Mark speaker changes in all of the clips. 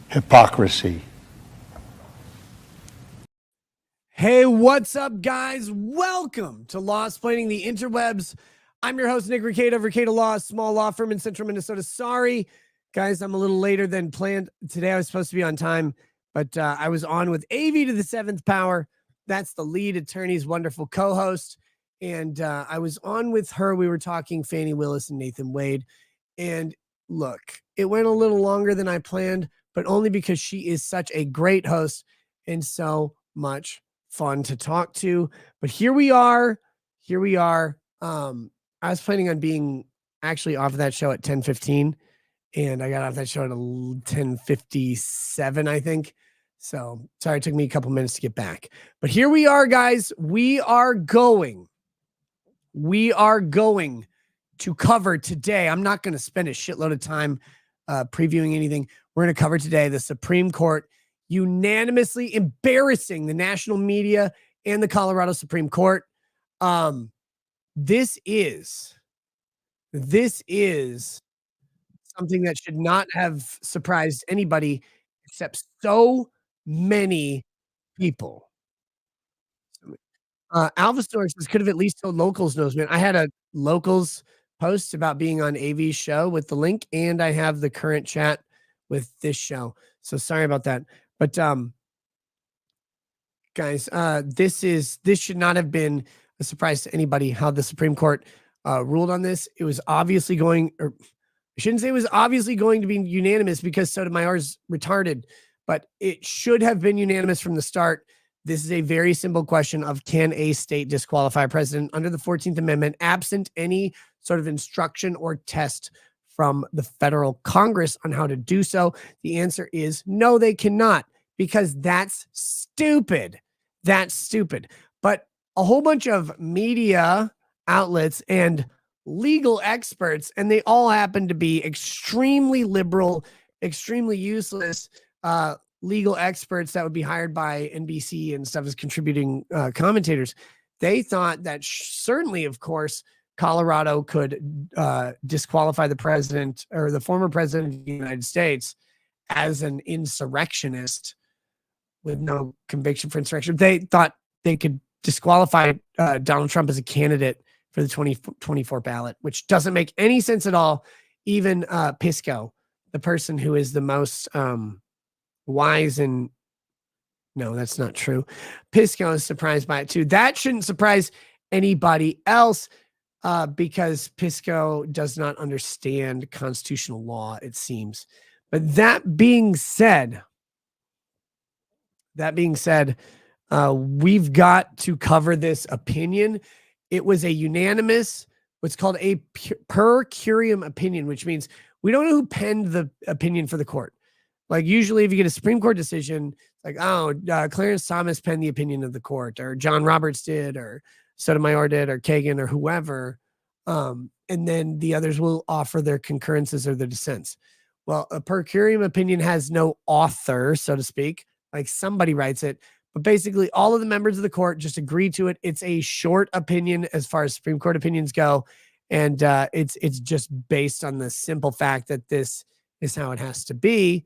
Speaker 1: Hypocrisy.
Speaker 2: Hey, what's up, guys? Welcome to Law-Splaining the Interwebs. I'm your host, Nick Ricado of Ricado Law, a small law firm in central Minnesota. Sorry, guys, I'm a little later than planned. Today I was supposed to be on time, but I was on with AV to the seventh power. That's the lead attorney's wonderful co-host. And I was on with her. We were talking Fannie Willis and Nathan Wade. And look, it went a little longer than I planned, but only because she is such a great host and so much fun to talk to. But here we are. I was planning on being actually off of that show at 10:15, and I got off that show at 10:57, I think. So sorry, it took me a couple minutes to get back. But here we are, guys. We are going to cover today. I'm not going to spend a shitload of time previewing anything. We're going to cover today the Supreme Court unanimously embarrassing the national media and the Colorado Supreme Court. This is something that should not have surprised anybody except so many people. Alpha Store says could have at least told Locals knows, man. I had a Locals post about being on AV's show with the link, and I have the current chat with this show. So sorry about that. But guys, this should not have been a surprise to anybody how the Supreme Court ruled on this. It was obviously going, or I shouldn't say it was obviously going to be unanimous because Sotomayor's retarded, but it should have been unanimous from the start. This is a very simple question of can a state disqualify a president under the 14th Amendment absent any sort of instruction or test from the federal Congress on how to do so? The answer is no, they cannot, because that's stupid. That's stupid. But a whole bunch of media outlets and legal experts, and they all happen to be extremely liberal, extremely useless legal experts that would be hired by NBC and stuff as contributing commentators. They thought that certainly, of course, Colorado could disqualify the president or the former president of the United States as an insurrectionist with no conviction for insurrection. They thought they could disqualify Donald Trump as a candidate for the 2024 ballot, which doesn't make any sense at all. Even Pisco, the person who is the most wise and no, that's not true. Pisco is surprised by it too. That shouldn't surprise anybody else because Pisco does not understand constitutional law, it seems. But that being said, we've got to cover this opinion. It was a unanimous, what's called a per curiam opinion, which means we don't know who penned the opinion for the court. Like usually if you get a Supreme Court decision, like, oh, Clarence Thomas penned the opinion of the court, or John Roberts did, or Sotomayor did, or Kagan, or whoever. And then the others will offer their concurrences or their dissents. Well, a per curiam opinion has no author, so to speak. Like somebody writes it, but basically all of the members of the court just agree to it. It's a short opinion as far as Supreme Court opinions go. And it's just based on the simple fact that this is how it has to be.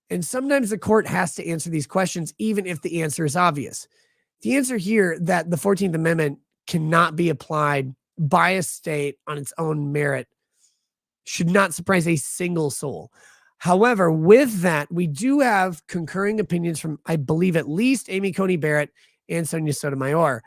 Speaker 2: And sometimes the court has to answer these questions, even if the answer is obvious. The answer here that the 14th Amendment cannot be applied by a state on its own merit should not surprise a single soul. However, with that, we do have concurring opinions from, I believe, at least Amy Coney Barrett and Sonia Sotomayor,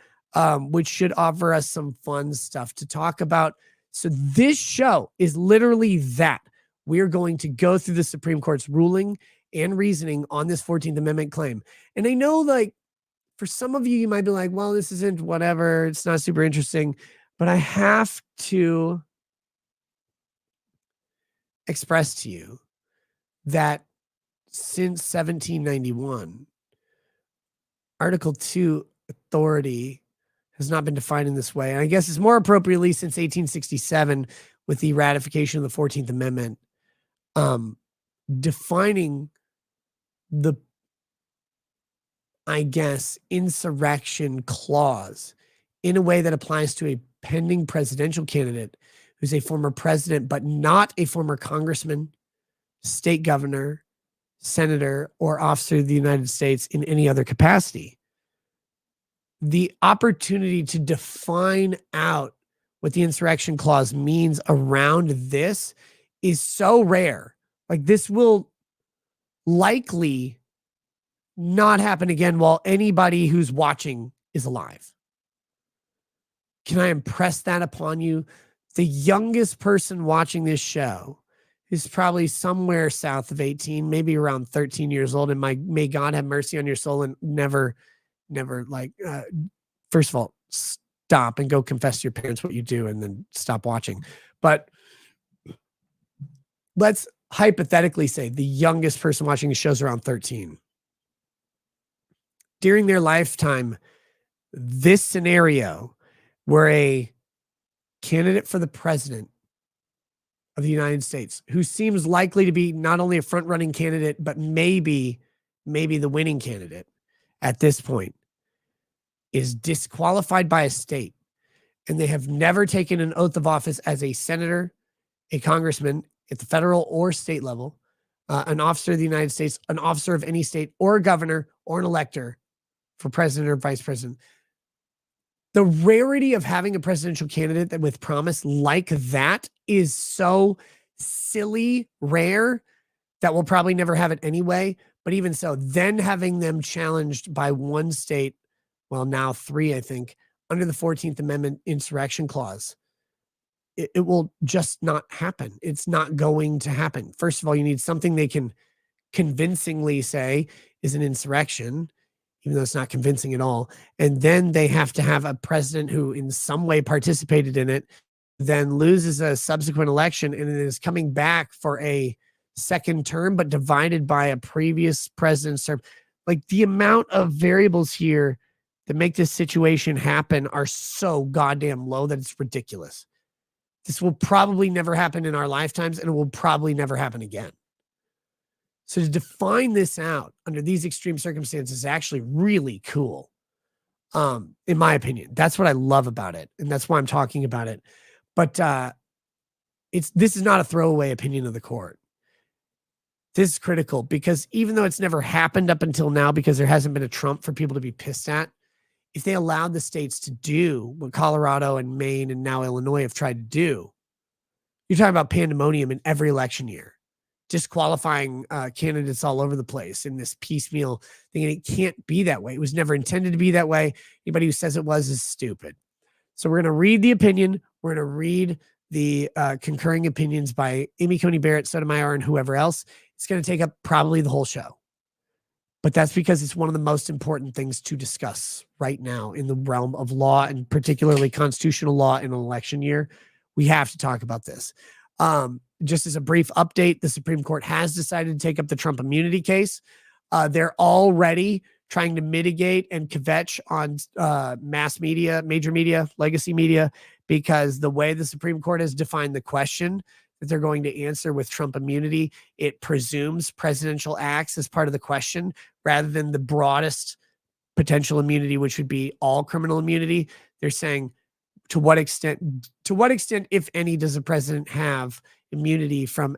Speaker 2: which should offer us some fun stuff to talk about. So this show is literally that. We're going to go through the Supreme Court's ruling and reasoning on this 14th Amendment claim. And I know, like, for some of you, you might be like, well, this isn't whatever. It's not super interesting. But I have to express to you that since 1791, Article 2 authority has not been defined in this way. And I guess it's more appropriately since 1867 with the ratification of the 14th Amendment, defining the, I guess, insurrection clause in a way that applies to a pending presidential candidate who's a former president, but not a former congressman, state governor, senator, or officer of the United States in any other capacity. The opportunity to define out what the insurrection clause means around this is so rare. Like, this will likely not happen again while anybody who's watching is alive. Can I impress that upon you? The youngest person watching this show is probably somewhere south of 18, maybe around 13 years old. And may God have mercy on your soul and never like, first of all, stop and go confess to your parents what you do and then stop watching. But let's hypothetically say the youngest person watching the show is around 13. During their lifetime, this scenario where a candidate for the president of the United States, who seems likely to be not only a front-running candidate, but maybe the winning candidate at this point, is disqualified by a state, and they have never taken an oath of office as a senator, a congressman at the federal or state level, an officer of the United States, an officer of any state, or a governor or an elector for president or vice president. The rarity of having a presidential candidate that with promise like that is so silly rare that we'll probably never have it anyway. But even so, then having them challenged by one state, well, now 3, I think, under the 14th Amendment insurrection clause, it will just not happen. It's not going to happen. First of all, you need something they can convincingly say is an insurrection, even though it's not convincing at all. And then they have to have a president who in some way participated in it, then loses a subsequent election and is coming back for a second term, but divided by a previous president's term. Like, the amount of variables here that make this situation happen are so goddamn low that it's ridiculous. This will probably never happen in our lifetimes, and it will probably never happen again. So to define this out under these extreme circumstances is actually really cool, in my opinion. That's what I love about it, and that's why I'm talking about it. But this is not a throwaway opinion of the court. This is critical because even though it's never happened up until now, because there hasn't been a Trump for people to be pissed at, if they allowed the states to do what Colorado and Maine and now Illinois have tried to do, you're talking about pandemonium in every election year, disqualifying candidates all over the place in this piecemeal thing. And it can't be that way. It was never intended to be that way. Anybody who says it was is stupid. So we're going to read the opinion. We're going to read the concurring opinions by Amy Coney Barrett, Sotomayor, and whoever else. It's going to take up probably the whole show. But that's because it's one of the most important things to discuss right now in the realm of law, and particularly constitutional law in an election year. We have to talk about this. Just as a brief update, the Supreme Court has decided to take up the Trump immunity case. They're already trying to mitigate and kvetch on mass media, major media, legacy media, because the way the Supreme Court has defined the question that they're going to answer with Trump immunity, it presumes presidential acts as part of the question rather than the broadest potential immunity, which would be all criminal immunity. They're saying, to what extent, if any, does a president have immunity from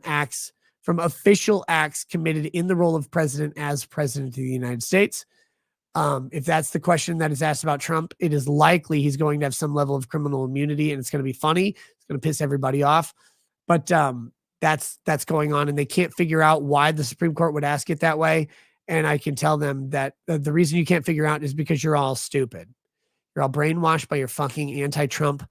Speaker 2: official acts committed in the role of president as president of the United States? If that's the question that is asked about Trump, it is likely he's going to have some level of criminal immunity, and it's going to be funny. It's going to piss everybody off. But that's going on, and they can't figure out why the Supreme Court would ask it that way. And I can tell them that the reason you can't figure out is because you're all stupid. You're all brainwashed by your fucking anti-Trump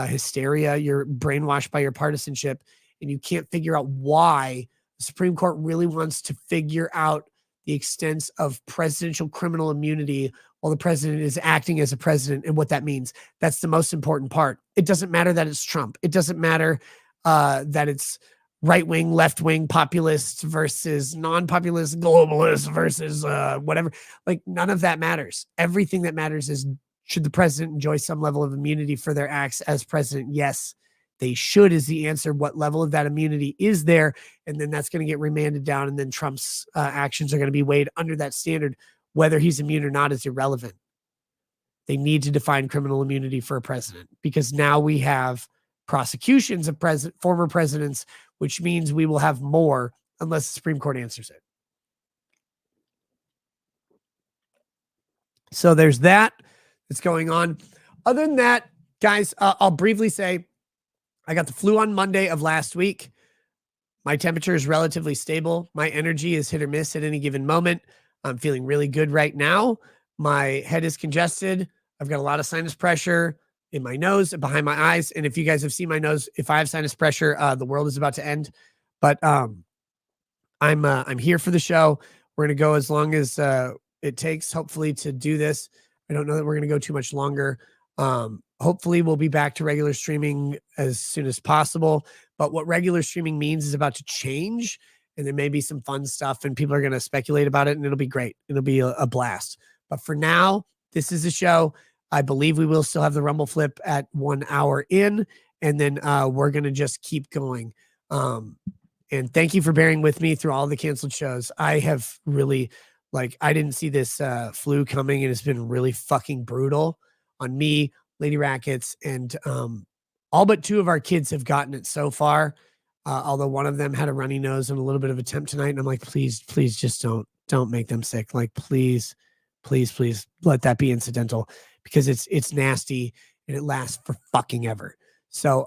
Speaker 2: hysteria. You're brainwashed by your partisanship, and you can't figure out why the Supreme Court really wants to figure out the extent of presidential criminal immunity while the president is acting as a president and what that means. That's the most important part. It doesn't matter that it's Trump. It doesn't matter that it's right-wing, left-wing, populists versus non-populist, globalists versus whatever. Like, none of that matters. Everything that matters is, should the president enjoy some level of immunity for their acts as president? Yes, they should is the answer. What level of that immunity is there? And then that's going to get remanded down, and then Trump's actions are going to be weighed under that standard. Whether he's immune or not is irrelevant. they need to define criminal immunity for a president, because now we have prosecutions of former presidents, which means we will have more unless the Supreme Court answers it. So there's that that's going on. Other than that, guys, I'll briefly say I got the flu on Monday of last week. My temperature is relatively stable. My energy is hit or miss at any given moment. I'm feeling really good right now. My head is congested. I've got a lot of sinus pressure in my nose and behind my eyes. And if you guys have seen my nose, if I have sinus pressure, the world is about to end. But I'm here for the show. We're going to go as long as it takes, hopefully, to do this. I don't know that we're going to go too much longer. Hopefully we'll be back to regular streaming as soon as possible. But what regular streaming means is about to change, and there may be some fun stuff, and people are going to speculate about it, and it'll be great. It'll be a blast. But for now, this is a show. I believe we will still have the Rumble flip at 1 hour in, and then we're going to just keep going. And thank you for bearing with me through all the canceled shows. I have really, I didn't see this flu coming, and it's been really fucking brutal on me, Lady Rackets, and all but 2 of our kids have gotten it so far. Although one of them had a runny nose and a little bit of a temp tonight. And I'm like, please just don't make them sick. Like, please let that be incidental, because it's nasty and it lasts for fucking ever. So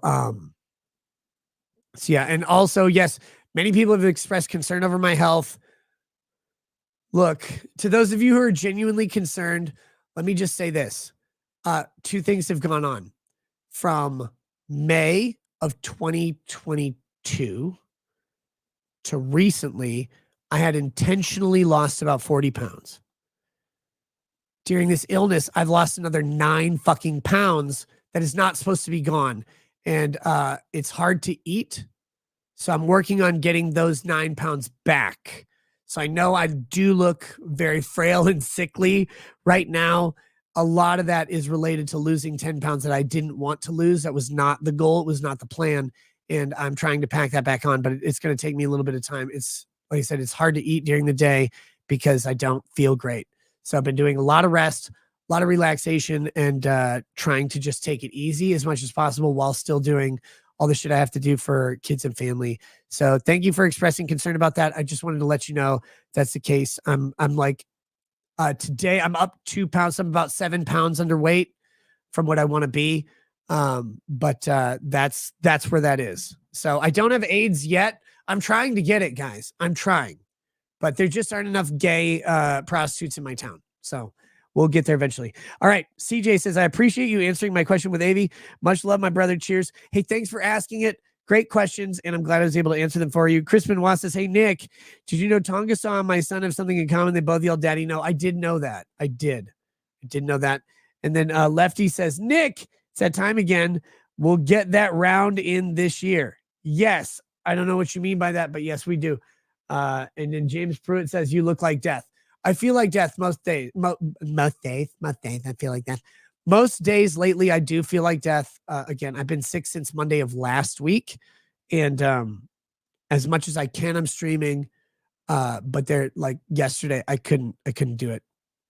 Speaker 2: yeah. And also, yes, many people have expressed concern over my health. Look, to those of you who are genuinely concerned, let me just say this. 2 things have gone on. From May of 2022 to recently, I had intentionally lost about 40 pounds. During this illness, I've lost another 9 fucking pounds that is not supposed to be gone. And it's hard to eat. So I'm working on getting those 9 pounds back. So I know I do look very frail and sickly right now. A lot of that is related to losing 10 pounds that I didn't want to lose. That was not the goal. It was not the plan. And I'm trying to pack that back on, but it's going to take me a little bit of time. It's, like I said, it's hard to eat during the day because I don't feel great. So I've been doing a lot of rest, a lot of relaxation, and trying to just take it easy as much as possible while still doing all the shit I have to do for kids and family. So thank you for expressing concern about that. I just wanted to let you know that's the case. I'm like, today I'm up 2 pounds. I'm about 7 pounds underweight from what I want to be. But that's where that is. So I don't have AIDS yet. I'm trying to get it, guys. I'm trying, but there just aren't enough gay prostitutes in my town. So we'll get there eventually. All right. CJ says, I appreciate you answering my question with Avi. Much love, my brother. Cheers. Hey, thanks for asking it. Great questions, and I'm glad I was able to answer them for you. Chris Benoit says, hey, Nick, did you know Tonga Saw and my son have something in common? They both yelled, Daddy, no. I did know that. I did know that. And then Lefty says, Nick, it's that time again. We'll get that round in this year. Yes. I don't know what you mean by that, but yes, we do. And then James Pruitt says, you look like death. I feel like death most days. Most days, I feel like death. Most days lately, I do feel like death. Again, I've been sick since Monday of last week. And as much as I can, I'm streaming. But they're like yesterday, I couldn't do it.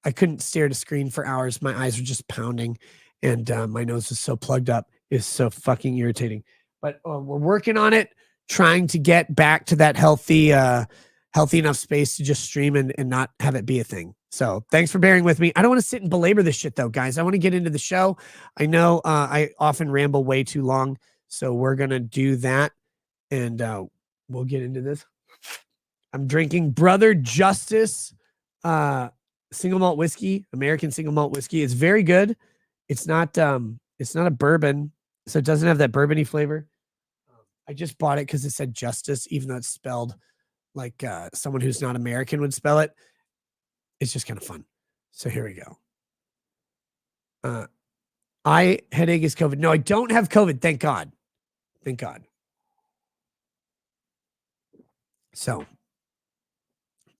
Speaker 2: I couldn't stare at a screen for hours. My eyes were just pounding. And my nose was so plugged up. It's so fucking irritating. But we're working on it, trying to get back to that healthy enough space to just stream and not have it be a thing. So thanks for bearing with me. I don't want to sit and belabor this shit though, guys. I want to get into the show. I know I often ramble way too long, so we're going to do that, and we'll get into this. I'm drinking Brother Justice single malt whiskey, American single malt whiskey. It's very good. It's not a bourbon, so it doesn't have that bourbony flavor. I just bought it because it said Justice, even though it's spelled like someone who's not American would spell it. It's just kind of fun. So here we go. Headache is COVID. No, I don't have COVID. Thank God. Thank God. So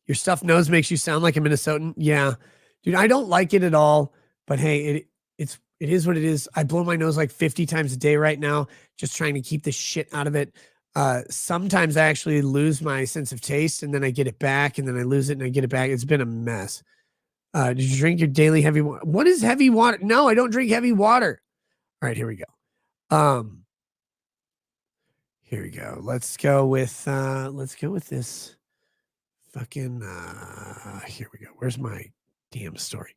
Speaker 2: your stuffed nose makes you sound like a Minnesotan. Yeah, dude, I don't like it at all, but hey, it is what it is. I blow my nose like 50 times a day right now, just trying to keep the shit out of it. Sometimes I actually lose my sense of taste, and then I get it back, and then I lose it and I get it back. It's been a mess. Did you drink your daily heavy water? What is heavy water? No, I don't drink heavy water. All right, here we go. Here we go. Let's go with this fucking here we go. Where's my damn story?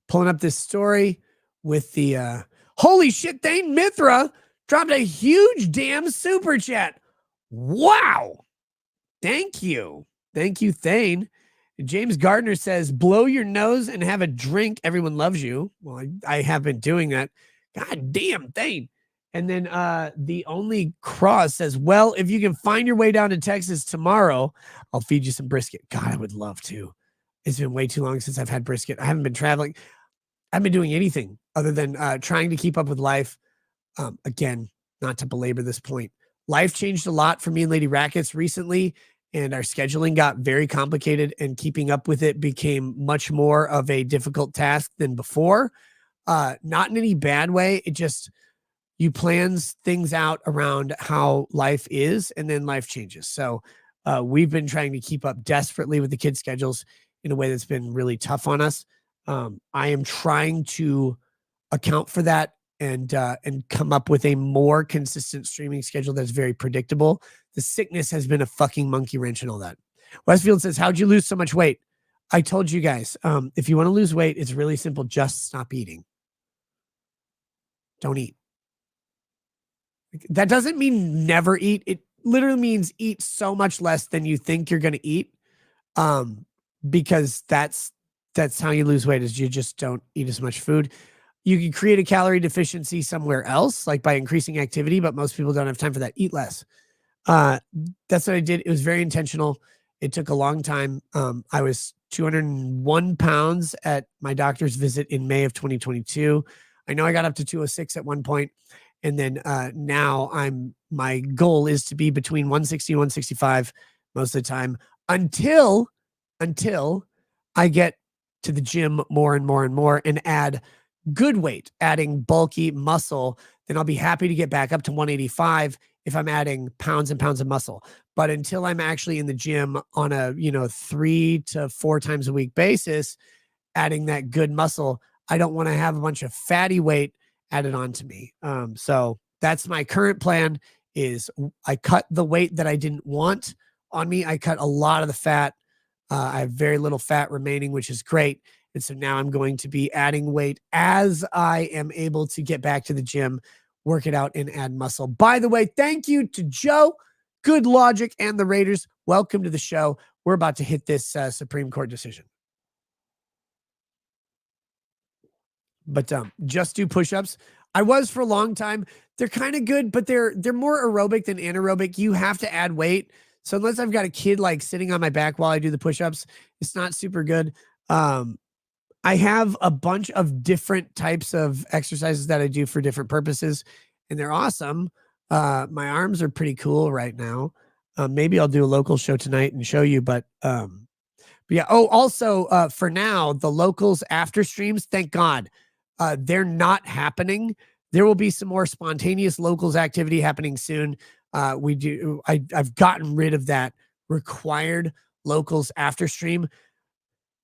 Speaker 2: Pulling up this story with the holy shit, Thane Mithra dropped a huge damn super chat. Wow. Thank you. Thank you, Thane. James Gardner says, blow your nose and have a drink. Everyone loves you. Well, I have been doing that. God damn, Thane. And then the only cross says, well, if you can find your way down to Texas tomorrow, I'll feed you some brisket. God, I would love to. It's been way too long since I've had brisket. I haven't been traveling. I haven't been doing anything other than trying to keep up with life. Again, not to belabor this point. Life changed a lot for me and Lady Rackets recently, and our scheduling got very complicated, and keeping up with it became much more of a difficult task than before. Not in any bad way. It just, you plans things out around how life is, and then life changes. So we've been trying to keep up desperately with the kids' schedules in a way that's been really tough on us. I am trying to account for that and come up with a more consistent streaming schedule that's very predictable. The sickness has been a fucking monkey wrench and all that. Westfield says, how'd you lose so much weight? I told you guys, if you want to lose weight, it's really simple. Just stop eating. Don't eat. That doesn't mean never eat. It literally means eat so much less than you think you're going to eat. Because that's how you lose weight, is you just don't eat as much food. You can create a calorie deficiency somewhere else, like by increasing activity, but most people don't have time for that. Eat less. That's what I did. It was very intentional. It took a long time. I was 201 pounds at my doctor's visit in May of 2022. I know I got up to 206 at one point. And then now my goal is to be between 160 and 165 most of the time until I get to the gym more and more and more and add good weight, adding bulky muscle. Then I'll be happy to get back up to 185 if I'm adding pounds and pounds of muscle. But until I'm actually in the gym on a 3 to 4 times a week basis, adding that good muscle, I don't want to have a bunch of fatty weight added on to me. So that's my current plan. Is I cut the weight that I didn't want on me. I cut a lot of the fat. I have very little fat remaining, which is great. And so now I'm going to be adding weight as I am able to get back to the gym, work it out, and add muscle. By the way, thank you to Joe, Good Logic, and the Raiders. Welcome to the show. We're about to hit this Supreme Court decision. But just do push-ups. I was for a long time. They're kind of good, but they're more aerobic than anaerobic. You have to add weight. So unless I've got a kid like sitting on my back while I do the push-ups, it's not super good. I have a bunch of different types of exercises that I do for different purposes, and they're awesome. My arms are pretty cool right now. Maybe I'll do a local show tonight and show you, but yeah. Oh, also, for now, the locals after streams, thank God, they're not happening. There will be some more spontaneous locals activity happening soon. I've gotten rid of that required locals after stream.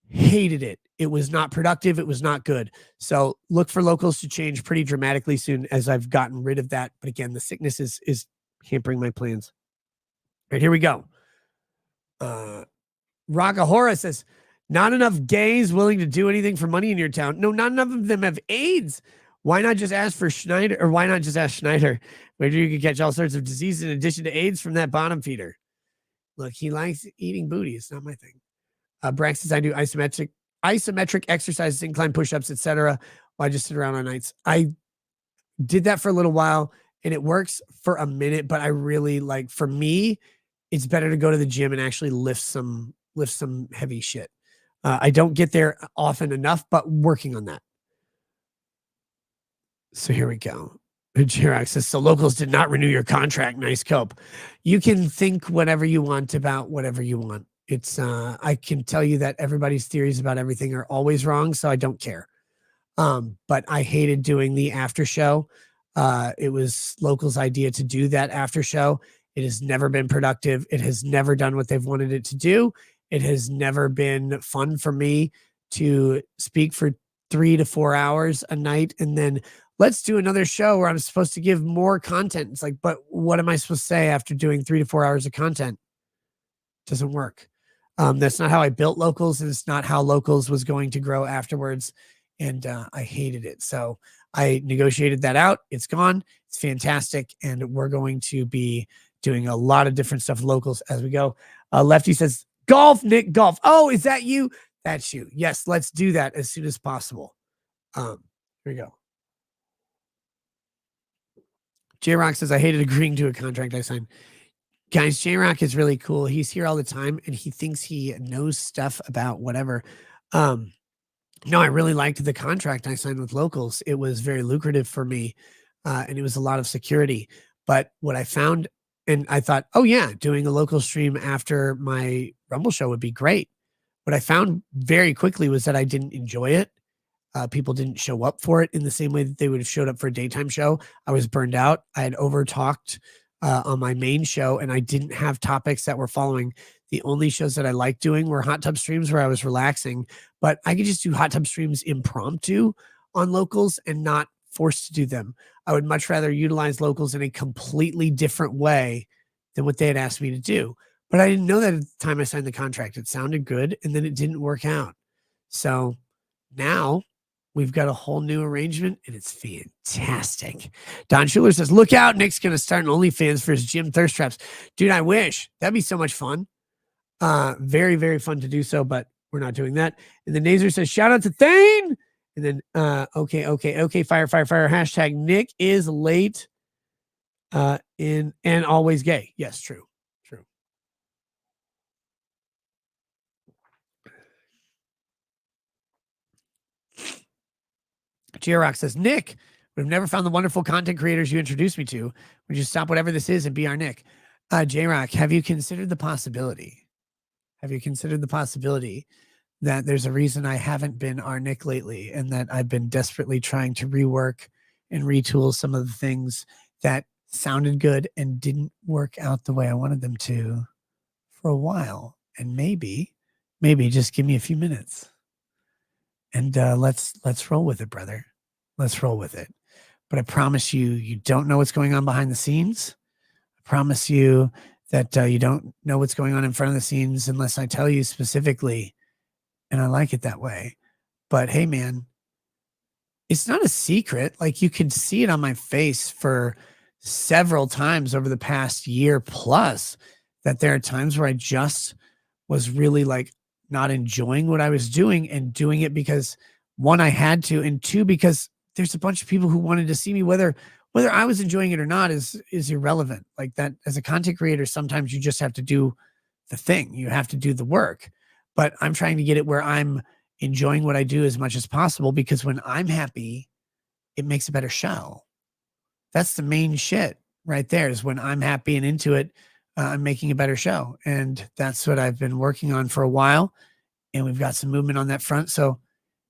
Speaker 2: Hated it. It was not productive. It was not good. So look for locals to change pretty dramatically soon, as I've gotten rid of that. But again, the sickness is hampering my plans. All right, here we go. Rockahora says, not enough gays willing to do anything for money in your town. No, not enough of them have AIDS. Why not just ask for Schneider? Or why not just ask Schneider? Whether you could catch all sorts of diseases in addition to AIDS from that bottom feeder. Look, he likes eating booty. It's not my thing. Brax says, I do isometric exercises, incline push-ups, etc. While I just sit around on nights. I did that for a little while, and it works for a minute, but I really like, for me, it's better to go to the gym and actually lift some heavy shit. I don't get there often enough, but working on that. So here we go. Jirac says, so locals did not renew your contract. Nice cope. You can think whatever you want about whatever you want. It's I can tell you that everybody's theories about everything are always wrong, so I don't care. But I hated doing the after show. It was locals' idea to do that after show. It has never been productive. It has never done what they've wanted it to do. It has never been fun for me to speak for 3 to 4 hours a night and then let's do another show where I'm supposed to give more content. It's like, but what am I supposed to say after doing 3 to 4 hours of content? Doesn't work. That's not how I built locals, and it's not how locals was going to grow afterwards. And I hated it. So I negotiated that out. It's gone. It's fantastic. And we're going to be doing a lot of different stuff locals as we go. Lefty says, golf, Nick, golf. Oh, is that you? That's you. Yes, let's do that as soon as possible. Here we go. J Rock says, I hated agreeing to a contract I signed. Guys, J Rock is really cool. He's here all the time and he thinks he knows stuff about whatever. No, I really liked the contract I signed with locals. It was very lucrative for me, and it was a lot of security. But what I found, and I thought, oh yeah, doing a local stream after my Rumble show would be great. What I found very quickly was that I didn't enjoy it. People didn't show up for it in the same way that they would have showed up for a daytime show. I was burned out. I had over talked on my main show, and I didn't have topics that were following. The only shows that I liked doing were hot tub streams where I was relaxing, but I could just do hot tub streams impromptu on locals and not forced to do them. I would much rather utilize locals in a completely different way than what they had asked me to do. But I didn't know that at the time I signed the contract. It sounded good, and then it didn't work out. So now we've got a whole new arrangement, and it's fantastic. Don Schuler says, look out, Nick's going to start an OnlyFans for his gym thirst traps. Dude, I wish. That'd be so much fun. Very, very fun to do so, but we're not doing that. And then Nazer says, shout out to Thane. And then, okay, fire, hashtag Nick is late, and always gay. Yes, true. J-Rock says, Nick, we've never found the wonderful content creators you introduced me to. Would you stop whatever this is and be our Nick? J-Rock, have you considered the possibility? That there's a reason I haven't been our Nick lately, and that I've been desperately trying to rework and retool some of the things that sounded good and didn't work out the way I wanted them to for a while. And maybe just give me a few minutes. And let's roll with it, brother. Let's roll with it. But I promise you don't know what's going on behind the scenes. I promise you that you don't know what's going on in front of the scenes unless I tell you specifically. And I like it that way. But hey, man, it's not a secret. Like, you can see it on my face for several times over the past year plus, that there are times where I just was really like not enjoying what I was doing, and doing it because, one, I had to, and two, because there's a bunch of people who wanted to see me. Whether I was enjoying it or not is irrelevant. Like, that, as a content creator, sometimes you just have to do the thing. You have to do the work. But I'm trying to get it where I'm enjoying what I do as much as possible, because when I'm happy, it makes a better show. That's the main shit right there, is when I'm happy and into it, I'm making a better show. And that's what I've been working on for a while. And we've got some movement on that front. So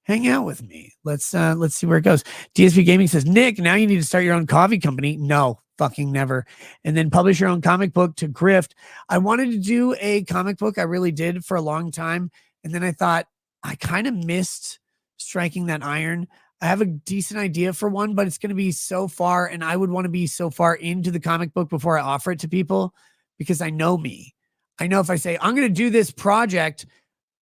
Speaker 2: hang out with me. Let's see where it goes. DSP Gaming says, Nick, now you need to start your own coffee company. No, fucking never. And then publish your own comic book to grift. I wanted to do a comic book. I really did, for a long time. And then I thought, I kind of missed striking that iron. I have a decent idea for one, but it's going to be so far, and I would want to be so far into the comic book before I offer it to people, because I know me. I know if I say, I'm going to do this project,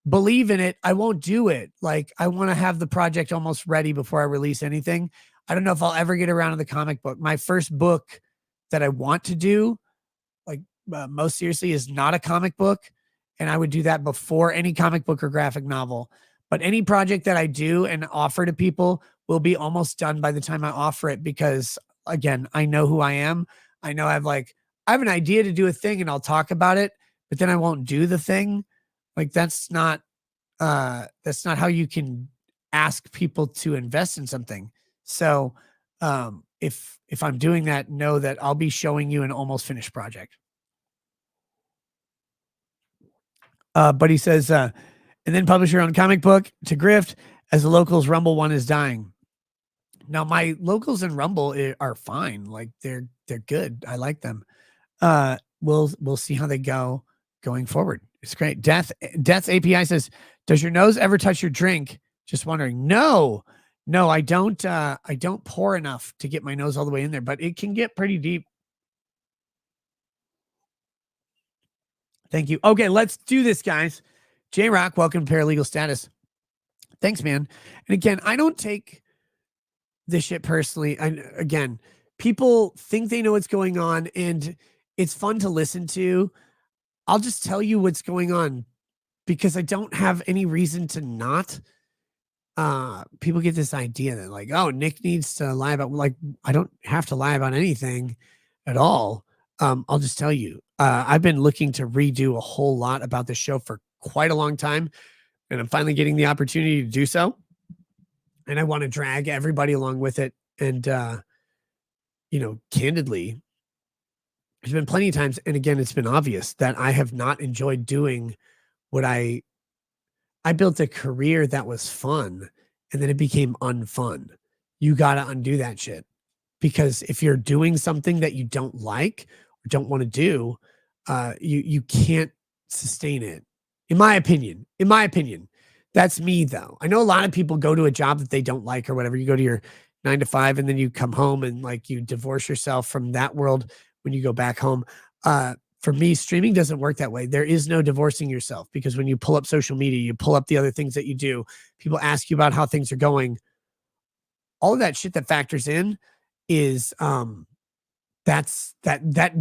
Speaker 2: believe in it, I won't do it. Like, I want to have the project almost ready before I release anything. I don't know if I'll ever get around to the comic book. My first book that I want to do, like, most seriously, is not a comic book. And I would do that before any comic book or graphic novel. But any project that I do and offer to people will be almost done by the time I offer it, because, again, I know who I am. I know I have an idea to do a thing, and I'll talk about it, but then I won't do the thing. Like, that's not how you can ask people to invest in something. So if I'm doing that, know that I'll be showing you an almost finished project. But he says, and then publish your own comic book to grift, as the locals Rumble one is dying. Now, my locals in Rumble are fine. Like, they're good. I like them. We'll see how they go going forward. It's great. Death's API says, does your nose ever touch your drink? Just wondering. No, I don't. I don't pour enough to get my nose all the way in there, but it can get pretty deep. Thank you. Okay, let's do this, guys. J-Rock, welcome to Paralegal Status. Thanks, man. And again, I don't take this shit personally. Again, people think they know what's going on, and it's fun to listen to. I'll just tell you what's going on because I don't have any reason to not. People get this idea that like, oh, Nick needs to lie about, like, I don't have to lie about anything at all. I'll just tell you, I've been looking to redo a whole lot about this show for quite a long time, and I'm finally getting the opportunity to do so. And I want to drag everybody along with it. And, candidly, there's been plenty of times, and again, it's been obvious that I have not enjoyed doing what I built a career that was fun, and then it became unfun. You got to undo that shit, because if you're doing something that you don't like or don't want to do, you can't sustain it. In my opinion, that's me though. I know a lot of people go to a job that they don't like or whatever. You go to your 9 to 5 and then you come home and like you divorce yourself from that world when you go back home. For me, streaming doesn't work that way. There is no divorcing yourself, because when you pull up social media, you pull up the other things that you do, people ask you about how things are going. All of that shit that factors in is that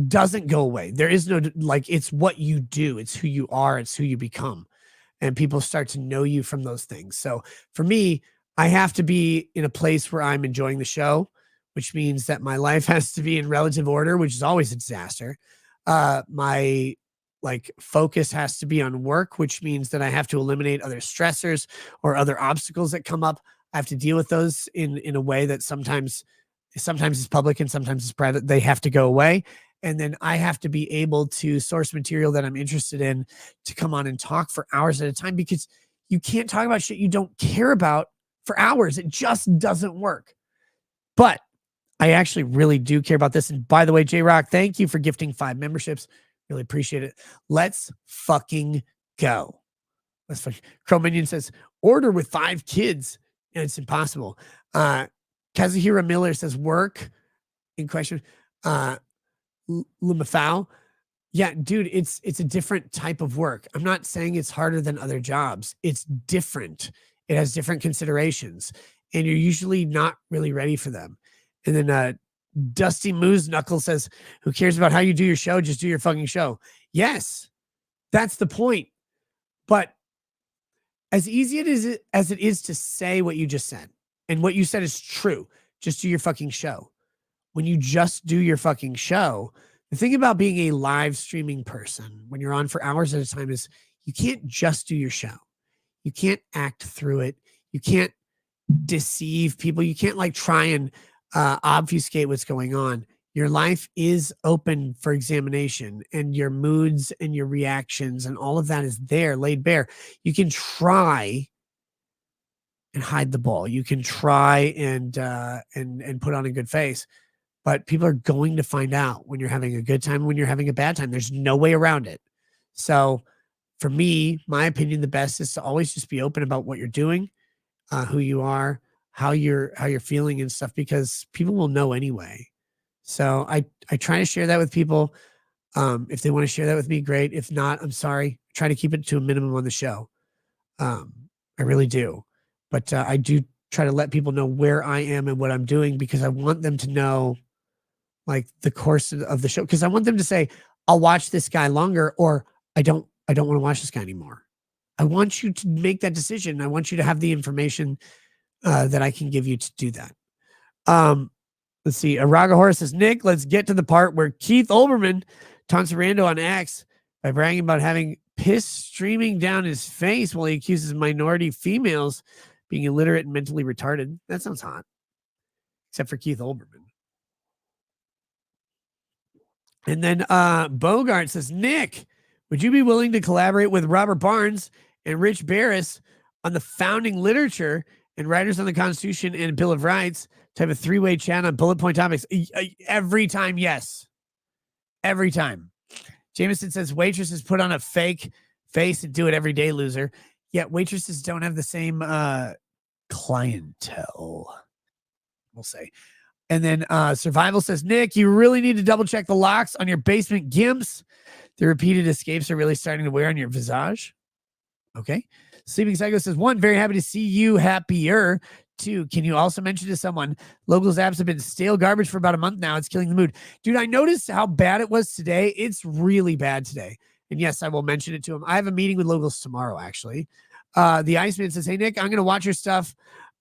Speaker 2: doesn't go away. There is no, like, it's what you do, it's who you are, it's who you become, and people start to know you from those things. So for me, I have to be in a place where I'm enjoying the show, which means that my life has to be in relative order, which is always a disaster. My focus has to be on work, which means that I have to eliminate other stressors or other obstacles that come up. I have to deal with those in a way that sometimes it's public and sometimes it's private. They have to go away. And then I have to be able to source material that I'm interested in to come on and talk for hours at a time, because you can't talk about shit you don't care about for hours. It just doesn't work. But I actually really do care about this. And by the way, J-Rock, thank you for gifting 5 memberships. Really appreciate it. Let's fucking go. Let's fucking. Crow Minion says, order with 5 kids. And it's impossible. Kazuhira Miller says, work in question. Lumafau. Yeah, dude, it's a different type of work. I'm not saying it's harder than other jobs. It's different. It has different considerations, and you're usually not really ready for them. And then Dusty Moose Knuckle says, who cares about how you do your show? Just do your fucking show. Yes, that's the point. But as easy as it is to say what you just said, and what you said is true, just do your fucking show. When you just do your fucking show, the thing about being a live streaming person when you're on for hours at a time is you can't just do your show. You can't act through it. You can't deceive people. You can't like try and obfuscate what's going on. Your life is open for examination, and your moods and your reactions and all of that is there, laid bare. You can try and hide the ball. You can try and put on a good face, but people are going to find out when you're having a good time, when you're having a bad time. There's no way around it. So for me, my opinion, the best is to always just be open about what you're doing, who you are, how you're feeling and stuff, because people will know anyway. So I try to share that with people. If they want to share that with me, great. If not, I'm sorry. Try to keep it to a minimum on the show. I really do. But I do try to let people know where I am and what I'm doing, because I want them to know like the course of the show. Because I want them to say, I'll watch this guy longer, or I don't want to watch this guy anymore. I want you to make that decision. I want you to have the information that I can give you to do that. Let's see. Araga Horse says, Nick, let's get to the part where Keith Olbermann taunts Rando on X by bragging about having piss streaming down his face while he accuses minority females being illiterate and mentally retarded. That sounds hot. Except for Keith Olbermann. And then Bogart says, Nick, would you be willing to collaborate with Robert Barnes and Rich Barris on the founding literature and writers on the Constitution and Bill of Rights to have a 3-way chat on bullet point topics? Every time, yes. Every time. Jameson says waitresses put on a fake Face it, do it every day, loser. Yet waitresses don't have the same clientele, we'll say. And then Survival says, Nick, you really need to double check the locks on your basement gimps. The repeated escapes are really starting to wear on your visage. Okay. Sleeping Psycho says, 1, very happy to see you happier. 2, can you also mention to someone, Locals apps have been stale garbage for about a month now. It's killing the mood. Dude, I noticed how bad it was today. It's really bad today. And yes, I will mention it to him. I have a meeting with Locals tomorrow, actually. The Iceman says, hey, Nick, I'm going to watch your stuff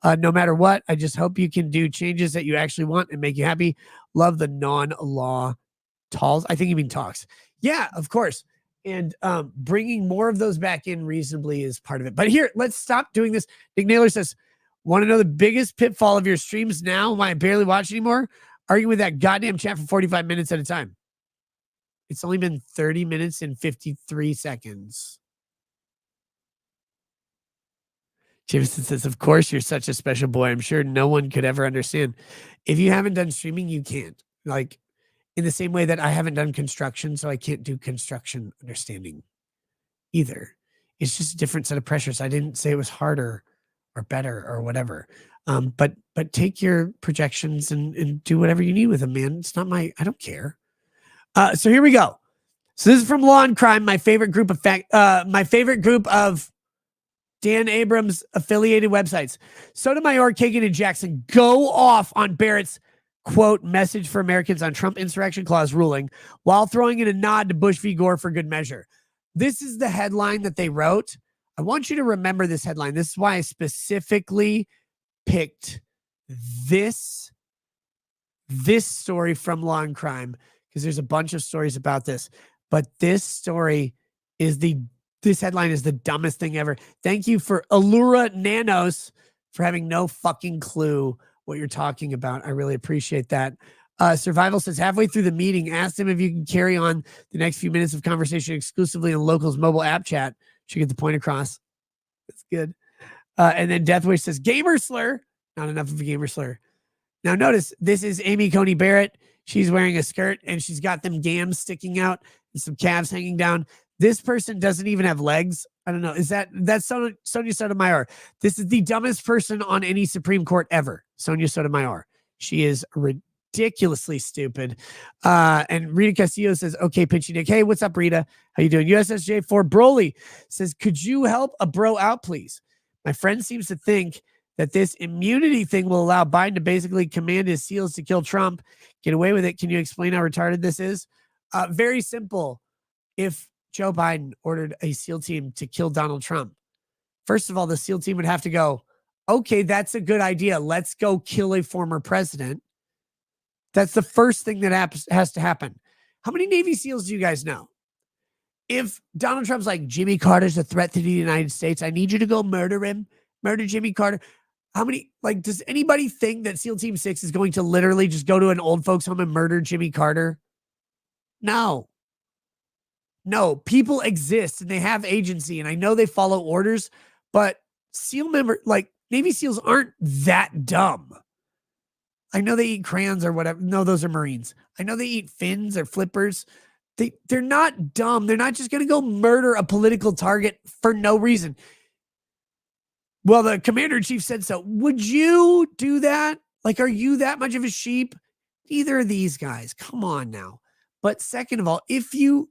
Speaker 2: no matter what. I just hope you can do changes that you actually want and make you happy. Love the non-law talls. I think you mean talks. Yeah, of course. And bringing more of those back in reasonably is part of it. But here, let's stop doing this. Nick Naylor says, want to know the biggest pitfall of your streams now? Why I barely watch anymore? Arguing with that goddamn chat for 45 minutes at a time. It's only been 30 minutes and 53 seconds. Jameson says, of course, you're such a special boy. I'm sure no one could ever understand. If you haven't done streaming, you can't. Like, in the same way that I haven't done construction, so I can't do construction understanding either. It's just a different set of pressures. I didn't say it was harder or better or whatever. But take your projections and do whatever you need with them, man. It's not I don't care. So here we go. So this is from Law and Crime, my favorite group of Dan Abrams affiliated websites. Sotomayor, Kagan, and Jackson go off on Barrett's quote message for Americans on Trump insurrection clause ruling while throwing in a nod to Bush v. Gore for good measure. This is the headline that they wrote. I want you to remember this headline. This is why I specifically picked this story from Law and Crime, because there's a bunch of stories about this. But this story is this headline is the dumbest thing ever. Thank you for Allura Nanos for having no fucking clue what you're talking about. I really appreciate that. Survival says, halfway through the meeting, asked him if you can carry on the next few minutes of conversation exclusively on Locals mobile app chat. Should get the point across. That's good. And then Deathwish says, gamer slur. Not enough of a gamer slur. Now notice, this is Amy Coney Barrett. She's wearing a skirt and she's got them gams sticking out and some calves hanging down. This person doesn't even have legs. I don't know. That's Sonia Sotomayor. This is the dumbest person on any Supreme Court ever. Sonia Sotomayor. She is ridiculously stupid. And Rita Castillo says, okay, Pinchy Nick. Hey, what's up, Rita? How you doing? USSJ4 Broly says, could you help a bro out, please? My friend seems to think that this immunity thing will allow Biden to basically command his SEALs to kill Trump. Get away with it. Can you explain how retarded this is? Very simple. If Joe Biden ordered a SEAL team to kill Donald Trump, first of all, the SEAL team would have to go, okay, that's a good idea. Let's go kill a former president. That's the first thing that has to happen. How many Navy SEALs do you guys know? If Donald Trump's like, Jimmy Carter's a threat to the United States, I need you to go murder him, murder Jimmy Carter. How many, does anybody think that SEAL Team 6 is going to literally just go to an old folks home and murder Jimmy Carter? No. No, people exist and they have agency, and I know they follow orders, but SEAL Navy SEALs aren't that dumb. I know they eat crayons or whatever. No, those are Marines. I know they eat fins or flippers. They're not dumb. They're not just going to go murder a political target for no reason. Well, the commander-in-chief said so. Would you do that? Are you that much of a sheep? Neither of these guys. Come on now. But second of all, if you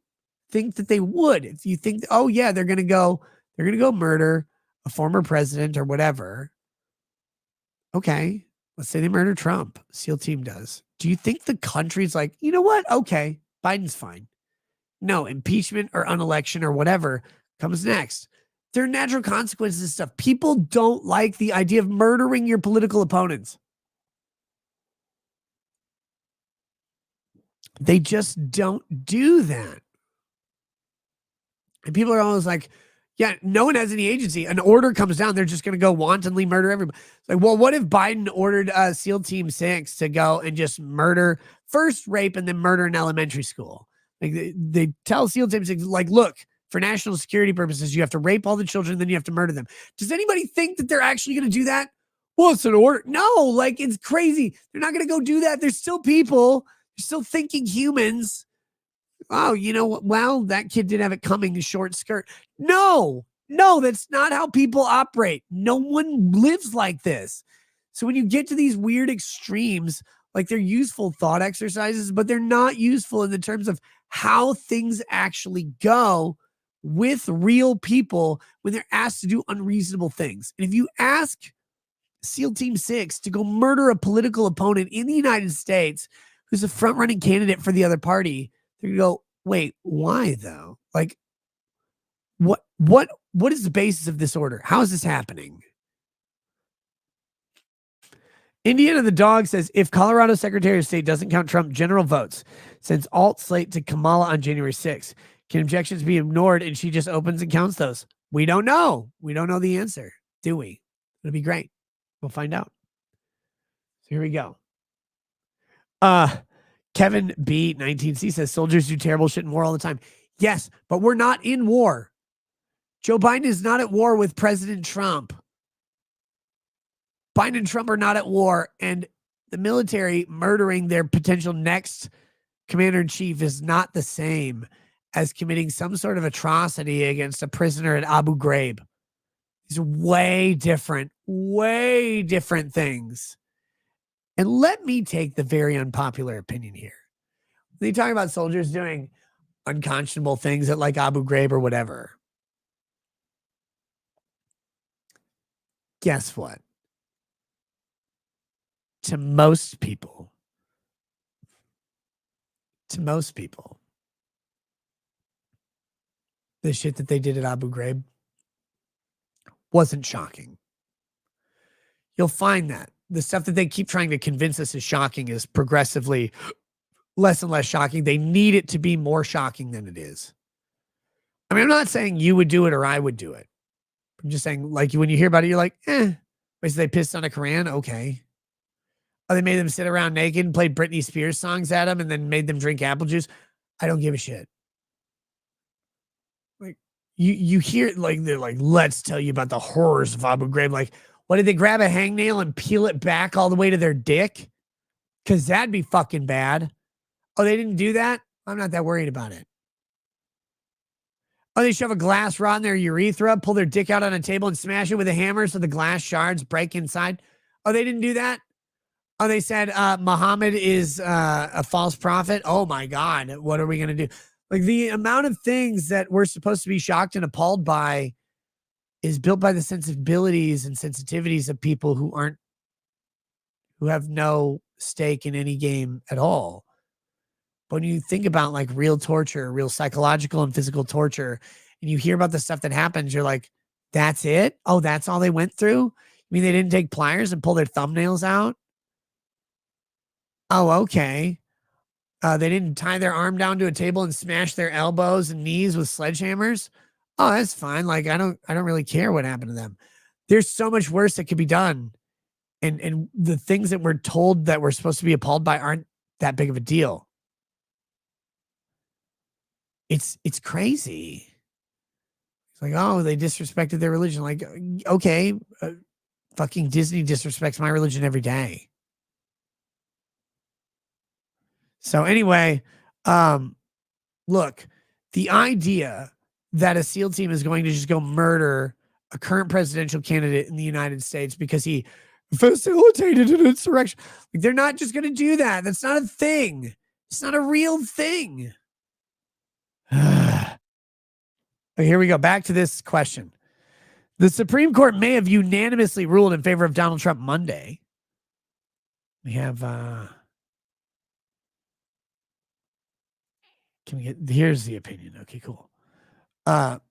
Speaker 2: think that they would, if you think, oh yeah, they're going to go murder a former president or whatever. Okay. Let's say they murder Trump. SEAL team does. Do you think the country's like, you know what? Okay. Biden's fine. No, impeachment or unelection or whatever comes next. There are natural consequences and stuff. People don't like the idea of murdering your political opponents. They just don't do that. And people are always like, yeah, no one has any agency. An order comes down, they're just going to go wantonly murder everybody. It's like, well, what if Biden ordered SEAL Team 6 to go and just first rape and then murder an elementary school? They tell SEAL Team 6, look, for national security purposes, you have to rape all the children, then you have to murder them. Does anybody think that they're actually going to do that? Well, it's an order. No, it's crazy. They're not going to go do that. There's still people. They're still thinking humans. oh, you know what? Well, that kid didn't have it coming, a short skirt. No, that's not how people operate. No one lives like this. So when you get to these weird extremes, like they're useful thought exercises, but they're not useful in the terms of how things actually go with real people when they're asked to do unreasonable things. And if you ask SEAL Team 6 to go murder a political opponent in the United States who's a front running candidate for the other party, they're going to go, wait, why though? Like, what is the basis of this order? How is this happening? Indiana the Dog says, if Colorado Secretary of State doesn't count Trump general votes, sends alt slate to Kamala on January 6th, can objections be ignored and she just opens and counts those? We don't know. We don't know the answer, do we? It'll be great. We'll find out. So here we go. Kevin B 19C says soldiers do terrible shit in war all the time. Yes, but we're not in war. Joe Biden is not at war with President Trump. Biden and Trump are not at war, and the military murdering their potential next commander-in-chief is not the same as committing some sort of atrocity against a prisoner at Abu Ghraib. These are way different things. And let me take the very unpopular opinion here. When you talk about soldiers doing unconscionable things at like Abu Ghraib or whatever, guess what? To most people, the shit that they did at Abu Ghraib wasn't shocking. You'll find that the stuff that they keep trying to convince us is shocking is progressively less and less shocking. They need it to be more shocking than it is. I mean, I'm not saying you would do it or I would do it. I'm just saying, like, when you hear about it, you're like, Wait, so they pissed on a Quran? Okay. Oh, they made them sit around naked and played Britney Spears songs at them and then made them drink apple juice. I don't give a shit. Like, you hear, like, they're like, let's tell you about the horrors of Abu Ghraib. Like, what, did they grab a hangnail and peel it back all the way to their dick? Because that'd be fucking bad. Oh, they didn't do that? I'm not that worried about it. Oh, they shove a glass rod in their urethra, pull their dick out on a table and smash it with a hammer so the glass shards break inside. Oh, they didn't do that? Oh, they said Muhammad is a false prophet. Oh my God, what are we going to do? Like, the amount of things that we're supposed to be shocked and appalled by is built by the sensibilities and sensitivities of people who have no stake in any game at all. But when you think about like real torture, real psychological and physical torture, and you hear about the stuff that happens, you're like, that's it? Oh, that's all they went through? I mean, they didn't take pliers and pull their thumbnails out? Oh, okay. They didn't tie their arm down to a table and smash their elbows and knees with sledgehammers? Oh, that's fine. Like, I don't really care what happened to them. There's so much worse that could be done. And the things that we're told that we're supposed to be appalled by aren't that big of a deal. It's crazy. It's like, oh, they disrespected their religion. Like, okay, fucking Disney disrespects my religion every day. So anyway, look, the idea that a SEAL team is going to just go murder a current presidential candidate in the United States because he facilitated an insurrection, like, they're not just going to do that. That's not a thing. It's not a real thing. Here we go. Back to this question. The Supreme Court may have unanimously ruled in favor of Donald Trump Monday. We have, can we get, here's the opinion. Okay, cool. But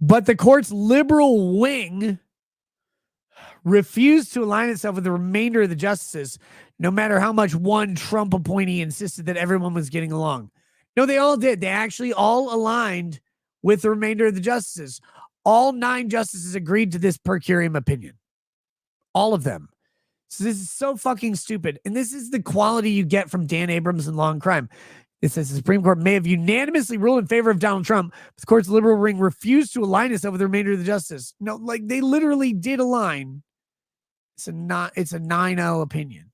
Speaker 2: the court's liberal wing refused to align itself with the remainder of the justices, no matter how much one Trump appointee insisted that everyone was getting along. No, they all did. They actually all aligned with the remainder of the justices. All 9 justices agreed to this per curiam opinion. All of them. So this is so fucking stupid. And this is the quality you get from Dan Abrams and Law and Crime. It says the Supreme Court may have unanimously ruled in favor of Donald Trump, but the court's liberal wing refused to align itself with the remainder of the justice. No, like, they literally did align. It's a 9-0 opinion.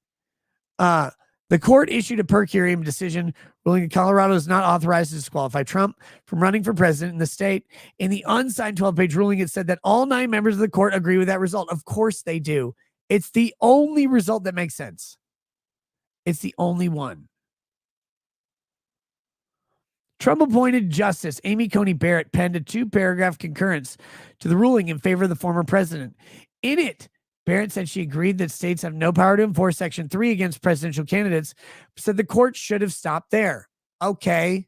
Speaker 2: The court issued a per curiam decision ruling that Colorado is not authorized to disqualify Trump from running for president in the state. In the unsigned 12-page ruling, it said that all 9 members of the court agree with that result. Of course they do. It's the only result that makes sense. It's the only one. Trump-appointed Justice Amy Coney Barrett penned a 2-paragraph concurrence to the ruling in favor of the former president. In it, Barrett said she agreed that states have no power to enforce Section 3 against presidential candidates, but said the court should have stopped there. Okay,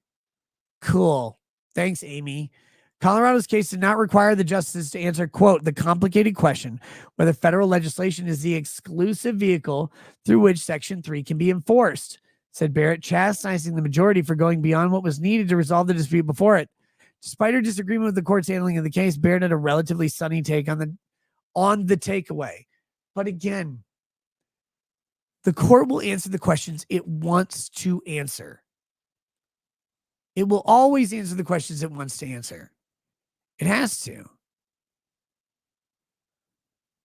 Speaker 2: cool. Thanks, Amy. Colorado's case did not require the justices to answer, quote, the complicated question whether federal legislation is the exclusive vehicle through which Section 3 can be enforced, said Barrett, chastising the majority for going beyond what was needed to resolve the dispute before it. Despite her disagreement with the court's handling of the case, Barrett had a relatively sunny take on the takeaway. But again, the court will answer the questions it wants to answer. It will always answer the questions it wants to answer. It has to.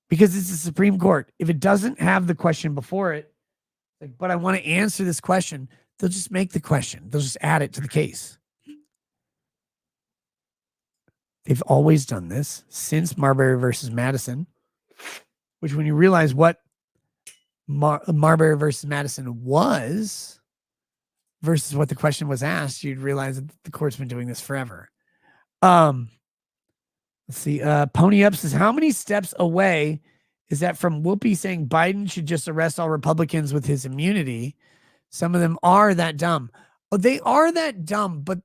Speaker 2: Because it's the Supreme Court. If it doesn't have the question before it, like, but I want to answer this question, they'll just make the question. They'll just add it to the case. They've always done this since Marbury versus Madison, which when you realize what Marbury versus Madison was versus what the question was asked, you'd realize that the court's been doing this forever. Let's see. Pony Up says, how many steps away is that from Whoopi saying Biden should just arrest all Republicans with his immunity? Some of them are that dumb. Oh, they are that dumb, but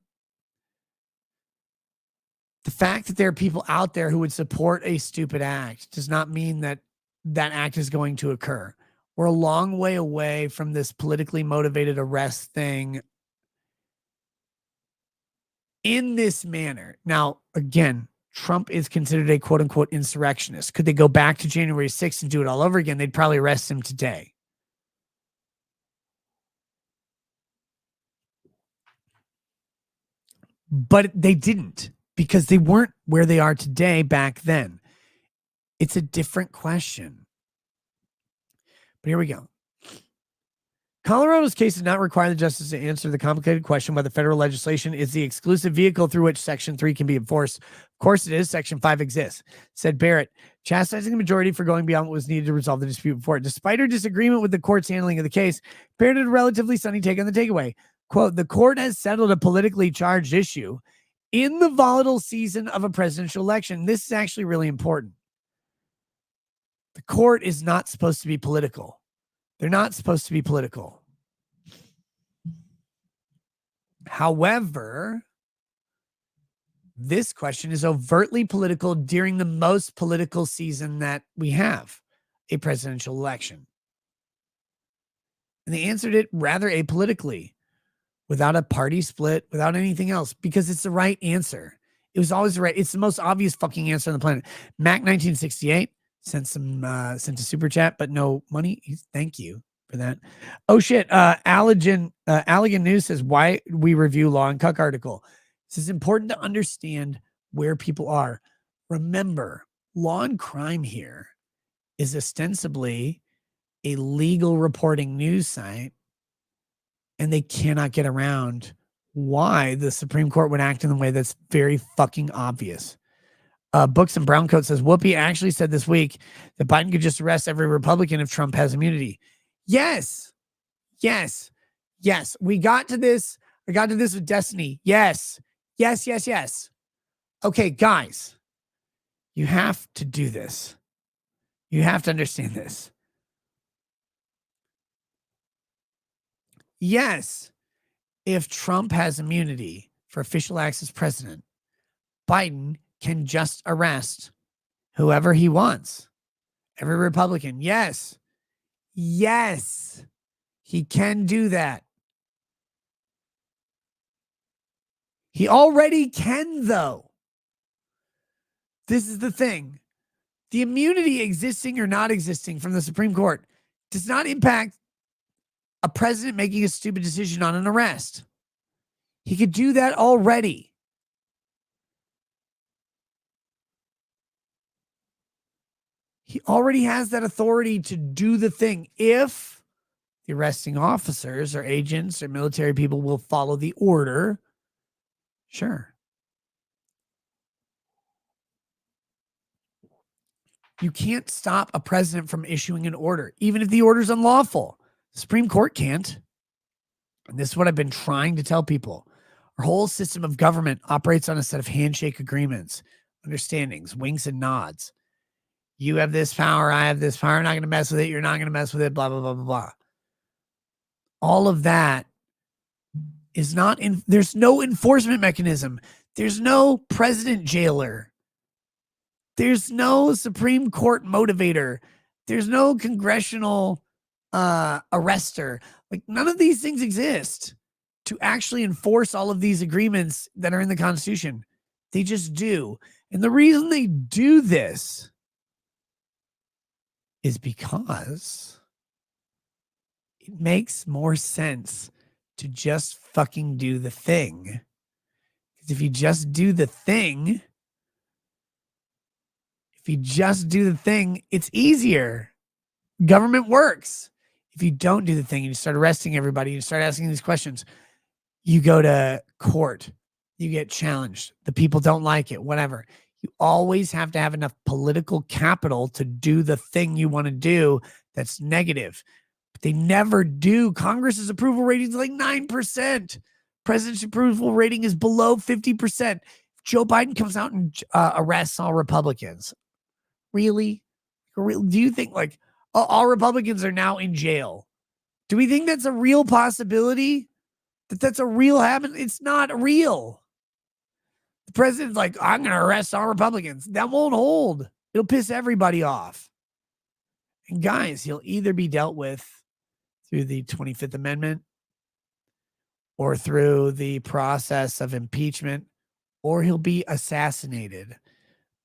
Speaker 2: the fact that there are people out there who would support a stupid act does not mean that that act is going to occur. We're a long way away from this politically motivated arrest thing in this manner. Now, again, Trump is considered a quote unquote insurrectionist. Could they go back to January 6th and do it all over again? They'd probably arrest him today. But they didn't, because they weren't where they are today back then. It's a different question. But here we go. Colorado's case did not require the justice to answer the complicated question whether federal legislation is the exclusive vehicle through which Section 3 can be enforced. Of course it is. Section 5 exists, said Barrett, chastising the majority for going beyond what was needed to resolve the dispute before it. Despite her disagreement with the court's handling of the case, Barrett had a relatively sunny take on the takeaway. Quote, the court has settled a politically charged issue in the volatile season of a presidential election. This is actually really important. The court is not supposed to be political. They're not supposed to be political. However, this question is overtly political during the most political season that we have, a presidential election. And they answered it rather apolitically, without a party split, without anything else, because it's the right answer. It was always the right. It's the most obvious fucking answer on the planet. Mac 1968 sent a super chat, but no money. Thank you for that. Oh shit. Allergan News says, why we review Law and Cuck article. This is important to understand where people are. Remember, Law and Crime here is ostensibly a legal reporting news site, and they cannot get around why the Supreme Court would act in the way that's very fucking obvious. Books and Browncoat says, Whoopi actually said this week that Biden could just arrest every Republican if Trump has immunity. Yes. Yes. Yes. We got to this. I got to this with Destiny. Yes. Yes. Yes. Yes. Okay, guys, you have to do this. You have to understand this. Yes. If Trump has immunity for official acts as president, Biden can just arrest whoever he wants. Every Republican. Yes. Yes. He can do that. He already can, though. This is the thing. The immunity existing or not existing from the Supreme Court does not impact a president making a stupid decision on an arrest. He could do that already. He already has that authority to do the thing if the arresting officers or agents or military people will follow the order. Sure. You can't stop a president from issuing an order, even if the order is unlawful. The Supreme Court can't. And this is what I've been trying to tell people. Our whole system of government operates on a set of handshake agreements, understandings, winks and nods. You have this power, I have this power, I'm not going to mess with it, you're not going to mess with it, blah, blah, blah, blah, blah. All of that is not in, there's no enforcement mechanism. There's no president jailer. There's no Supreme Court motivator. There's no congressional arrester. Like, none of these things exist to actually enforce all of these agreements that are in the Constitution. They just do. And the reason they do this is because it makes more sense to just fucking do the thing. Because if you just do the thing, it's easier. Government works. If you don't do the thing and you start arresting everybody, you start asking these questions, you go to court, you get challenged. The people don't like it, whatever. You always have to have enough political capital to do the thing you want to do that's negative. But they never do. Congress's approval rating is like 9%. President's approval rating is below 50%. If Joe Biden comes out and arrests all Republicans, really? Do you think like all Republicans are now in jail? Do we think that's a real possibility? That's a real happen? It's not real. The president's like, I'm going to arrest all Republicans. That won't hold. It'll piss everybody off. And guys, he'll either be dealt with through the 25th Amendment or through the process of impeachment, or he'll be assassinated,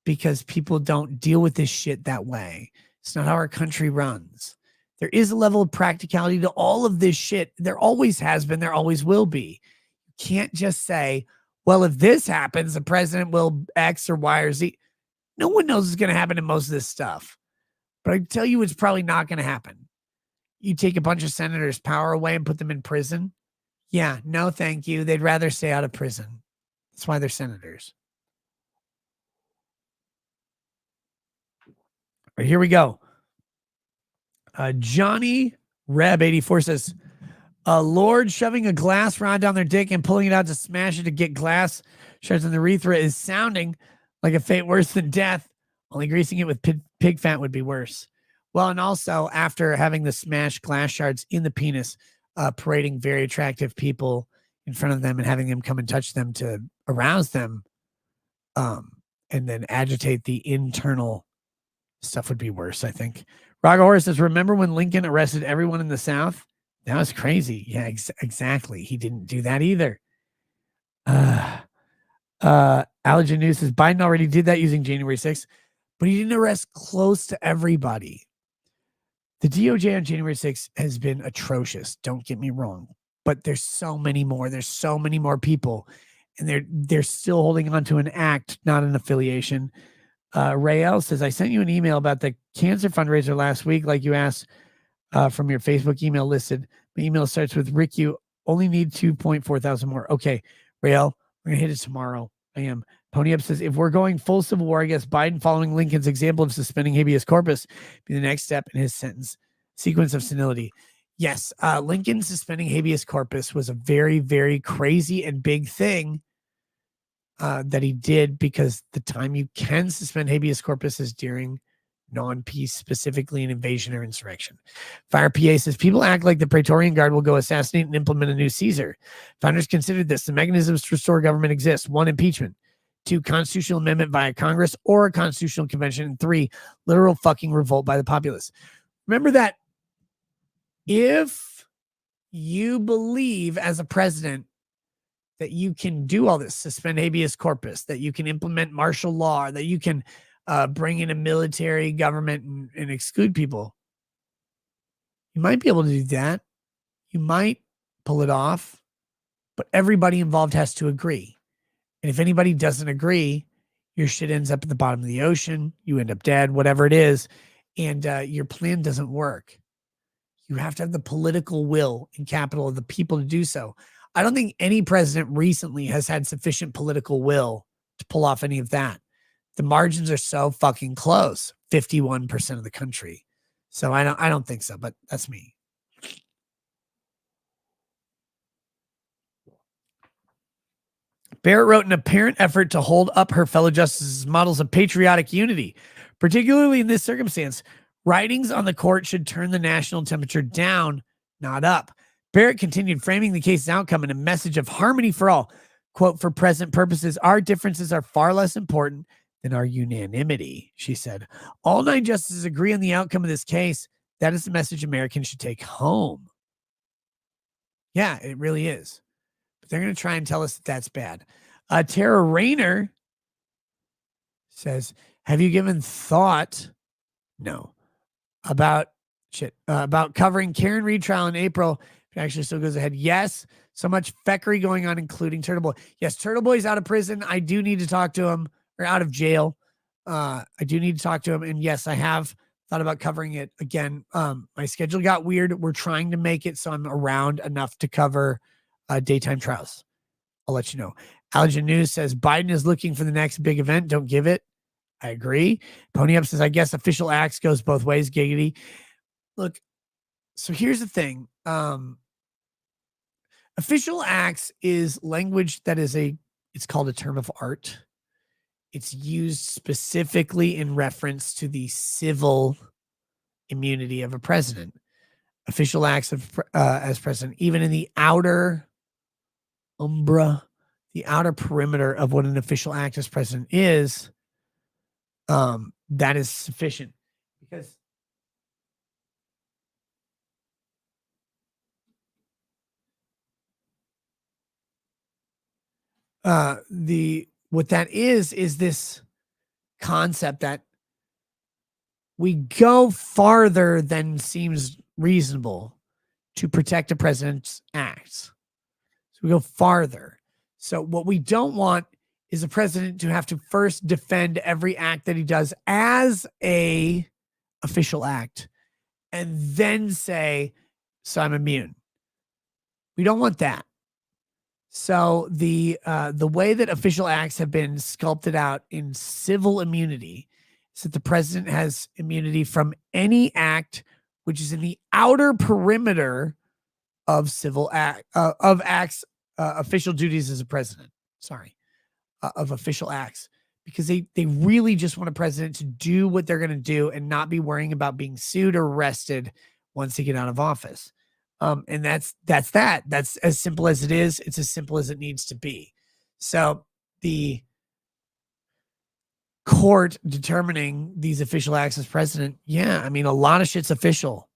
Speaker 2: because people don't deal with this shit that way. It's not how our country runs. There is a level of practicality to all of this shit. There always has been. There always will be. You can't just say, well, if this happens, the president will X or Y or Z. No one knows what's going to happen in most of this stuff. But I tell you, it's probably not going to happen. You take a bunch of senators' power away and put them in prison. Yeah, no, thank you. They'd rather stay out of prison. That's why they're senators. All right, here we go. Johnny Reb 84 says, Lord shoving a glass rod down their dick and pulling it out to smash it to get glass shards in the urethra is sounding like a fate worse than death. Only greasing it with pig fat would be worse. Well, and also after having the smashed glass shards in the penis, parading very attractive people in front of them and having them come and touch them to arouse them, and then agitate the internal stuff would be worse, I think. Raga says, remember when Lincoln arrested everyone in the South? That was crazy. Yeah, exactly. He didn't do that either. Allergen News says, Biden already did that using January 6th, but he didn't arrest close to everybody. The DOJ on January 6th has been atrocious. Don't get me wrong, but there's so many more. There's so many more people, and they're still holding on to an act, not an affiliation. Rael says, I sent you an email about the cancer fundraiser last week, like you asked from your Facebook email listed. My email starts with, Rick, you only need 2.4 thousand more. Okay, Rael, we're going to hit it tomorrow. I am. Pony Up says, if we're going full Civil War, I guess Biden following Lincoln's example of suspending habeas corpus be the next step in his sentence sequence of senility. Yes, Lincoln suspending habeas corpus was a very, very crazy and big thing that he did, because the time you can suspend habeas corpus is during non-peace, specifically an invasion or insurrection. Fire PA says, people act like the Praetorian Guard will go assassinate and implement a new Caesar. Founders considered this. The mechanisms to restore government exist. 1, impeachment. 2, constitutional amendment via Congress or a constitutional convention. And 3, literal fucking revolt by the populace. Remember that if you believe as a president that you can do all this, suspend habeas corpus, that you can implement martial law, that you can bring in a military government and exclude people, you might be able to do that. You might pull it off, but everybody involved has to agree. And if anybody doesn't agree, your shit ends up at the bottom of the ocean. You end up dead, whatever it is. And your plan doesn't work. You have to have the political will and capital of the people to do so. I don't think any president recently has had sufficient political will to pull off any of that. The margins are so fucking close, 51% of the country. So I don't think so, but that's me. Barrett wrote, an apparent effort to hold up her fellow justices' models of patriotic unity, particularly in this circumstance. Writings on the court should turn the national temperature down, not up. Barrett continued, framing the case's outcome in a message of harmony for all. Quote, for present purposes, our differences are far less important than our unanimity, she said. All 9 justices agree on the outcome of this case. That is the message Americans should take home. Yeah, it really is. But they're going to try and tell us that that's bad. Tara Rayner says, have you given thought? No. About covering Karen Reed trial in April. It actually still goes ahead. Yes. So much feckery going on, including Turtle Boy. Yes, Turtle Boy's out of prison. I do need to talk to him, or out of jail. I do need to talk to him. And yes, I have thought about covering it again. My schedule got weird. We're trying to make it so I'm around enough to cover daytime trials. I'll let you know. Allergen News says Biden is looking for the next big event. Don't give it. I agree. Pony Up says, I guess official acts goes both ways. Giggity. Look, so here's the thing. Official acts is language that is it's called a term of art. It's used specifically in reference to the civil immunity of a president. Official acts of as president, even in the outer the outer perimeter of what an official act as president is, that is sufficient, because what that is this concept that we go farther than seems reasonable to protect a president's acts. So we go farther. So what we don't want is a president to have to first defend every act that he does as a official act and then say, so I'm immune. We don't want that. So the way that official acts have been sculpted out in civil immunity is that the president has immunity from any act which is in the outer perimeter of civil act of acts, official duties as a president. Sorry, of official acts, because they really just want a president to do what they're going to do and not be worrying about being sued or arrested once they get out of office. And that's as simple as it is. It's as simple as it needs to be. So the court determining these official acts as president, yeah, I mean, a lot of shit's official.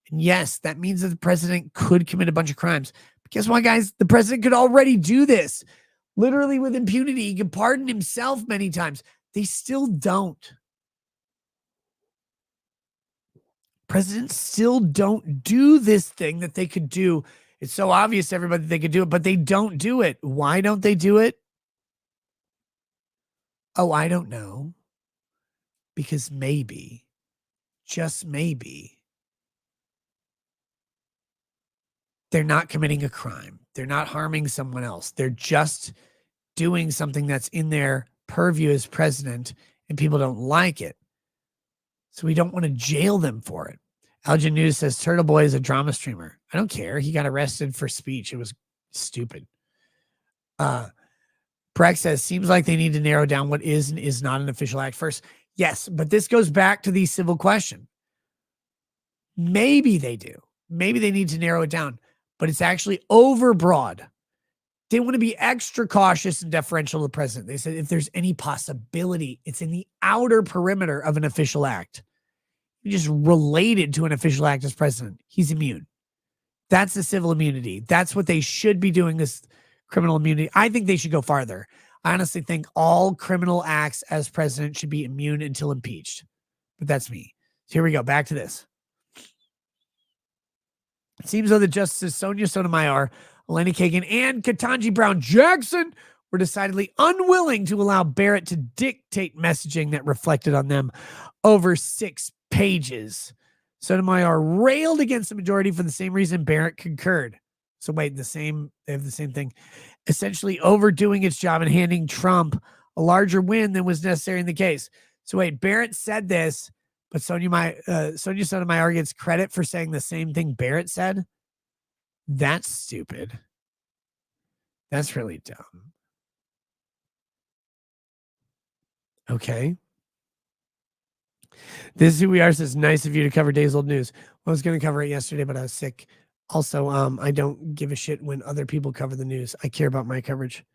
Speaker 2: And yes, that means that the president could commit a bunch of crimes. But guess what, guys? The president could already do this. Literally with impunity. He could pardon himself many times. They still don't. Presidents still don't do this thing that they could do. It's so obvious to everybody that they could do it, but they don't do it. Why don't they do it? Oh, I don't know. Because maybe, just maybe, they're not committing a crime. They're not harming someone else. They're just doing something that's in their purview as president, and people don't like it. So we don't want to jail them for it. Algin News says Turtle Boy is a drama streamer. I don't care. He got arrested for speech. It was stupid. Breck says, seems like they need to narrow down what is and is not an official act first. Yes, but this goes back to the civil question. Maybe they do. Maybe they need to narrow it down, but it's actually overbroad. They want to be extra cautious and deferential to the president. They said if there's any possibility, it's in the outer perimeter of an official act. You just related to an official act as president. He's immune. That's the civil immunity. That's what they should be doing, this criminal immunity. I think they should go farther. I honestly think all criminal acts as president should be immune until impeached. But that's me. So here we go. Back to this. It seems though that Justices Sonia Sotomayor, Eleni Kagan, and Ketanji Brown Jackson were decidedly unwilling to allow Barrett to dictate messaging that reflected on them over 6 pages. Sotomayor railed against the majority for the same reason Barrett concurred. So wait, they have the same thing. Essentially overdoing its job and handing Trump a larger win than was necessary in the case. So wait, Barrett said this, but Sonia Sotomayor gets credit for saying the same thing Barrett said? That's stupid. That's really dumb. Okay. This is who we are. Says nice of you to cover days old news. I was going to cover it yesterday, but I was sick. Also, I don't give a shit when other people cover the news. I care about my coverage.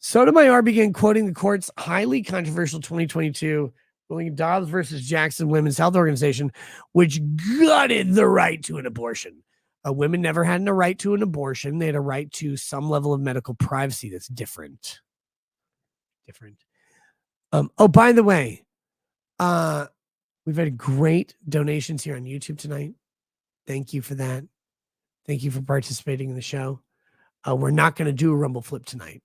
Speaker 2: Sotomayor began quoting the court's highly controversial 2022 ruling Dobbs versus Jackson Women's Health Organization, which gutted the right to an abortion. Women never had a right to an abortion. They had a right to some level of medical privacy that's different. Oh, by the way, we've had great donations here on YouTube tonight. Thank you for that. Thank you for participating in the show. We're not going to do a Rumble flip tonight.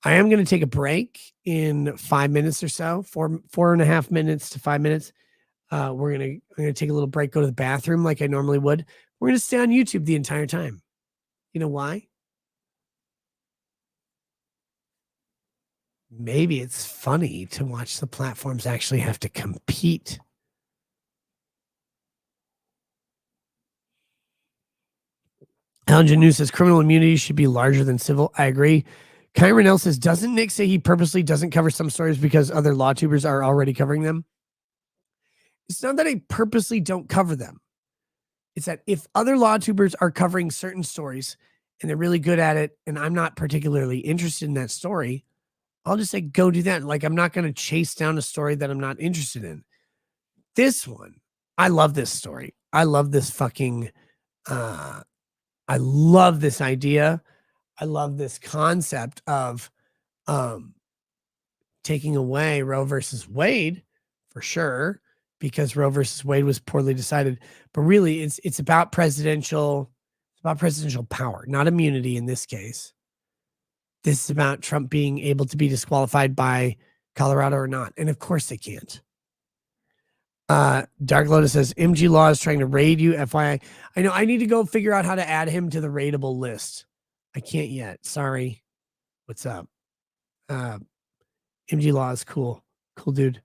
Speaker 2: I am going to take a break in 5 minutes or so, 4.5 minutes to 5 minutes. I'm going to take a little break, go to the bathroom like I normally would. We're going to stay on YouTube the entire time. You know why? Maybe it's funny to watch the platforms actually have to compete. Alan Janu says criminal immunity should be larger than civil. I agree. Kyron L says, doesn't Nick say he purposely doesn't cover some stories because other law tubers are already covering them? It's not that I purposely don't cover them. It's that if other law tubers are covering certain stories and they're really good at it, and I'm not particularly interested in that story, I'll just say, go do that. Like, I'm not going to chase down a story that I'm not interested in. This one, I love this story. I love this fucking, I love this idea. I love this concept of taking away Roe versus Wade for sure, because Roe versus Wade was poorly decided. But really, it's about presidential power, not immunity in this case. This is about Trump being able to be disqualified by Colorado or not. And of course they can't. Dark Lotus says, MG Law is trying to raid you, FYI. I know I need to go figure out how to add him to the raidable list. I can't yet. Sorry. What's up? MG Law is cool. Cool dude.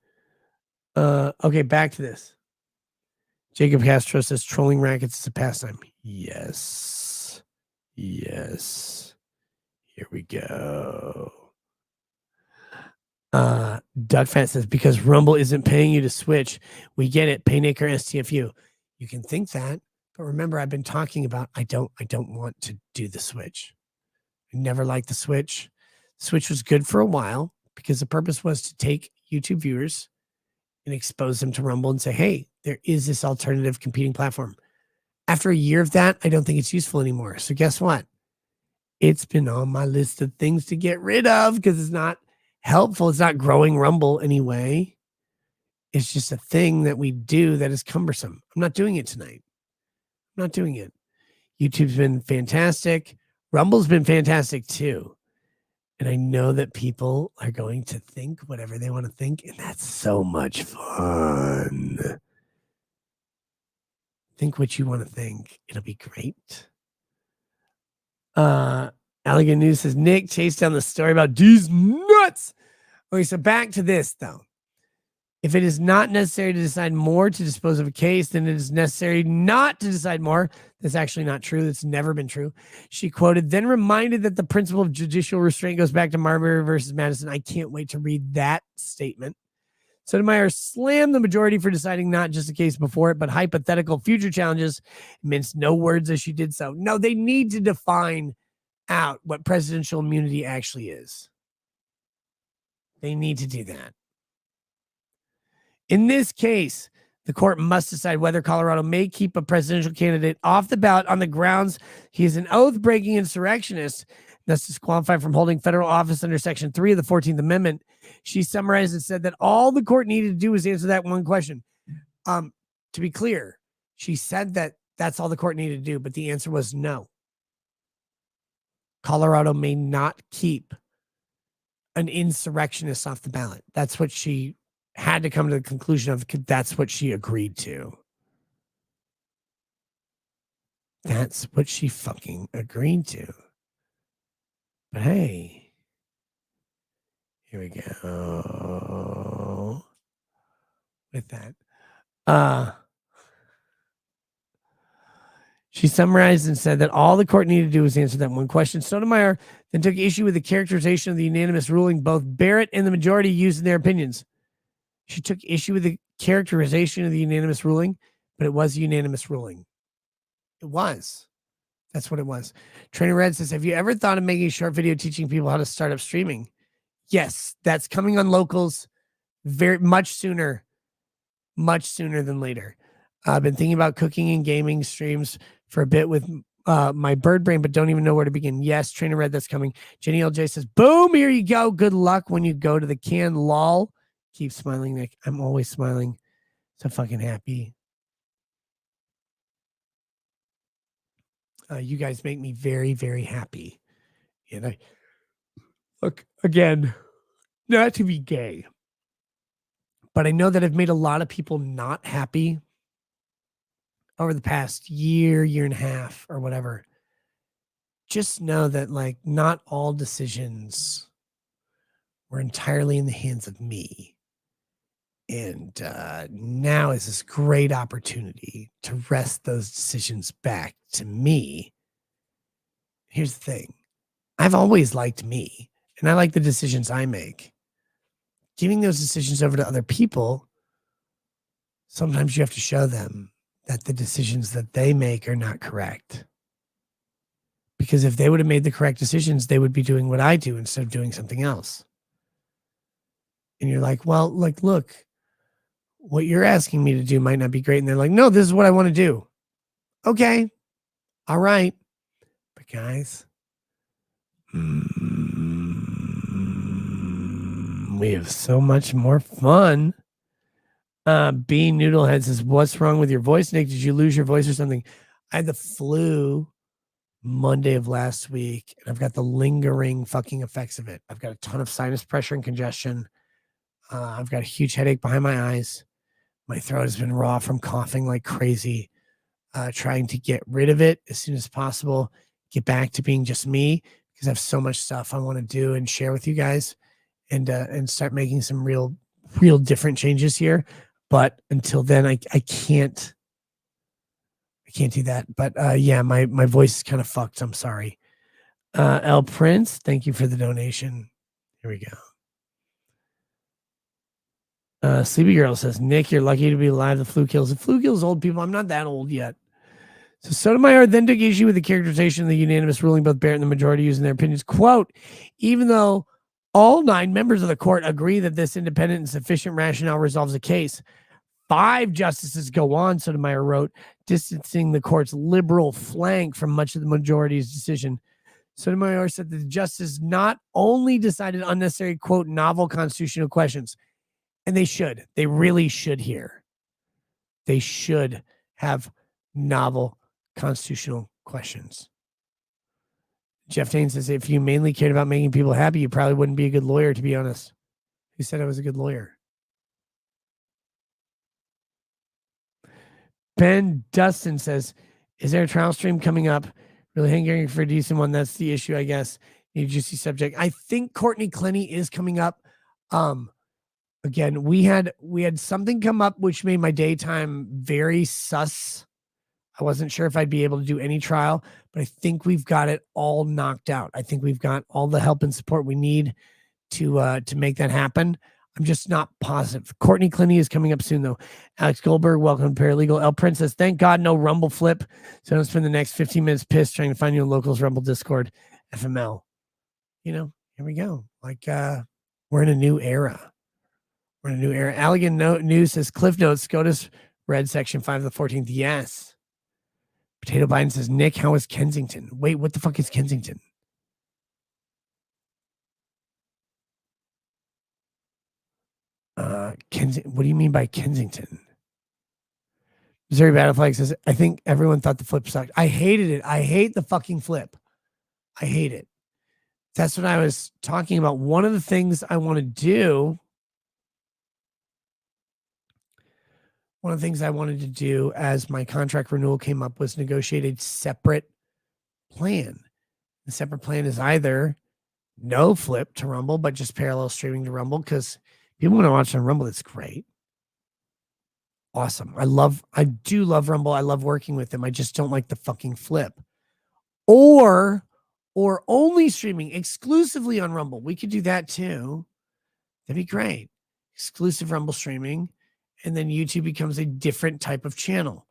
Speaker 2: Okay, back to this. Jacob Castro says trolling rackets is a pastime. Yes. Here we go. Duckfat says, because Rumble isn't paying you to switch. We get it. Paymaker STFU. You can think that, but remember, I've been talking about I don't want to do the switch. I never liked the switch. Switch was good for a while because the purpose was to take YouTube viewers and expose them to Rumble and say, hey, there is this alternative competing platform. After a year of that, I don't think it's useful anymore. So guess what? It's been on my list of things to get rid of because it's not helpful. It's not growing Rumble anyway. It's just a thing that we do that is cumbersome. I'm not doing it tonight. I'm not doing it. YouTube's been fantastic. Rumble's been fantastic too. And I know that people are going to think whatever they want to think, and that's so much fun. Think what you want to think. It'll be great. Alligator News says, Nick chased down the story about these nuts. Okay, so back to this, though. If it is not necessary to decide more to dispose of a case, then it is necessary not to decide more. That's actually not true. That's never been true. She quoted, then reminded that the principle of judicial restraint goes back to Marbury versus Madison. I can't wait to read that statement. Sotomayor slammed the majority for deciding not just a case before it, but hypothetical future challenges. Minced no words as she did so. No, they need to define out what presidential immunity actually is. They need to do that. In this case, the court must decide whether Colorado may keep a presidential candidate off the ballot on the grounds he is an oath-breaking insurrectionist, thus disqualified from holding federal office under Section 3 of the 14th Amendment. She summarized and said that all the court needed to do was answer that one question. To be clear, she said that that's all the court needed to do, but the answer was no. Colorado may not keep an insurrectionist off the ballot. That's what she had to come to the conclusion of. That's what she agreed to. That's what she fucking agreed to. But hey, here we go with that. She summarized and said that all the court needed to do was answer that one question. Sotomayor then took issue with the characterization of the unanimous ruling both Barrett and the majority used in their opinions. She took issue with the characterization of the unanimous ruling, but it was a unanimous ruling. It was. That's what it was. Trainer Red says, have you ever thought of making a short video teaching people how to start up streaming? Yes, that's coming on locals very much sooner than later. I've been thinking about cooking and gaming streams for a bit with my bird brain, but don't even know where to begin. Yes, Trainer Red, that's coming. Jenny LJ says, boom, here you go. Good luck when you go to the can. Lol. Keep smiling, Nick. I'm always smiling. So fucking happy. You guys make me very, very happy. And I look again, not to be gay, but I know that I've made a lot of people not happy over the past year and a half or whatever. Just know that like not all decisions were entirely in the hands of me. And now is this great opportunity to wrest those decisions back to me. Here's the thing. I've always liked me, and I like the decisions I make. Giving those decisions over to other people, sometimes you have to show them that the decisions that they make are not correct. Because if they would have made the correct decisions, they would be doing what I do instead of doing something else. And you're like, well, like, look, what you're asking me to do might not be great. And they're like, no, this is what I want to do. Okay. All right. But guys, we have so much more fun. B Noodlehead says, what's wrong with your voice, Nick? Did you lose your voice or something? I had the flu Monday of last week, and I've got the lingering fucking effects of it. I've got a ton of sinus pressure and congestion. I've got a huge headache behind my eyes. My throat has been raw from coughing like crazy. Trying to get rid of it as soon as possible, get back to being just me, because I have so much stuff I want to do and share with you guys, and start making some real different changes here. But until then, I can't do that. But yeah, my voice is kind of fucked. I'm sorry. L Prince, thank you for the donation. Here we go. Sleepy Girl says, Nick, you're lucky to be alive. The flu kills. The flu kills old people. I'm not that old yet. So Sotomayor then took issue with the characterization of the unanimous ruling, both Barrett and the majority using their opinions. Quote, even though all 9 members of the court agree that this independent and sufficient rationale resolves the case, 5 justices go on, Sotomayor wrote, distancing the court's liberal flank from much of the majority's decision. Sotomayor said that the justices not only decided unnecessary, quote, novel constitutional questions, and they really should here. They should have novel constitutional questions. Jeff Dane says, if you mainly cared about making people happy, you probably wouldn't be a good lawyer, to be honest. Who said I was a good lawyer? Ben Dustin says, is there a trial stream coming up? Really hankering for a decent one. That's the issue, I guess. Need a juicy subject. I think Courtney Clenny is coming up. Again, we had something come up which made my daytime very sus. I wasn't sure if I'd be able to do any trial, but I think we've got it all knocked out. I think we've got all the help and support we need to make that happen. I'm just not positive. Courtney Clenny is coming up soon, though. Alex Goldberg, welcome to Paralegal. El Princess, thank God no Rumble flip. So don't spend the next 15 minutes pissed trying to find you a locals Rumble Discord FML. You know, here we go. Like, we're in a new era. Allegan News says, Cliff Notes, SCOTUS Red Section 5 of the 14th. Yes. Potato Biden says, Nick, how is Kensington? Wait, what the fuck is Kensington? What do you mean by Kensington? Missouri Battleflag says, I think everyone thought the flip sucked. I hated it. I hate the fucking flip. I hate it. That's what I was talking about. One of the things I want to do one of the things I wanted to do as my contract renewal came up was negotiate a separate plan. The separate plan is either no flip to Rumble, but just parallel streaming to Rumble, because people want to watch on Rumble. That's great. Awesome. I do love Rumble. I love working with them. I just don't like the fucking flip. Or only streaming exclusively on Rumble. We could do that too. That'd be great. Exclusive Rumble streaming. And then YouTube becomes a different type of channel.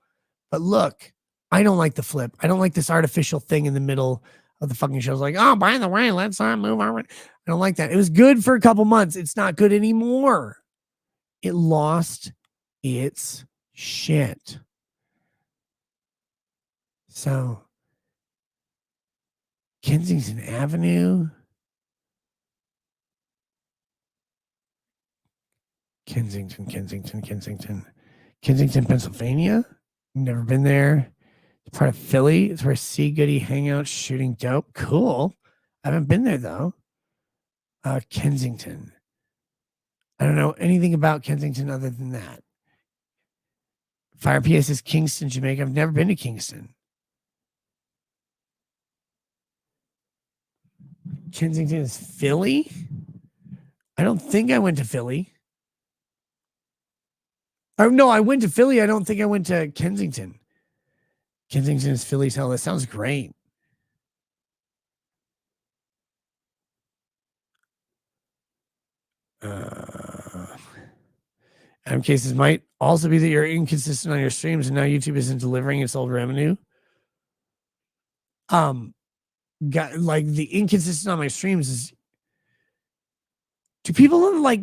Speaker 2: But look, I don't like the flip. I don't like this artificial thing in the middle of the fucking show. It's like, oh, by the way, let's move on. I don't like that. It was good for a couple months. It's not good anymore. It lost its shit. So, Kensington Avenue. Kensington, Pennsylvania. Never been there. It's part of Philly. It's where C. Goody hang out shooting dope. Cool. I haven't been there though. Kensington. I don't know anything about Kensington other than that. Fire PS is Kingston, Jamaica. I've never been to Kingston. Kensington is Philly? I don't think I went to Philly. Oh, no, I went to Philly. I don't think I went to Kensington. Kensington is Philly's hell. That sounds great. Adam cases might also be that you're inconsistent on your streams and now YouTube isn't delivering its old revenue. Got like the inconsistent on my streams is, do people like,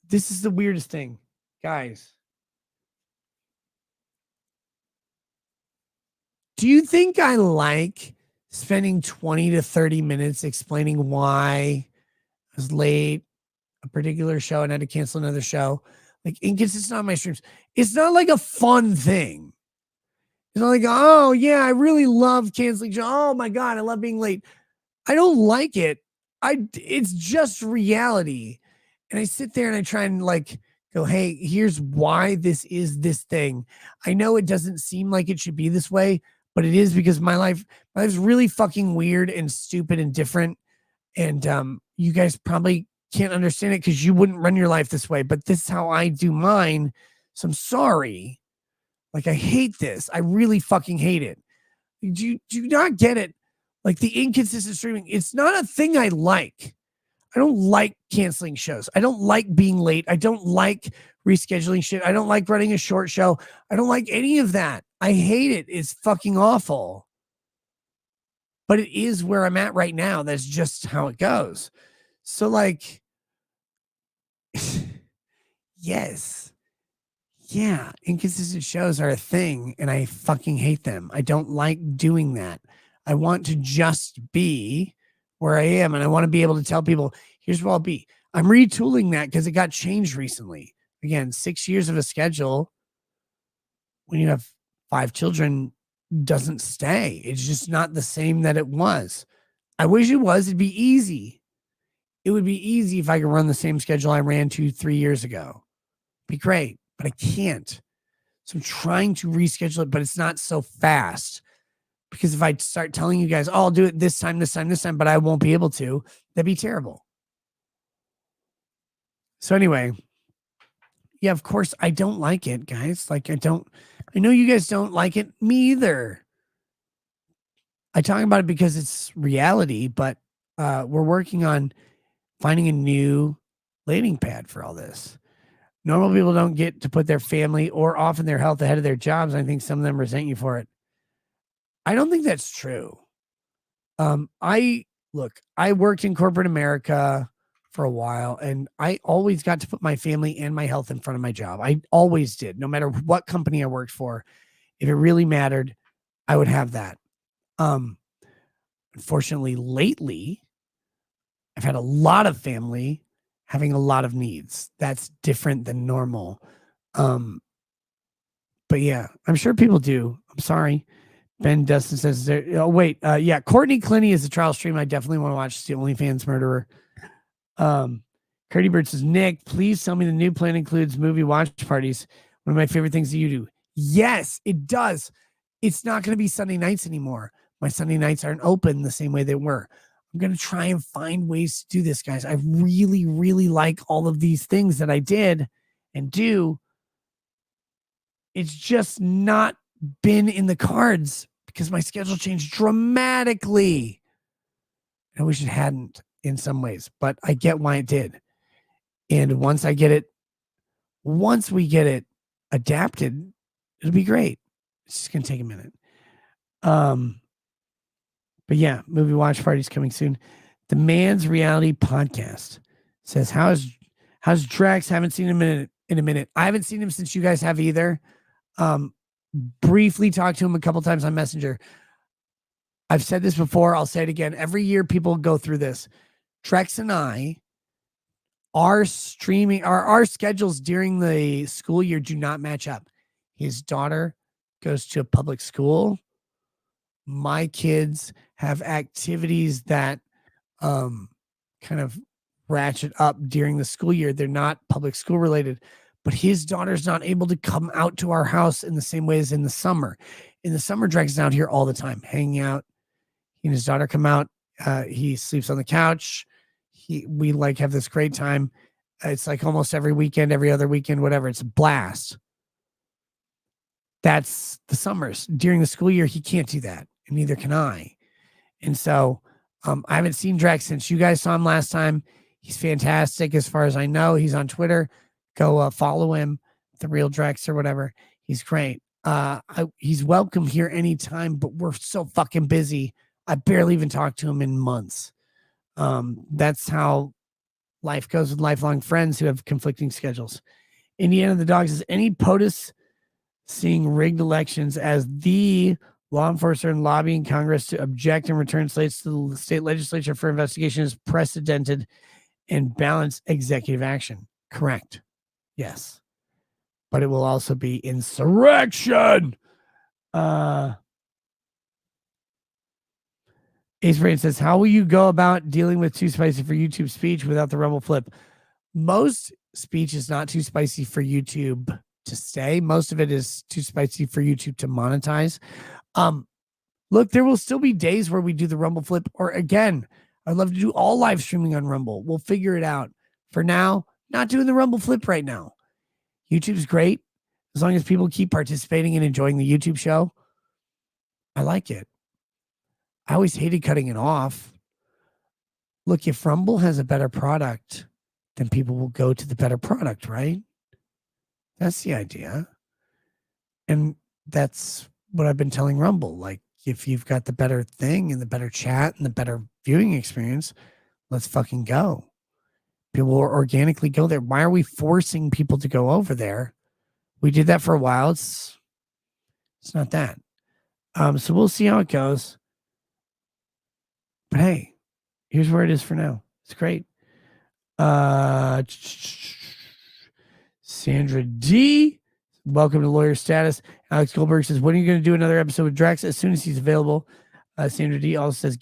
Speaker 2: this is the weirdest thing, guys. Do you think I like spending 20 to 30 minutes explaining why I was late, a particular show, and had to cancel another show? Like, inconsistent on my streams. It's not like a fun thing. It's not like, oh, yeah, I really love canceling show. Oh, my God, I love being late. I don't like it. It's just reality. And I sit there and I try and like go, hey, here's why this is this thing. I know it doesn't seem like it should be this way, but it is, because my life's really fucking weird and stupid and different. And you guys probably can't understand it because you wouldn't run your life this way, but this is how I do mine. So I'm sorry. Like, I hate this. I really fucking hate it. Do you not get it? Like, the inconsistent streaming, it's not a thing I like. I don't like canceling shows. I don't like being late. I don't like rescheduling shit. I don't like running a short show. I don't like any of that. I hate it. It's fucking awful. But it is where I'm at right now. That's just how it goes. So, like, yes. Yeah, inconsistent shows are a thing, and I fucking hate them. I don't like doing that. I want to just be where I am, and I want to be able to tell people, here's where I'll be. I'm retooling that because it got changed recently. Again, 6 years of a schedule when you have 5 children doesn't stay. It's just not the same that it was. I wish it was. It'd be easy. It would be easy if I could run the same schedule I ran 2-3 years ago. It'd be great, but I can't. So I'm trying to reschedule it, but it's not so fast. Because if I start telling you guys, oh, I'll do it this time, but I won't be able to, that'd be terrible. So anyway, yeah, of course, I don't like it, guys. Like, I know you guys don't like it. Me either. I talk about it because it's reality, but we're working on finding a new landing pad for all this. Normal people don't get to put their family or often their health ahead of their jobs. I think some of them resent you for it. I don't think that's true. I worked in corporate America for a while, and I always got to put my family and my health in front of my job. I always did, no matter what company I worked for. If it really mattered, I would have that. Unfortunately, lately, I've had a lot of family having a lot of needs. That's different than normal. But yeah, I'm sure people do. I'm sorry. Ben Dustin says, oh, wait. Yeah, Courtney Clinty is a trial stream I definitely want to watch. It's the OnlyFans murderer. Curdy Bird says, Nick, please tell me the new plan includes movie watch parties. one of my favorite things that you do. Yes, it does. It's not going to be Sunday nights anymore. My Sunday nights aren't open the same way they were. I'm going to try and find ways to do this, guys. I really, really like all of these things that I did and do. It's just not been in the cards because my schedule changed dramatically. I wish it hadn't in some ways, but I get why it did. And once we get it adapted, it'll be great. It's just going to take a minute. But yeah, movie watch party's coming soon. The Man's Reality Podcast says, how's Drax? Haven't seen him in a minute. I haven't seen him since you guys have either. Briefly talked to him a couple times on Messenger. I've said this before. I'll say it again. Every year people go through this. Trex and I, our schedules during the school year do not match up. His daughter goes to a public school. My kids have activities that kind of ratchet up during the school year. They're not public school related, but his daughter's not able to come out to our house in the same way as in the summer. In the summer, Drake's out here all the time, hanging out. He and his daughter come out. He sleeps on the couch. We like have this great time. It's like almost every weekend, every other weekend, whatever. It's a blast. That's the summers. During the school year, he can't do that, and neither can I. And so I haven't seen Drax since you guys saw him last time. He's fantastic as far as I know. He's on Twitter. Go follow him, The Real Drax or whatever. He's great. He's welcome here anytime, but we're so fucking busy. I barely even talked to him in months. That's how life goes with lifelong friends who have conflicting schedules. Indiana the Dog says, any POTUS seeing rigged elections as the law enforcer and lobbying Congress to object and return slates to the state legislature for investigation is precedented and balance executive action. Correct. Yes. But it will also be insurrection. Ace Brain says, how will you go about dealing with too spicy for YouTube speech without the Rumble flip? Most speech is not too spicy for YouTube to say. Most of it is too spicy for YouTube to monetize. Look, there will still be days where we do the Rumble flip, or again, I'd love to do all live streaming on Rumble. We'll figure it out. For now, not doing the Rumble flip right now. YouTube's great. As long as people keep participating and enjoying the YouTube show, I like it. I always hated cutting it off. Look, if Rumble has a better product, then people will go to the better product, right? That's the idea. And that's what I've been telling Rumble. Like, if you've got the better thing and the better chat and the better viewing experience, let's fucking go. People will organically go there. Why are we forcing people to go over there? We did that for a while. It's not that. So we'll see how it goes. But hey, here's where it is for now. It's great. Sandra D, welcome to Lawyer Status. Alex Goldberg says, when are you going to do another episode with Drax? As soon as he's available. Sandra D also says,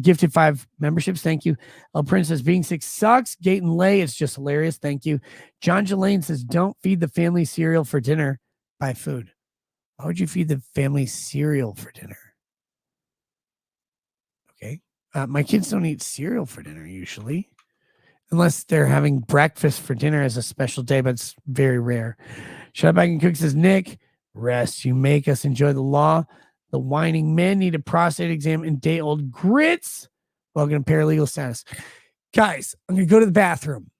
Speaker 2: gifted 5 memberships. Thank you. El Prince says, being sick sucks. Gate and Lay, it's just hilarious. Thank you. John Jelaine says, don't feed the family cereal for dinner. Buy food. Why would you feed the family cereal for dinner? Okay. My kids don't eat cereal for dinner usually, unless they're having breakfast for dinner as a special day, but it's very rare. Shut Up Back and Cook says, Nick, rest. You make us enjoy the law. The whining men need a prostate exam and day-old grits. Welcome to Paralegal Status. Guys, I'm going to go to the bathroom.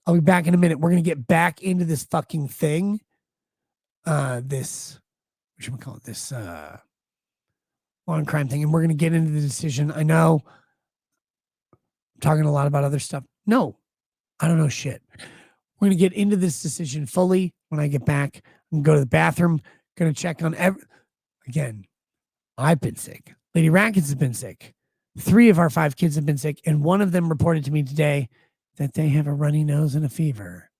Speaker 2: I'll be back in a minute. We're going to get back into this fucking thing. This, what should we call it? This law and crime thing. And we're going to get into the decision. I know I'm talking a lot about other stuff. No, I don't know shit. We're going to get into this decision fully when I get back. I'm going to go to the bathroom. Going to check on again. I've been sick. Lady Rackets has been sick. 3 of our 5 kids have been sick, and one of them reported to me today that they have a runny nose and a fever.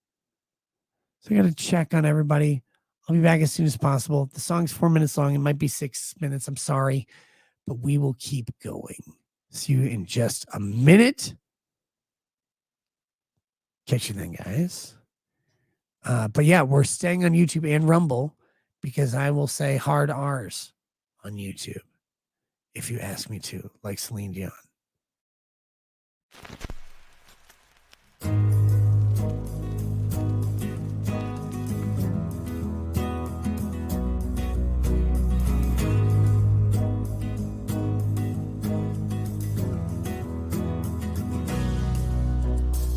Speaker 2: So I got to check on everybody. I'll be back as soon as possible. The song's 4 minutes long. It might be 6 minutes. I'm sorry, but we will keep going. See you in just a minute. Catch you then, guys. But yeah, we're staying on YouTube and Rumble because I will say hard R's on YouTube if you ask me to, like Celine Dion.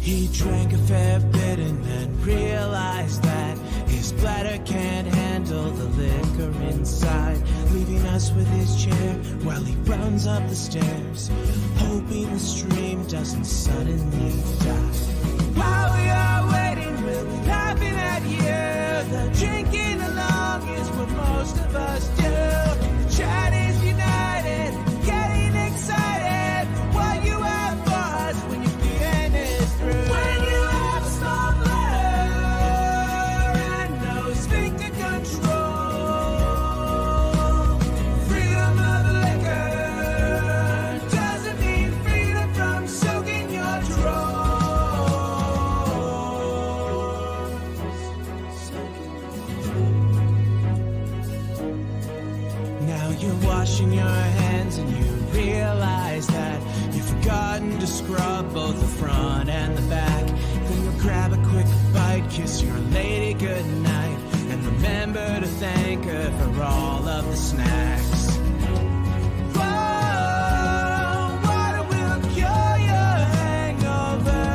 Speaker 1: He drank a fair bit and then realized that his bladder can't handle the liquor inside, leaving us with his chair while he runs up the stairs, hoping the stream doesn't suddenly die. While we are waiting, we'll be laughing at you. The drinking along is what most of us do. The chat is united, getting excited. What you have for us when your PM is through. When you have small bladder and no sphincter control, freedom of liquor doesn't mean freedom from soaking your drawers. Now you're washing your hands and you realize that you've forgotten to scrub both the front and the back. Then you'll grab a quick bite, kiss your lady goodnight, and remember to thank her for all of the snacks. Whoa, water will cure your hangover.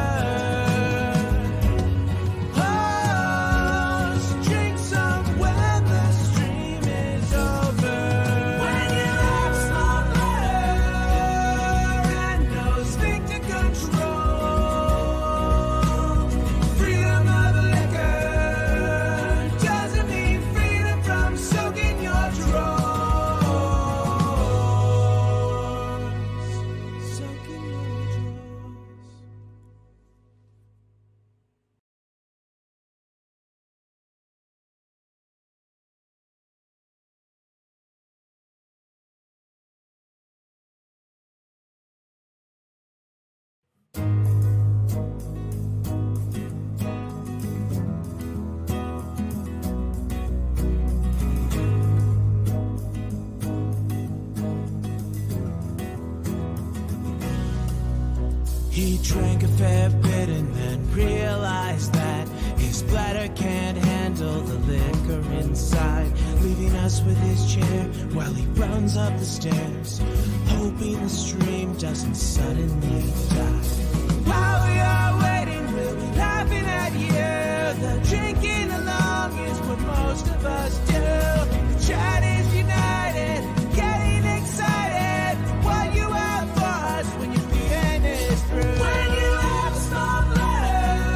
Speaker 1: Oh, so drink some when the stream is over. When you have small bladder and no sphincter control, freedom of liquor doesn't mean freedom from soaking your drawers. Soaking your drawers. He drank a fair bit and then realized that his bladder can't handle the liquor inside, leaving us with his chair while he runs up the stairs, hoping the stream doesn't suddenly die. While we are waiting, we'll be laughing at you. The drinking along is what most of us do. The chat is united, getting excited. What you have for us when your PM is through. When you have small bladder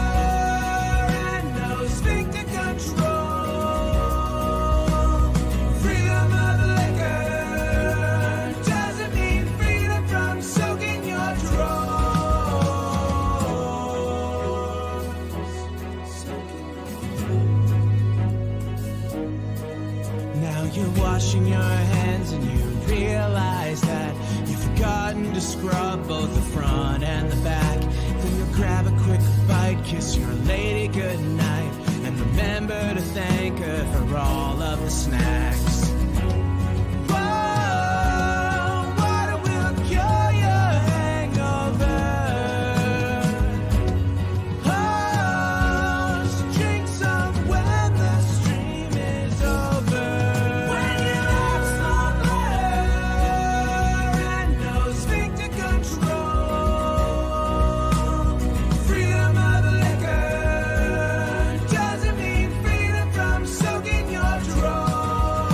Speaker 1: and no sphincter control, freedom of liquor doesn't mean freedom from soaking your drawers. Now you're washing your hands and you realize that you've forgotten to scrub both the front and the back. Then you'll grab a quick bite, kiss your lady goodnight, and remember to thank her for all of the snacks. Whoa, water will cure your hangover. Oh, so drink some when the stream is over. When you have small bladder and no sphincter control, freedom of liquor doesn't mean freedom from soaking your drawers.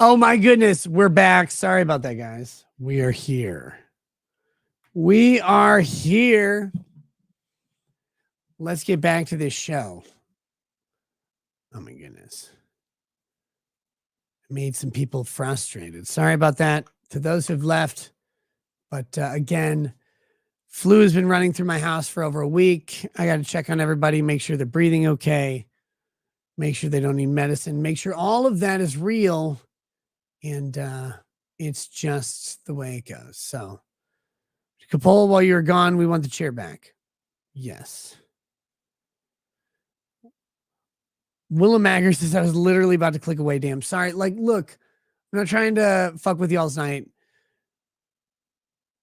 Speaker 2: Oh my goodness, we're back. Sorry about that, guys. We are here. We are here. Let's get back to this show. Oh my goodness. Made some people frustrated. Sorry about that to those who've left. But again, flu has been running through my house for over a week. I got to check on everybody, make sure they're breathing okay, make sure they don't need medicine, make sure all of that is real. And it's just the way it goes. So, Capole, while you were gone, we want the chair back. Yes. Willamagger says I was literally about to click away. Damn. Sorry. Like, look, I'm not trying to fuck with y'all's night.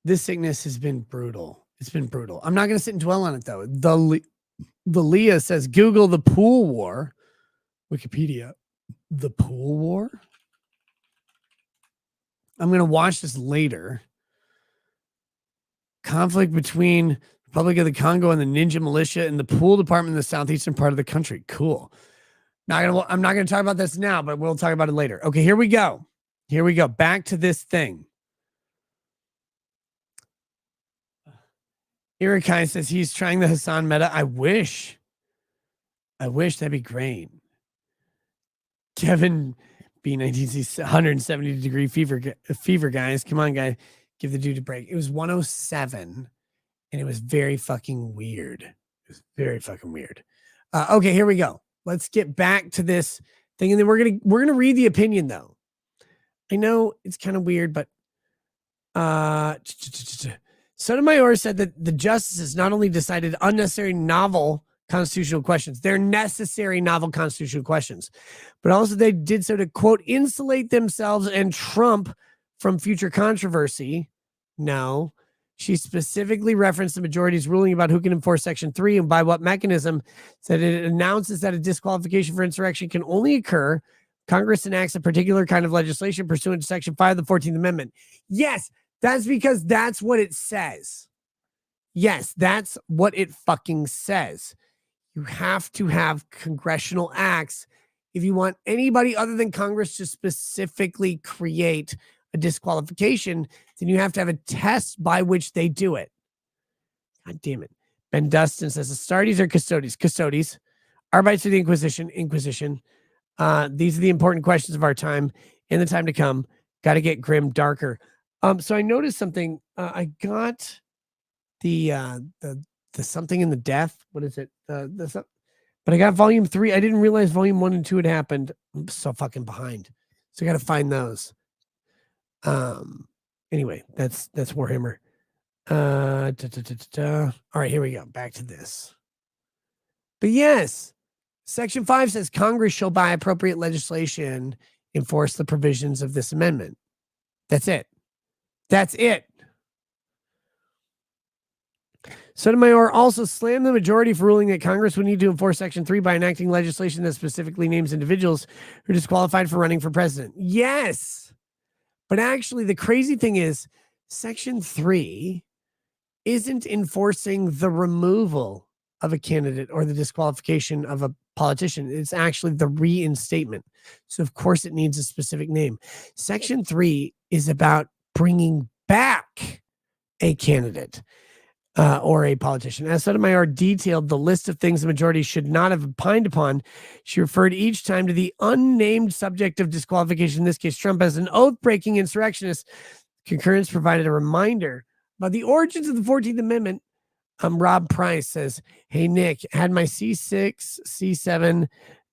Speaker 2: This sickness has been brutal. It's been brutal. I'm not going to sit and dwell on it, though. The Leah says, Google the pool war. Wikipedia. The pool war? I'm going to watch this later. Conflict between Republic of the Congo and the Ninja Militia in the pool department in the southeastern part of the country. Cool. I'm not going to talk about this now, but we'll talk about it later. Okay, here we go. Here we go. Back to this thing. Irakai says he's trying the Hassan meta. I wish. That'd be great. Kevin B19C 170-degree fever, guys. Come on, guys. Give the dude a break. It was 107, and it was very fucking weird. It was very fucking weird. Okay, here we go. Let's get back to this thing, and then we're gonna read the opinion, though. I know it's kind of weird, but Sotomayor said that the justices not only decided unnecessary novel constitutional questions, they're necessary novel constitutional questions, but also they did so to, quote, insulate themselves and Trump from future controversy. No, she specifically referenced the majority's ruling about who can enforce Section 3 and by what mechanism, said it announces that a disqualification for insurrection can only occur. Congress enacts a particular kind of legislation pursuant to Section 5 of the 14th Amendment. Yes, that's because that's what it says. Yes, that's what it fucking says. You have to have congressional acts if you want anybody other than Congress to specifically create a disqualification, then you have to have a test by which they do it. God damn it. Ben Dustin says, Astartes or Custodes? Custodes. Arbeits of the Inquisition. These are the important questions of our time and the time to come. Got to get grim darker. So I noticed something. I got the something in the death. What is it? But I got volume 3. I didn't realize volume 1 and 2 had happened. I'm so fucking behind. So I got to find those. Anyway, that's Warhammer. All right, here we go. Back to this. But yes, Section 5 says Congress shall by appropriate legislation enforce the provisions of this amendment. That's it. That's it. Sotomayor also slammed the majority for ruling that Congress would need to enforce Section 3 by enacting legislation that specifically names individuals who are disqualified for running for president. Yes. But actually, the crazy thing is Section 3 isn't enforcing the removal of a candidate or the disqualification of a politician. It's actually the reinstatement. So, of course, it needs a specific name. Section 3 is about bringing back a candidate or a politician. As Sotomayor detailed the list of things the majority should not have opined upon, she referred each time to the unnamed subject of disqualification, in this case, Trump, as an oath-breaking insurrectionist. Concurrence provided a reminder about the origins of the 14th Amendment. Rob Price says, hey, Nick, had my C6, C7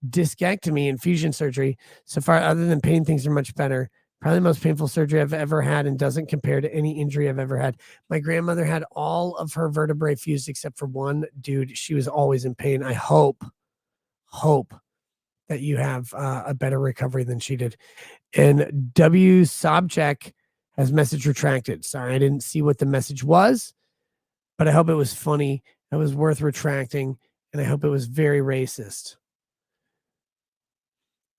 Speaker 2: discectomy and fusion surgery. So far, other than pain, things are much better. Probably the most painful surgery I've ever had and doesn't compare to any injury I've ever had. My grandmother had all of her vertebrae fused except for one. Dude, she was always in pain. I hope that you have a better recovery than she did. And W. Sobchak has message retracted. Sorry, I didn't see what the message was, but I hope it was funny. It was worth retracting, and I hope it was very racist.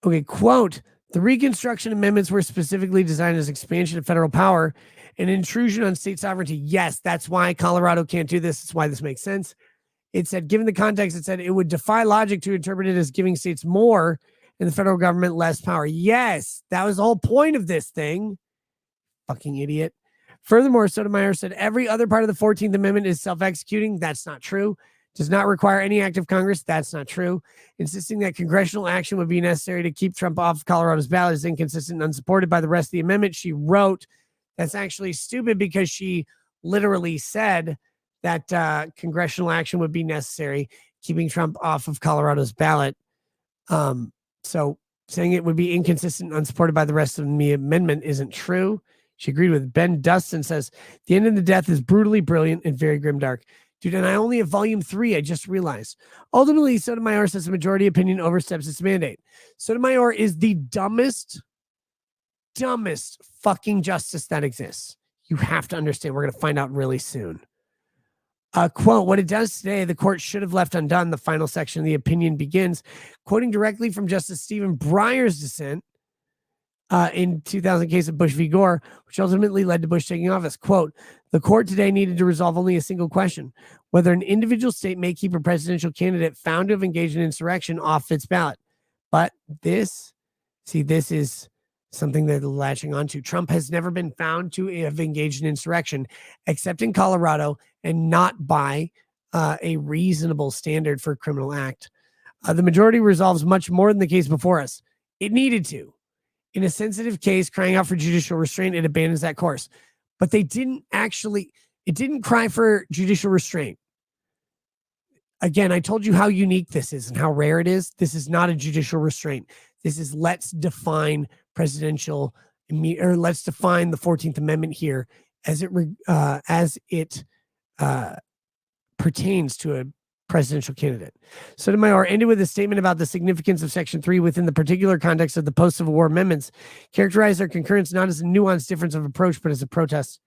Speaker 2: Okay, quote, the Reconstruction Amendments were specifically designed as expansion of federal power and intrusion on state sovereignty. Yes, that's why Colorado can't do this. That's why this makes sense. It said, given the context, it said it would defy logic to interpret it as giving states more and the federal government less power. Yes, that was the whole point of this thing. Fucking idiot. Furthermore, Sotomayor said every other part of the 14th Amendment is self-executing. That's not true. Does not require any act of Congress. That's not true. Insisting that congressional action would be necessary to keep Trump off Colorado's ballot is inconsistent and unsupported by the rest of the amendment. She wrote, that's actually stupid because she literally said that congressional action would be necessary, keeping Trump off of Colorado's ballot. So saying it would be inconsistent and unsupported by the rest of the amendment isn't true. She agreed with Ben Dustin, says, the end of the death is brutally brilliant and very grimdark. Dude, and I only have volume 3, I just realized. Ultimately, Sotomayor says the majority opinion oversteps its mandate. Sotomayor is the dumbest fucking justice that exists. You have to understand. We're going to find out really soon. Quote, what it does today, the court should have left undone. The final section of the opinion begins, quoting directly from Justice Stephen Breyer's dissent in 2000 case of Bush v. Gore, which ultimately led to Bush taking office. Quote, the court today needed to resolve only a single question, whether an individual state may keep a presidential candidate found to have engaged in insurrection off its ballot. But this is something they're latching onto. Trump has never been found to have engaged in insurrection, except in Colorado, and not by a reasonable standard for a criminal act. The majority resolves much more than the case before us. It needed to. In a sensitive case, crying out for judicial restraint, it abandons that course. But it didn't cry for judicial restraint. Again, I told you how unique this is and how rare it is. This is not a judicial restraint. This is let's define presidential, or let's define the 14th Amendment here as it pertains to a presidential candidate. Sotomayor ended with a statement about the significance of Section 3 within the particular context of the post-Civil War amendments, characterized their concurrence not as a nuanced difference of approach, but as a protest.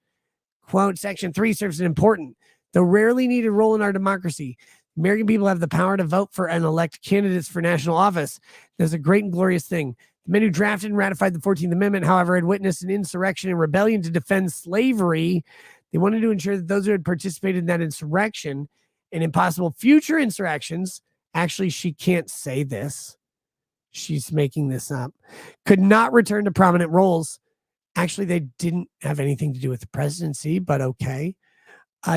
Speaker 2: Quote, Section 3 serves an important, though rarely needed role in our democracy. American people have the power to vote for and elect candidates for national office. That's a great and glorious thing. The men who drafted and ratified the 14th Amendment, however, had witnessed an insurrection and rebellion to defend slavery. They wanted to ensure that those who had participated in that insurrection and in possible future insurrections, actually, she can't say this. She's making this up. Could not return to prominent roles. Actually, they didn't have anything to do with the presidency, but okay.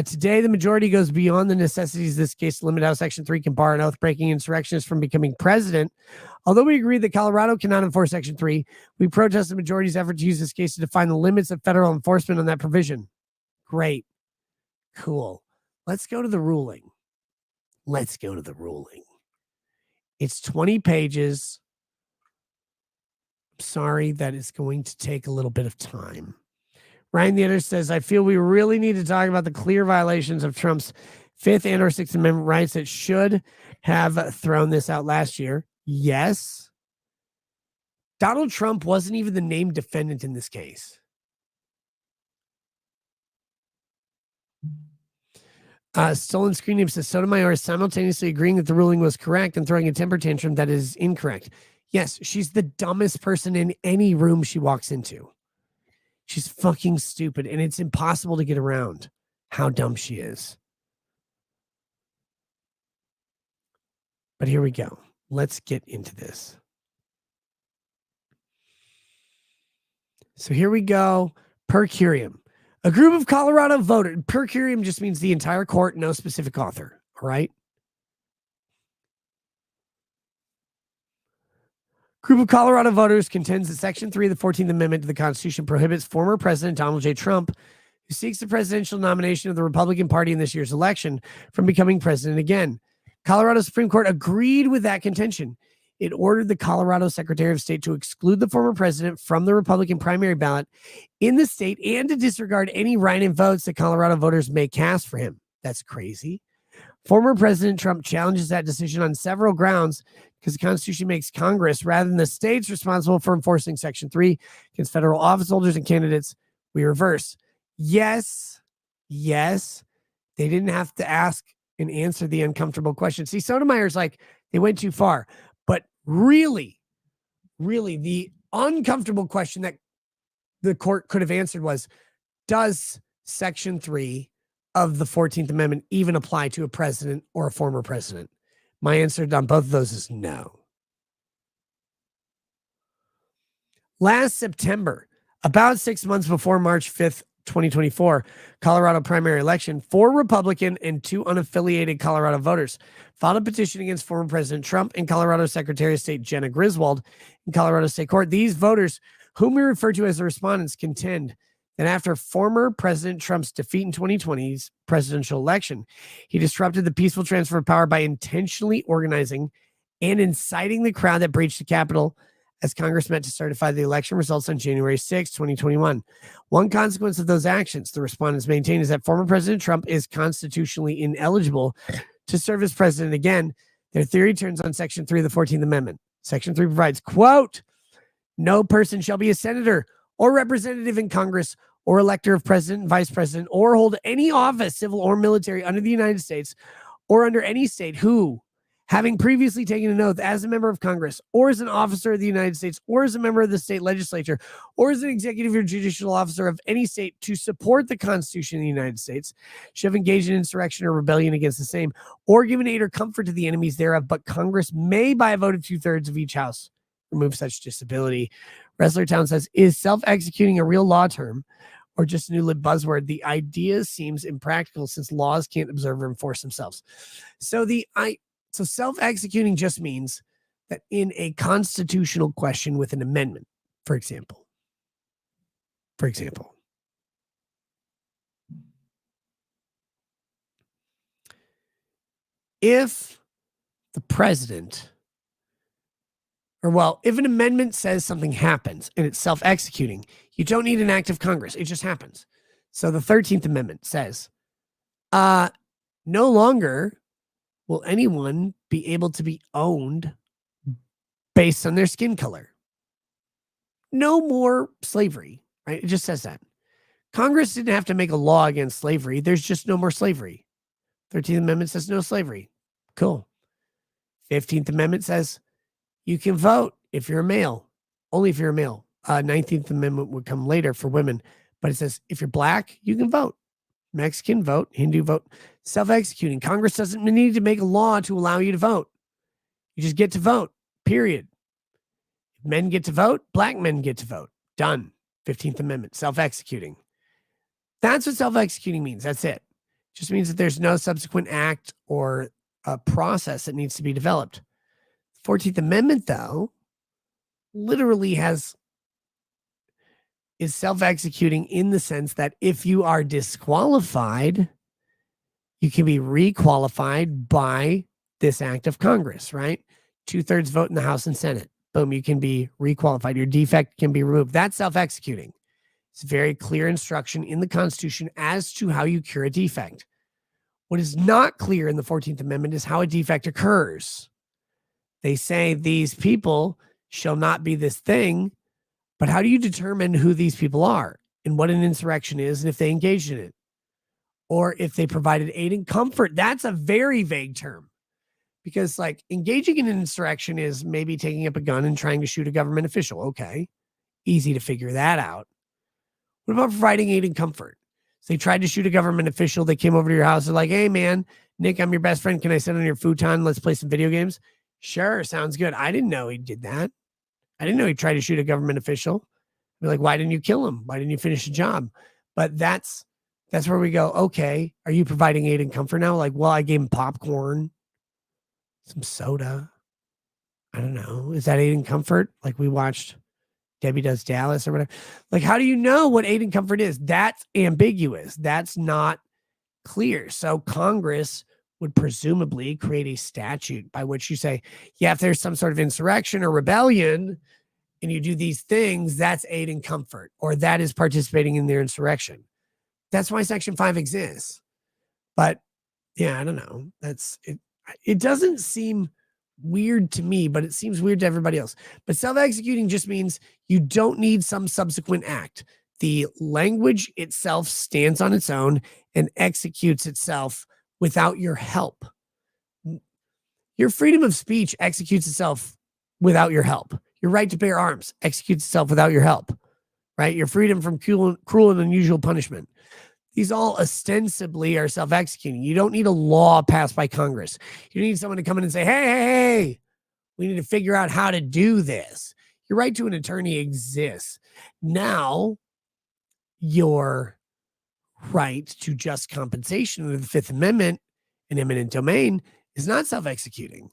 Speaker 2: Today, the majority goes beyond the necessities of this case to limit how Section 3 can bar an oath-breaking insurrectionist from becoming president. Although we agree that Colorado cannot enforce Section 3, we protest the majority's effort to use this case to define the limits of federal enforcement on that provision. Great. Cool. Let's go to the ruling. It's 20 pages. I'm sorry that it's going to take a little bit of time. Ryan the editor says, I feel we really need to talk about the clear violations of Trump's 5th and or 6th Amendment rights that should have thrown this out last year. Yes. Donald Trump wasn't even the named defendant in this case. Stolen Screen Name says Sotomayor is simultaneously agreeing that the ruling was correct and throwing a temper tantrum that is incorrect. Yes, she's the dumbest person in any room she walks into. She's fucking stupid, and it's impossible to get around how dumb she is. But here we go. Let's get into this. So here we go. Per curiam. A group of Colorado voters. Per curiam just means the entire court, no specific author. All right. Group of Colorado voters contends that Section 3 of the 14th Amendment to the Constitution prohibits former President Donald J. Trump, who seeks the presidential nomination of the Republican Party in this year's election, from becoming president again. Colorado Supreme Court agreed with that contention. It ordered the Colorado Secretary of State to exclude the former president from the Republican primary ballot in the state and to disregard any write-in votes that Colorado voters may cast for him. That's crazy. Former President Trump challenges that decision on several grounds because the Constitution makes Congress rather than the states responsible for enforcing Section 3 against federal office holders and candidates. We reverse. Yes, they didn't have to ask and answer the uncomfortable question. See, Sotomayor's like, they went too far. But really, the uncomfortable question that the court could have answered was, does Section 3 of the 14th Amendment even apply to a president or a former president? My answer on both of those is no. Last September, about 6 months before March 5th, 2024, Colorado primary election, 4 Republican and 2 unaffiliated Colorado voters filed a petition against former President Trump and Colorado Secretary of State Jenna Griswold in Colorado State Court. These voters, whom we refer to as the respondents, contend that after former President Trump's defeat in 2020's presidential election, he disrupted the peaceful transfer of power by intentionally organizing and inciting the crowd that breached the Capitol as Congress met to certify the election results on January 6, 2021. One consequence of those actions, the respondents maintain, is that former President Trump is constitutionally ineligible to serve as president again. Their theory turns on Section 3 of the 14th Amendment. Section 3 provides, quote, no person shall be a senator or representative in Congress or elector of president and vice president or hold any office, civil or military, under the United States or under any state who, having previously taken an oath as a member of Congress or as an officer of the United States or as a member of the state legislature or as an executive or judicial officer of any state to support the Constitution of the United States, shall have engaged in insurrection or rebellion against the same or given aid or comfort to the enemies thereof, but Congress may, by a vote of 2/3 of each house, remove such disability. Wrestler Town says, is self-executing a real law term or just a new lit buzzword? The idea seems impractical since laws can't observe or enforce themselves. So self-executing just means that in a constitutional question with an amendment, for example, if the president, if an amendment says something happens and it's self-executing, you don't need an act of Congress. It just happens. So the 13th Amendment says, no longer will anyone be able to be owned based on their skin color. No more slavery, right? It just says that. Congress didn't have to make a law against slavery. There's just no more slavery. 13th Amendment says no slavery. Cool. 15th Amendment says you can vote if you're a male, only if you're a male. 19th Amendment would come later for women, but it says if you're black, you can vote. Mexican vote, Hindu vote, self-executing. Congress doesn't need to make a law to allow you to vote. You just get to vote, period. Men get to vote, black men get to vote. Done. 15th Amendment, self-executing. That's what self-executing means. That's it. Just means that there's no subsequent act or a process that needs to be developed. 14th Amendment, though, literally is self-executing in the sense that if you are disqualified, you can be requalified by this act of Congress, right? 2/3 vote in the House and Senate. Boom, you can be requalified. Your defect can be removed. That's self-executing. It's very clear instruction in the Constitution as to how you cure a defect. What is not clear in the 14th Amendment is how a defect occurs. They say these people shall not be this thing, but how do you determine who these people are and what an insurrection is and if they engaged in it? Or if they provided aid and comfort? That's a very vague term because engaging in an insurrection is maybe taking up a gun and trying to shoot a government official. Okay, easy to figure that out. What about providing aid and comfort? So they tried to shoot a government official. They came over to your house. They're like, hey, man, Nick, I'm your best friend. Can I sit on your futon? Let's play some video games. Sure, sounds good. I didn't know he did that. I didn't know he tried to shoot a government official. We're like, why didn't you kill him? Why didn't you finish the job? But that's where we go, okay, are you providing aid and comfort now? Well, I gave him popcorn, some soda. I don't know. Is that aid and comfort? We watched Debbie Does Dallas or whatever. How do you know what aid and comfort is? That's ambiguous. That's not clear. So Congress would presumably create a statute by which you say, yeah, if there's some sort of insurrection or rebellion and you do these things, that's aid and comfort, or that is participating in their insurrection. That's why Section 5 exists. But yeah, I don't know. That's it. It doesn't seem weird to me, but it seems weird to everybody else. But self-executing just means you don't need some subsequent act. The language itself stands on its own and executes itself without your help. Your freedom of speech executes itself without your help. Your right to bear arms executes itself without your help, right? Your freedom from cruel and unusual punishment. These all ostensibly are self-executing. You don't need a law passed by Congress. You need someone to come in and say, hey, we need to figure out how to do this. Your right to an attorney exists. Now, your right to just compensation under the Fifth Amendment and eminent domain is not self-executing.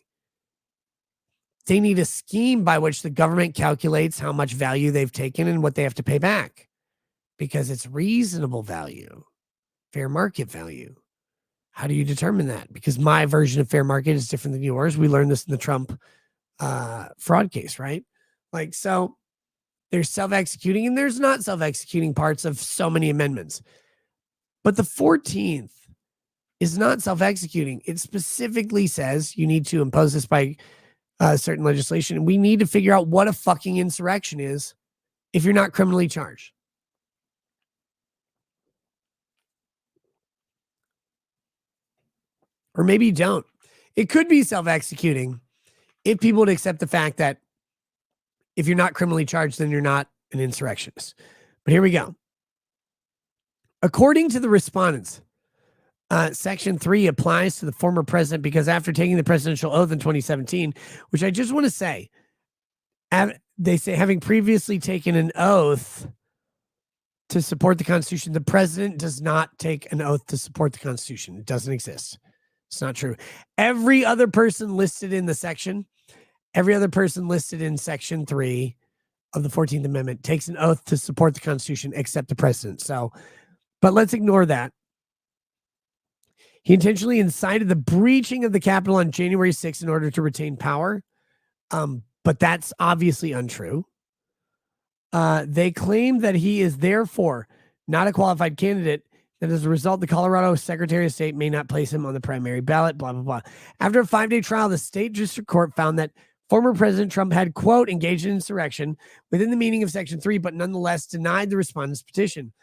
Speaker 2: They need a scheme by which the government calculates how much value they've taken and what they have to pay back, because it's reasonable value, fair market value. How do you determine that? Because my version of fair market is different than yours. We learned this in the Trump fraud case, right? Like, so there's self-executing and there's not self-executing parts of so many amendments. But the 14th is not self-executing. It specifically says you need to impose this by certain legislation. We need to figure out what a fucking insurrection is if you're not criminally charged. Or maybe you don't. It could be self-executing if people would accept the fact that if you're not criminally charged, then you're not an insurrectionist. But here we go. According to the respondents, Section 3 applies to the former president because after taking the presidential oath in 2017, which I just want to say, they say having previously taken an oath to support the Constitution, the president does not take an oath to support the Constitution. It doesn't exist. It's not true. Every other person listed in the section, every other person listed in Section 3 of the 14th Amendment takes an oath to support the Constitution except the president. So, but let's ignore that. He intentionally incited the breaching of the Capitol on January 6th in order to retain power. But that's obviously untrue. They claim that he is therefore not a qualified candidate, that as a result, the Colorado Secretary of State may not place him on the primary ballot, blah, blah, blah. After a 5-day trial, the state district court found that former President Trump had, quote, engaged in insurrection within the meaning of Section 3, but nonetheless denied the respondent's petition.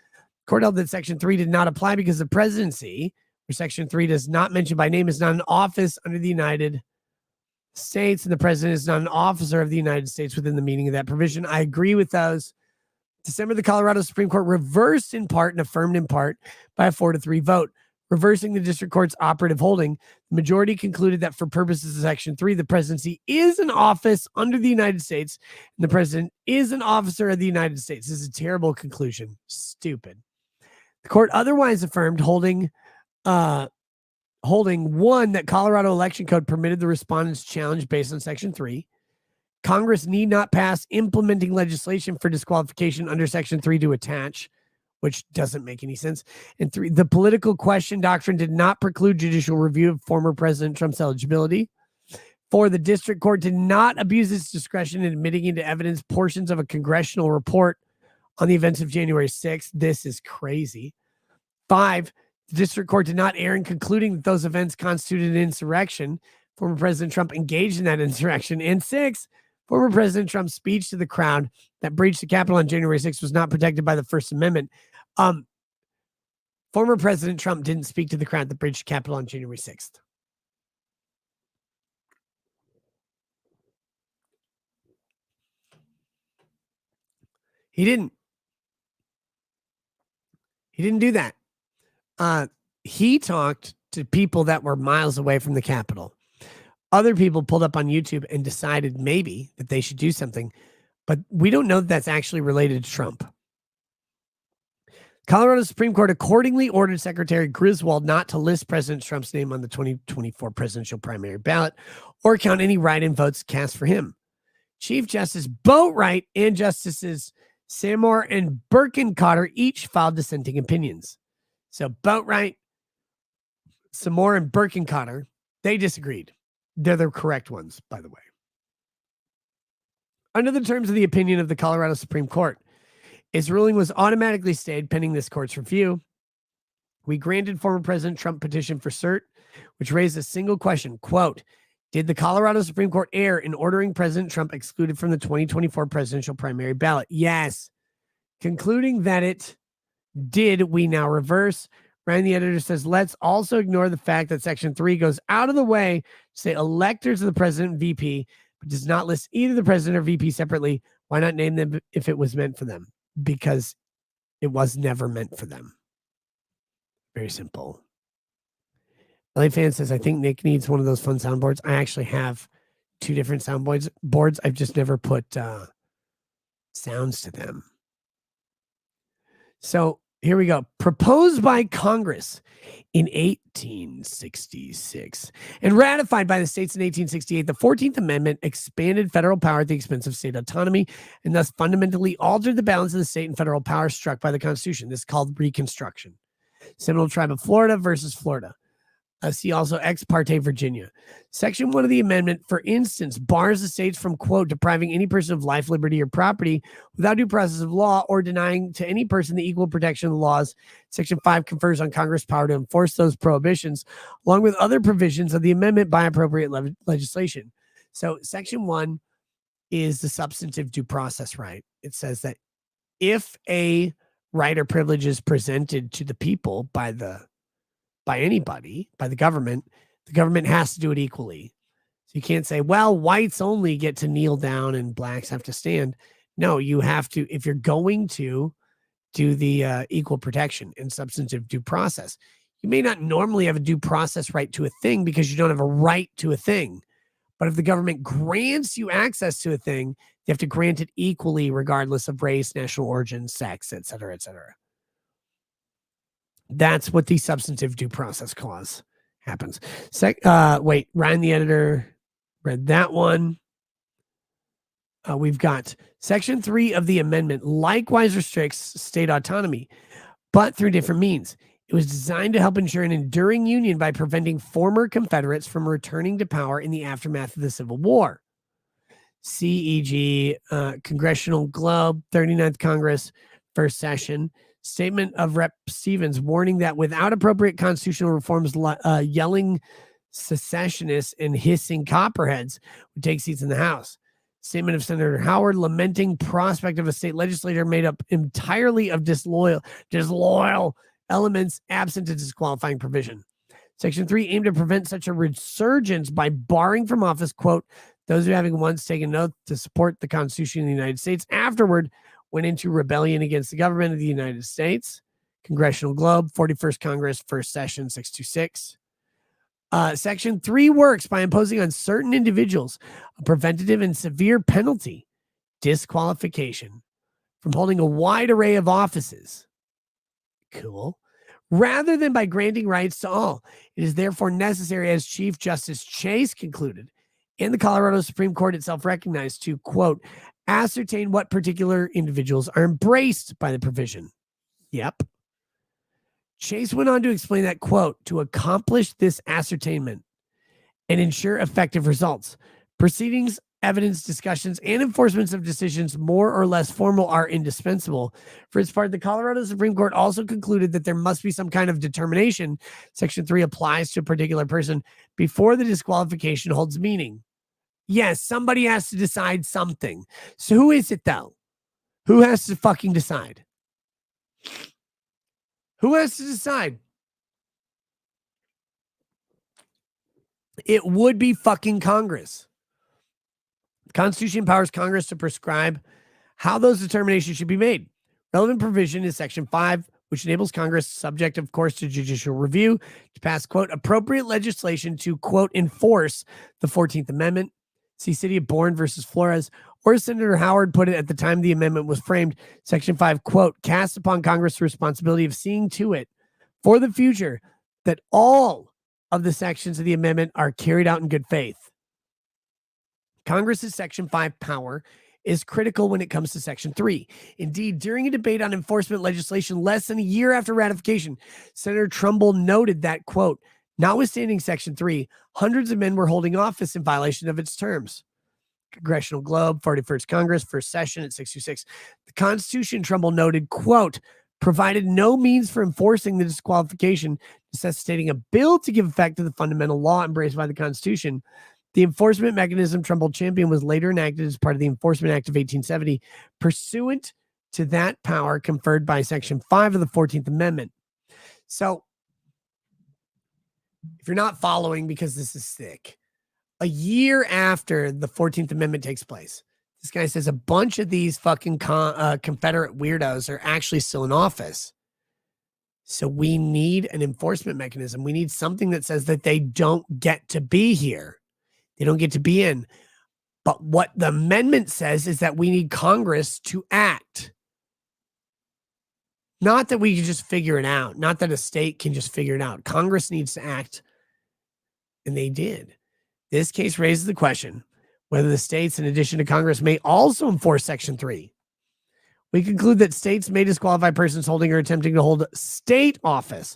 Speaker 2: Court held that Section 3 did not apply because the presidency, where Section 3 does not mention by name, is not an office under the United States, and the president is not an officer of the United States within the meaning of that provision. I agree with those. December, the Colorado Supreme Court reversed in part and affirmed in part by a 4-3 vote. Reversing the district court's operative holding, the majority concluded that for purposes of Section 3, the presidency is an office under the United States, and the president is an officer of the United States. This is a terrible conclusion. Stupid. The court otherwise affirmed holding one, that Colorado election code permitted the respondent's challenge based on Section 3. Congress need not pass implementing legislation for disqualification under Section 3 to attach, which doesn't make any sense. And 3, the political question doctrine did not preclude judicial review of former President Trump's eligibility. 4, the district court did not abuse its discretion in admitting into evidence portions of a congressional report on the events of January 6th. This is crazy. 5, the district court did not err in concluding that those events constituted an insurrection. Former President Trump engaged in that insurrection. And 6, former President Trump's speech to the crowd that breached the Capitol on January 6th was not protected by the First Amendment. Former President Trump didn't speak to the crowd that breached the Capitol on January 6th. He didn't. He didn't do that. He talked to people that were miles away from the Capitol. Other people pulled up on YouTube and decided maybe that they should do something, but we don't know that that's actually related to Trump. Colorado Supreme Court accordingly ordered Secretary Griswold not to list President Trump's name on the 2024 presidential primary ballot or count any write-in votes cast for him. Chief Justice Boatwright and Justices Samore and Birkenkotter each filed dissenting opinions. So Boatwright, Samore, and Birkenkotter, they disagreed. They're the correct ones, by the way. Under the terms of the opinion of the Colorado Supreme Court, its ruling was automatically stayed pending this court's review. We granted former President Trump petition for cert, which raised a single question, quote, did the Colorado Supreme Court err in ordering President Trump excluded from the 2024 presidential primary ballot? Yes. Concluding that it did, we now reverse. Ryan, the editor, says, let's also ignore the fact that Section 3 goes out of the way to say electors of the president and VP, but does not list either the president or VP separately. Why not name them if it was meant for them? Because it was never meant for them. Very simple. LA Fan says, I think Nick needs one of those fun soundboards. I actually have 2 different soundboards. I've just never put sounds to them. So here we go. Proposed by Congress in 1866 and ratified by the states in 1868, the 14th Amendment expanded federal power at the expense of state autonomy and thus fundamentally altered the balance of the state and federal power struck by the Constitution. This is called Reconstruction. Seminole Tribe of Florida versus Florida. See also Ex parte Virginia. Section 1 of the amendment, for instance, bars the states from, quote, depriving any person of life, liberty, or property without due process of law or denying to any person the equal protection of the laws. Section 5 confers on Congress power to enforce those prohibitions, along with other provisions of the amendment by appropriate legislation. So Section 1 is the substantive due process right. It says that if a right or privilege is presented to the people by anybody, by the government has to do it equally. So you can't say, well, whites only get to kneel down and blacks have to stand. No, you have to, if you're going to do the equal protection and substantive due process, you may not normally have a due process right to a thing because you don't have a right to a thing. But if the government grants you access to a thing, you have to grant it equally regardless of race, national origin, sex, et cetera, et cetera. That's what the substantive due process clause happens. Wait, Ryan, the editor, read that one. We've got Section 3 of the amendment likewise restricts state autonomy, but through different means. It was designed to help ensure an enduring union by preventing former Confederates from returning to power in the aftermath of the Civil War. CEG, Congressional Globe, 39th Congress, first session. Statement of Rep. Stevens warning that without appropriate constitutional reforms, yelling secessionists and hissing copperheads would take seats in the House. Statement of Senator Howard lamenting prospect of a state legislature made up entirely of disloyal elements absent a disqualifying provision. Section 3 aimed to prevent such a resurgence by barring from office, quote, those who having once taken an oath to support the Constitution of the United States afterward went into rebellion against the government of the United States. Congressional Globe, 41st Congress, first session, 626. Section 3 works by imposing on certain individuals a preventative and severe penalty, disqualification, from holding a wide array of offices. Cool. Rather than by granting rights to all. It is therefore necessary, as Chief Justice Chase concluded, and the Colorado Supreme Court itself recognized, to, quote, ascertain what particular individuals are embraced by the provision. Yep. Chase went on to explain that, quote, to accomplish this ascertainment and ensure effective results, proceedings, evidence, discussions, and enforcements of decisions more or less formal are indispensable. For its part, the Colorado Supreme Court also concluded that there must be some kind of determination. Section 3 applies to a particular person before the disqualification holds meaning. Yes, somebody has to decide something. So who is it, though? Who has to fucking decide? Who has to decide? It would be fucking Congress. The Constitution empowers Congress to prescribe how those determinations should be made. Relevant provision is Section 5, which enables Congress, subject, of course, to judicial review, to pass, quote, appropriate legislation to, quote, enforce the 14th Amendment. See City of Bourne versus Flores, or as Senator Howard put it at the time the amendment was framed, Section 5, quote, casts upon Congress the responsibility of seeing to it for the future that all of the sections of the amendment are carried out in good faith. Congress's Section 5 power is critical when it comes to Section 3. Indeed, during a debate on enforcement legislation less than a year after ratification, Senator Trumbull noted that, quote, notwithstanding Section 3, hundreds of men were holding office in violation of its terms. Congressional Globe, 41st Congress, first session at 626. The Constitution, Trumbull noted, quote, provided no means for enforcing the disqualification, necessitating a bill to give effect to the fundamental law embraced by the Constitution. The enforcement mechanism Trumbull championed was later enacted as part of the Enforcement Act of 1870, pursuant to that power conferred by Section 5 of the 14th Amendment. So, if you're not following, because this is thick, a year after the 14th Amendment takes place, this guy says a bunch of these fucking Confederate weirdos are actually still in office. So we need an enforcement mechanism. We need something that says that they don't get to be here. They don't get to be in. But what the amendment says is that we need Congress to act. Not that we can just figure it out. Not that a state can just figure it out. Congress needs to act. And they did. This case raises the question whether the states, in addition to Congress, may also enforce Section 3. We conclude that states may disqualify persons holding or attempting to hold state office,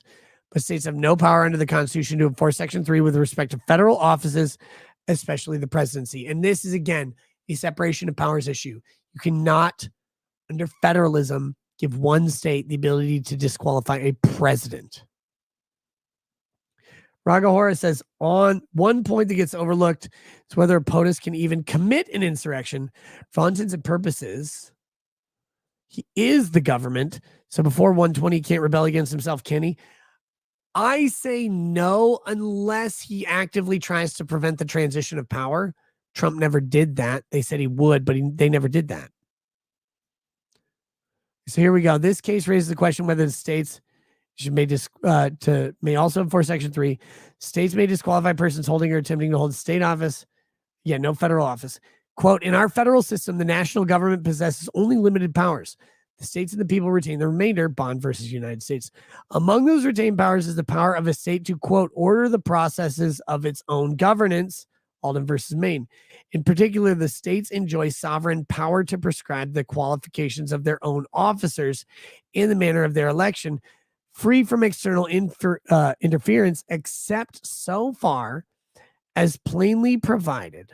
Speaker 2: but states have no power under the Constitution to enforce Section 3 with respect to federal offices, especially the presidency. And this is, again, a separation of powers issue. You cannot, under federalism, give one state the ability to disqualify a president. Ragahora says, on one point that gets overlooked is whether a POTUS can even commit an insurrection. For all intents and purposes, he is the government. So before 120, he can't rebel against himself, can he? I say no, unless he actively tries to prevent the transition of power. Trump never did that. They said he would, but they never did that. So here we go. This case raises the question whether the states may also enforce Section 3. States may disqualify persons holding or attempting to hold state office. Yeah, no federal office. Quote, in our federal system, the national government possesses only limited powers. The states and the people retain the remainder. Bond versus United States. Among those retained powers is the power of a state to, quote, order the processes of its own governance. Alden versus Maine. In particular, the states enjoy sovereign power to prescribe the qualifications of their own officers in the manner of their election, free from external interference, except so far as plainly provided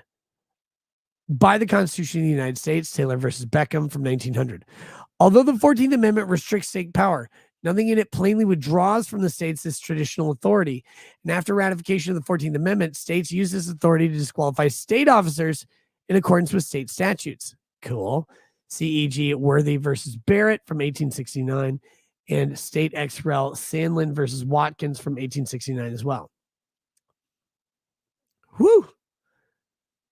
Speaker 2: by the Constitution of the United States, Taylor versus Beckham from 1900. Although the 14th Amendment restricts state power, nothing in it plainly withdraws from the states this traditional authority. And after ratification of the 14th Amendment, states use this authority to disqualify state officers in accordance with state statutes. Cool. CEG Worthy versus Barrett from 1869. And State ex rel Sandlin versus Watkins from 1869 as well. Whew.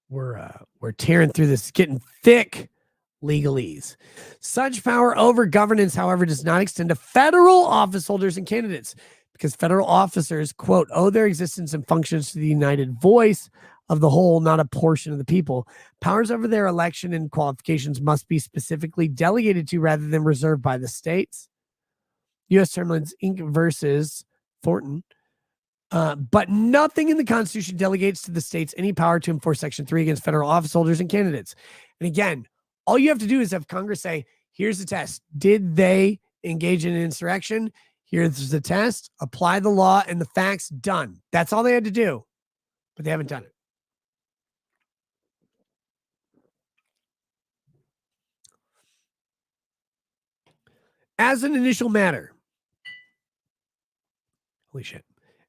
Speaker 2: We're tearing through this. It's getting thick. Legalese. Such power over governance, however, does not extend to federal office holders and candidates, because federal officers, quote, owe their existence and functions to the united voice of the whole, not a portion of the people. Powers over their election and qualifications must be specifically delegated to rather than reserved by the states. U.S. Terminals Inc. versus Thornton. But nothing in the Constitution delegates to the states any power to enforce Section 3 against federal office holders and candidates. And again, all you have to do is have Congress say, here's the test. Did they engage in an insurrection? Here's the test. Apply the law and the facts. Done. That's all they had to do. But they haven't done it. As an initial matter, holy shit.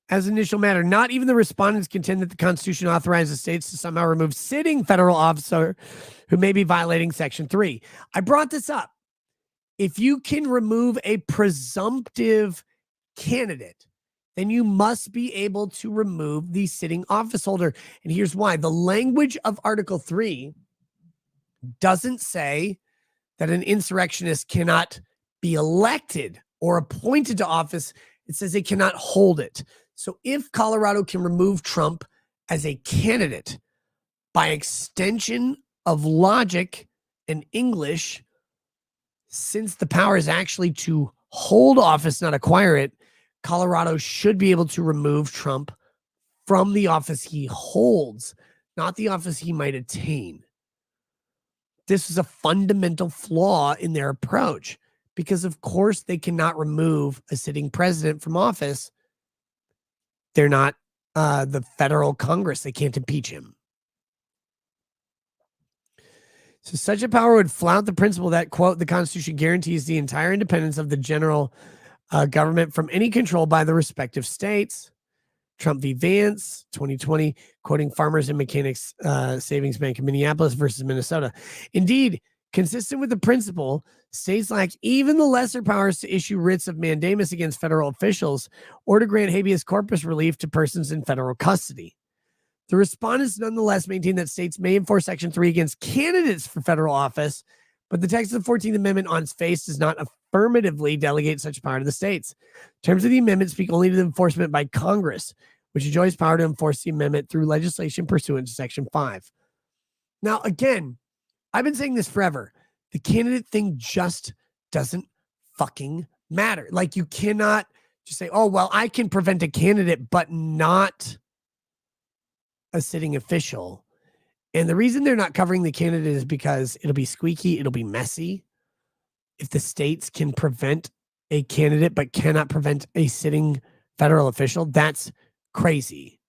Speaker 2: As an initial matter, not even the respondents contend that the Constitution authorizes states to somehow remove sitting federal officer who may be violating Section 3. I brought this up. If you can remove a presumptive candidate, then you must be able to remove the sitting office holder. And here's why. The language of Article 3 doesn't say that an insurrectionist cannot be elected or appointed to office. It says they cannot hold it. So if Colorado can remove Trump as a candidate, by extension of logic and English, since the power is actually to hold office, not acquire it, Colorado should be able to remove Trump from the office he holds, not the office he might attain. This is a fundamental flaw in their approach, because of course they cannot remove a sitting president from office. They're not the federal Congress. They can't impeach him. So such a power would flout the principle that, quote, the Constitution guarantees the entire independence of the general government from any control by the respective states. Trump v. Vance, 2020, quoting Farmers and Mechanics Savings Bank of Minneapolis versus Minnesota. Indeed, consistent with the principle, states lack even the lesser powers to issue writs of mandamus against federal officials or to grant habeas corpus relief to persons in federal custody. The respondents nonetheless maintain that states may enforce Section 3 against candidates for federal office, but the text of the 14th Amendment on its face does not affirmatively delegate such power to the states. Terms of the amendment speak only to the enforcement by Congress, which enjoys power to enforce the amendment through legislation pursuant to Section 5. Now, again, I've been saying this forever. The candidate thing just doesn't fucking matter. Like, you cannot just say, oh, well, I can prevent a candidate, but not a sitting official. And the reason they're not covering the candidate is because it'll be squeaky, it'll be messy. If the states can prevent a candidate but cannot prevent a sitting federal official, that's crazy.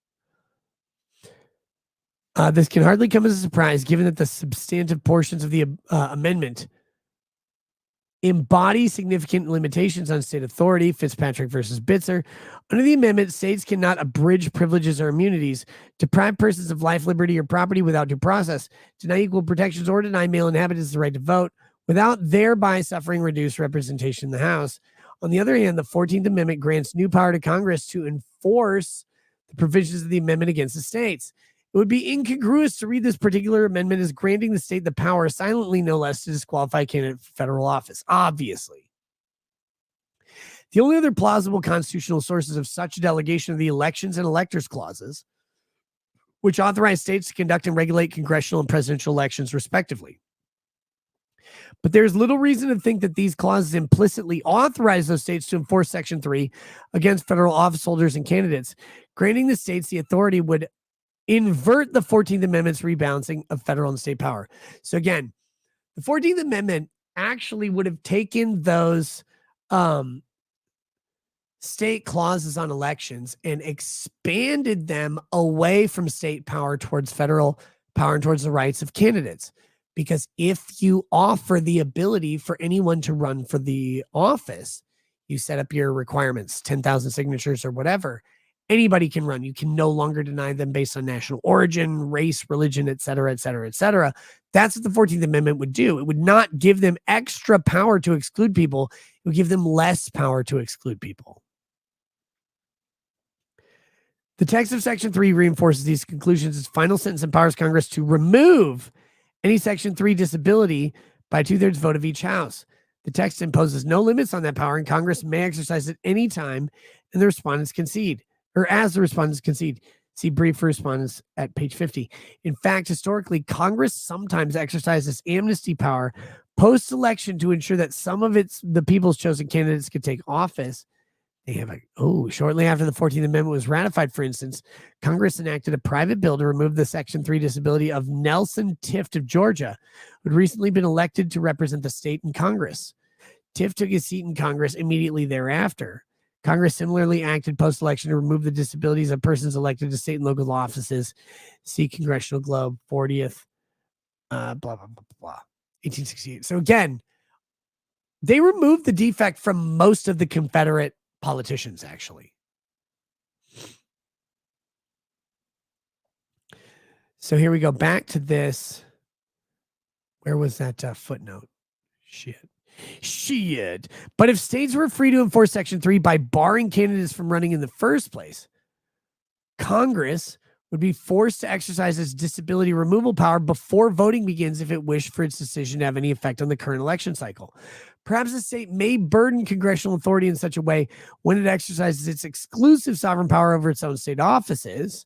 Speaker 2: This can hardly come as a surprise, given that the substantive portions of the amendment embody significant limitations on state authority. Fitzpatrick versus Bitzer. Under the amendment, states cannot abridge privileges or immunities, deprive persons of life, liberty, or property without due process, deny equal protections, or deny male inhabitants the right to vote without thereby suffering reduced representation in the House. On the other hand, the 14th Amendment grants new power to Congress to enforce the provisions of the amendment against the states. It would be incongruous to read this particular amendment as granting the state the power, silently no less, to disqualify a candidate for federal office. Obviously. The only other plausible constitutional sources of such a delegation are the elections and electors clauses, which authorize states to conduct and regulate congressional and presidential elections, respectively. But there's little reason to think that these clauses implicitly authorize those states to enforce Section 3 against federal office holders and candidates. Granting the states the authority would invert the 14th Amendment's rebalancing of federal and state power. So again, the 14th Amendment actually would have taken those state clauses on elections and expanded them away from state power towards federal power and towards the rights of candidates. Because if you offer the ability for anyone to run for the office, you set up your requirements, 10,000 signatures or whatever, anybody can run. You can no longer deny them based on national origin, race, religion, et cetera, et cetera, et cetera. That's what the 14th Amendment would do. It would not give them extra power to exclude people. It would give them less power to exclude people. The text of Section 3 reinforces these conclusions. Its final sentence empowers Congress to remove any Section 3 disability by 2/3 vote of each House. The text imposes no limits on that power, and Congress may exercise it any time and the respondents concede. Or as the respondents concede. See brief for respondents at page 50. In fact, historically, Congress sometimes exercises amnesty power post-election to ensure that some of the people's chosen candidates could take office. They have shortly after the 14th Amendment was ratified, for instance, Congress enacted a private bill to remove the Section 3 disability of Nelson Tift of Georgia, who had recently been elected to represent the state in Congress. Tift took his seat in Congress immediately thereafter. Congress similarly acted post-election to remove the disabilities of persons elected to state and local offices. See Congressional Globe, 40th, blah, blah, blah, blah, 1868. So again, they removed the defect from most of the Confederate politicians, actually. So here we go back to this. Where was that footnote? Shit. But if states were free to enforce Section 3 by barring candidates from running in the first place, Congress would be forced to exercise its disability removal power before voting begins if it wished for its decision to have any effect on the current election cycle. Perhaps the state may burden congressional authority in such a way when it exercises its exclusive sovereign power over its own state offices,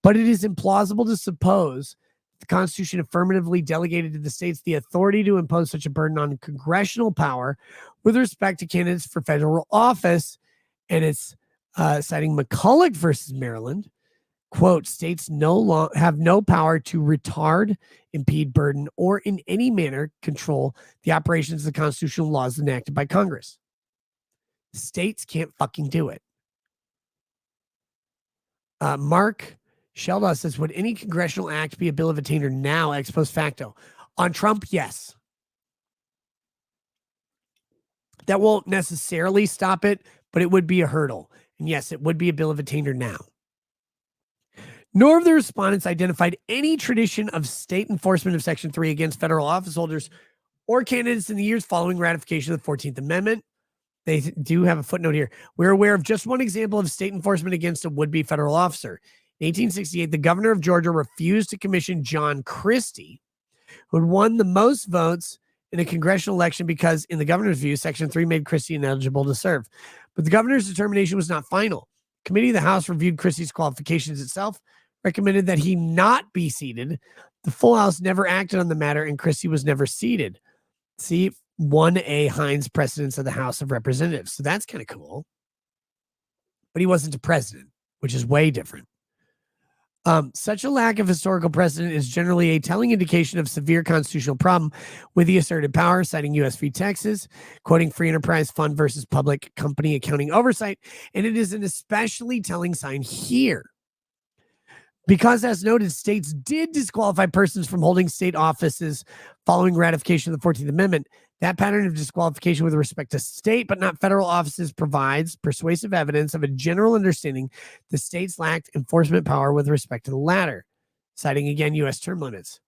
Speaker 2: but it is implausible to suppose the Constitution affirmatively delegated to the states the authority to impose such a burden on congressional power with respect to candidates for federal office. And it's citing McCulloch versus Maryland. Quote, states have no power to retard, impede, burden, or in any manner control the operations of the constitutional laws enacted by Congress. States can't fucking do it. Mark Sheldon says, would any congressional act be a bill of attainder now, ex post facto? On Trump, yes. That won't necessarily stop it, but it would be a hurdle. And yes, it would be a bill of attainder now. Nor have the respondents identified any tradition of state enforcement of Section 3 against federal office holders or candidates in the years following ratification of the 14th Amendment. They do have a footnote here. We're aware of just one example of state enforcement against a would-be federal officer. In 1868, the governor of Georgia refused to commission John Christie, who had won the most votes in a congressional election because, in the governor's view, Section 3 made Christie ineligible to serve. But the governor's determination was not final. Committee of the House reviewed Christie's qualifications itself, recommended that he not be seated, The full House never acted on the matter, and Christie was never seated. See 1A Hines precedence of the House of Representatives. So that's kind of cool. But he wasn't a president, which is way different. Such a lack of historical precedent is generally a telling indication of severe constitutional problem with the asserted power, citing U.S. v. Texas, quoting Free Enterprise Fund versus Public Company Accounting Oversight, and it is an especially telling sign here. Because, as noted, states did disqualify persons from holding state offices following ratification of the 14th Amendment. That pattern of disqualification with respect to state but not federal offices provides persuasive evidence of a general understanding the states lacked enforcement power with respect to the latter, citing again U.S. term limits.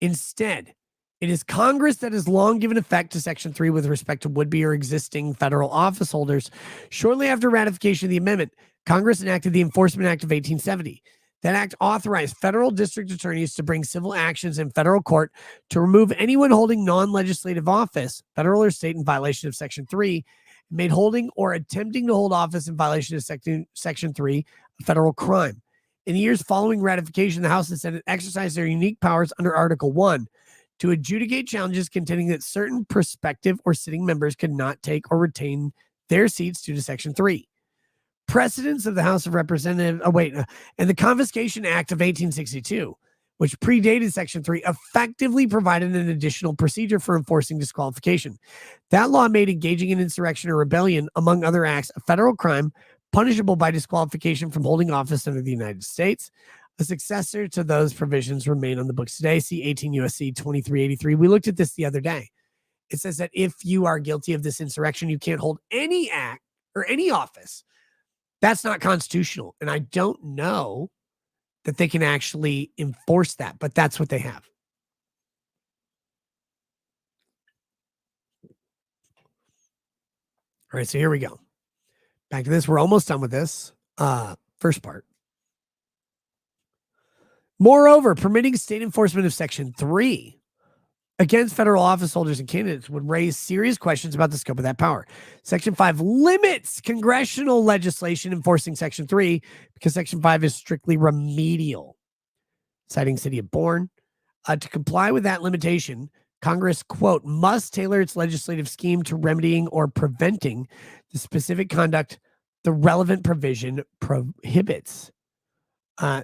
Speaker 2: Instead, it is Congress that has long given effect to Section 3 with respect to would-be or existing federal office holders. Shortly after ratification of the amendment, Congress enacted the Enforcement Act of 1870. That act authorized federal district attorneys to bring civil actions in federal court to remove anyone holding non-legislative office, federal or state, in violation of Section 3, and made holding or attempting to hold office in violation of Section 3 a federal crime. In the years following ratification, the House and Senate exercised their unique powers under Article 1 to adjudicate challenges contending that certain prospective or sitting members could not take or retain their seats due to Section 3. Precedents of the House of Representatives, and the Confiscation Act of 1862, which predated Section 3, effectively provided an additional procedure for enforcing disqualification. That law made engaging in insurrection or rebellion, among other acts, a federal crime punishable by disqualification from holding office under the United States. A successor to those provisions remain on the books today. See 18 U.S.C. 2383. We looked at this the other day. It says that if you are guilty of this insurrection, you can't hold any act or any office. That's not constitutional. And I don't know that they can actually enforce that, but that's what they have. All right, so here we go. Back to this. We're almost done with this first part. Moreover, permitting state enforcement of Section 3 against federal office holders and candidates would raise serious questions about the scope of that power. Section 5 limits congressional legislation enforcing Section 3 because Section 5 is strictly remedial, citing City of Bourne. To comply with that limitation, Congress, quote, must tailor its legislative scheme to remedying or preventing the specific conduct the relevant provision prohibits.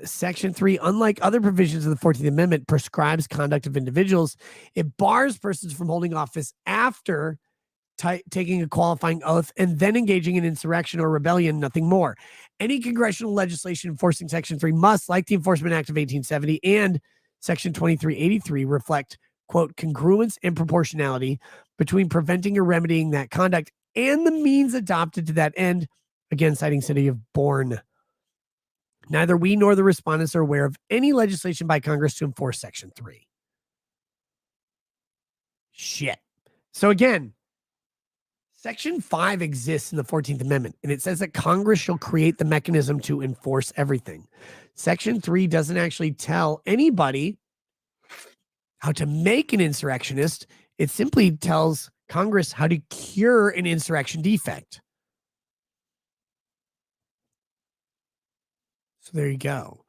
Speaker 2: Section 3, unlike other provisions of the 14th Amendment, prescribes conduct of individuals. It bars persons from holding office after taking a qualifying oath and then engaging in insurrection or rebellion, nothing more. Any congressional legislation enforcing Section 3 must, like the Enforcement Act of 1870 and Section 2383, reflect, quote, congruence and proportionality between preventing or remedying that conduct and the means adopted to that end, again, citing City of Bourne. Neither we nor the respondents are aware of any legislation by Congress to enforce Section 3. Shit. So again, Section 5 exists in the 14th Amendment, and it says that Congress shall create the mechanism to enforce everything. Section 3 doesn't actually tell anybody how to make an insurrectionist. It simply tells Congress how to cure an insurrection defect. So there you go.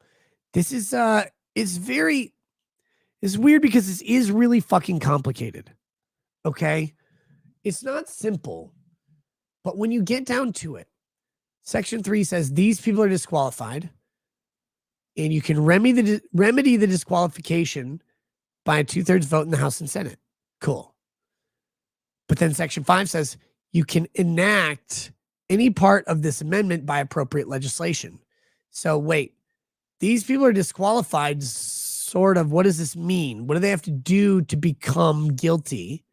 Speaker 2: This is it's weird because this is really fucking complicated. Okay? It's not simple. But when you get down to it, Section 3 says these people are disqualified and you can remedy the disqualification by a 2/3 vote in the House and Senate. Cool. But then Section 5 says you can enact any part of this amendment by appropriate legislation. So wait, these people are disqualified, sort of. What does this mean? What do they have to do to become guilty?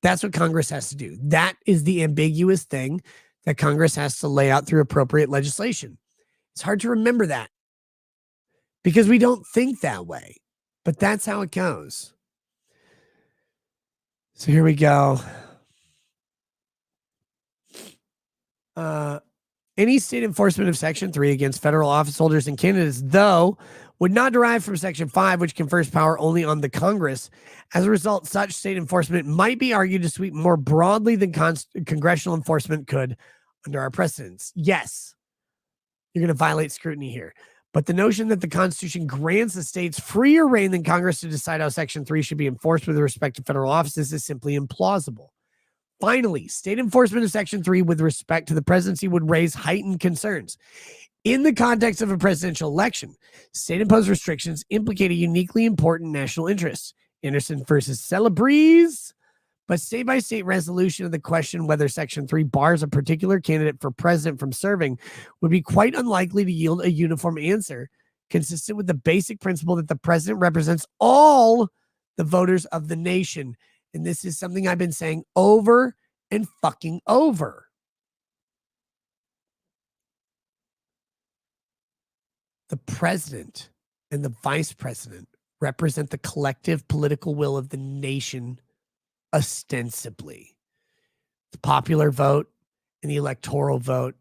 Speaker 2: That's what Congress has to do. That is the ambiguous thing that Congress has to lay out through appropriate legislation. It's hard to remember that because we don't think that way, but that's how it goes. So here we go. Any state enforcement of Section 3 against federal office holders and candidates, though, would not derive from Section 5, which confers power only on the Congress. As a result, such state enforcement might be argued to sweep more broadly than congressional enforcement could under our precedents. Yes, you're going to violate scrutiny here. But the notion that the Constitution grants the states freer reign than Congress to decide how Section 3 should be enforced with respect to federal offices is simply implausible. Finally, state enforcement of Section 3 with respect to the presidency would raise heightened concerns. In the context of a presidential election, state-imposed restrictions implicate a uniquely important national interest. Anderson versus Celebres. But state-by-state resolution of the question whether Section 3 bars a particular candidate for president from serving would be quite unlikely to yield a uniform answer, consistent with the basic principle that the president represents all the voters of the nation. And this is something I've been saying over and fucking over. The president and the vice president represent the collective political will of the nation ostensibly. The popular vote and the electoral vote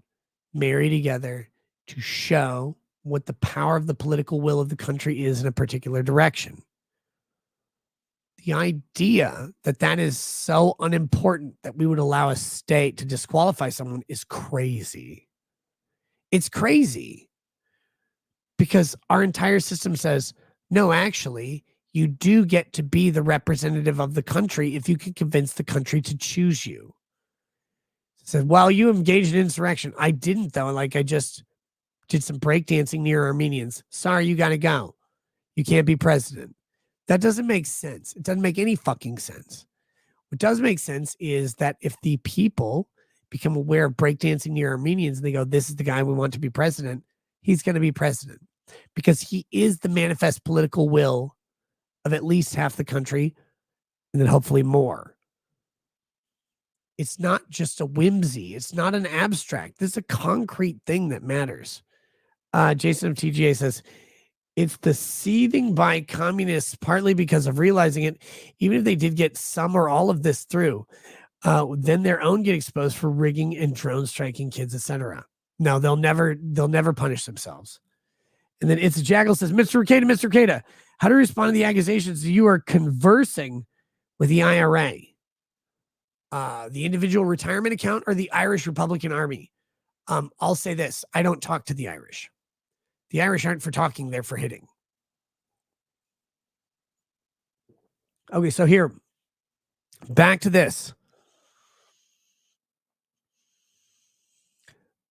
Speaker 2: marry together to show what the power of the political will of the country is in a particular direction. The idea that that is so unimportant that we would allow a state to disqualify someone is crazy. It's crazy because our entire system says, no, actually, you do get to be the representative of the country if you can convince the country to choose you. It said, well, you engaged in insurrection. I didn't, though. Like, I just did some breakdancing near Armenians. Sorry, you got to go. You can't be president. That doesn't make sense. It doesn't make any fucking sense. What does make sense is that if the people become aware of breakdancing near Armenians and they go, this is the guy we want to be president, he's going to be president because he is the manifest political will of at least half the country and then hopefully more. It's not just a whimsy. It's not an abstract. This is a concrete thing that matters. Jason of TGA says, it's the seething by communists partly because of realizing it, even if they did get some or all of this through, then their own get exposed for rigging and drone striking kids, etc. No, they'll never punish themselves. And then It's a Jackal says, Mr. Ricada, how do you respond to the accusations that you are conversing with the IRA, the individual retirement account, or the Irish Republican Army? I'll say this. I don't talk to the Irish. The Irish aren't for talking, they're for hitting. Okay, so here, back to this.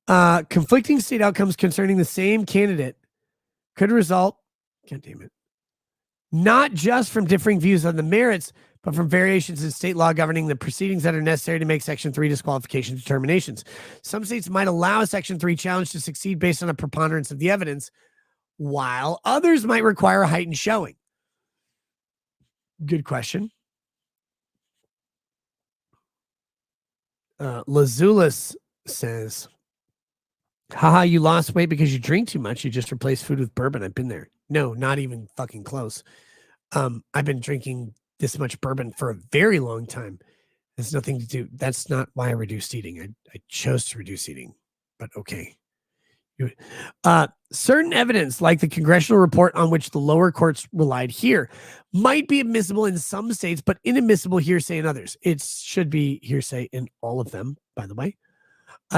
Speaker 2: Conflicting state outcomes concerning the same candidate could result, God damn it, not just from differing views on the merits, but from variations in state law governing the proceedings that are necessary to make Section 3 disqualification determinations. Some states might allow a Section 3 challenge to succeed based on a preponderance of the evidence, while others might require a heightened showing. Good question. Lazulus says, haha, you lost weight because you drink too much. You just replaced food with bourbon. I've been there. No, not even fucking close. I've been drinking this much bourbon for a very long time. There's nothing to do. That's not why I reduced eating. I chose to reduce eating, but okay. Certain evidence, like the congressional report on which the lower courts relied here, might be admissible in some states, but inadmissible hearsay in others. It should be hearsay in all of them, by the way.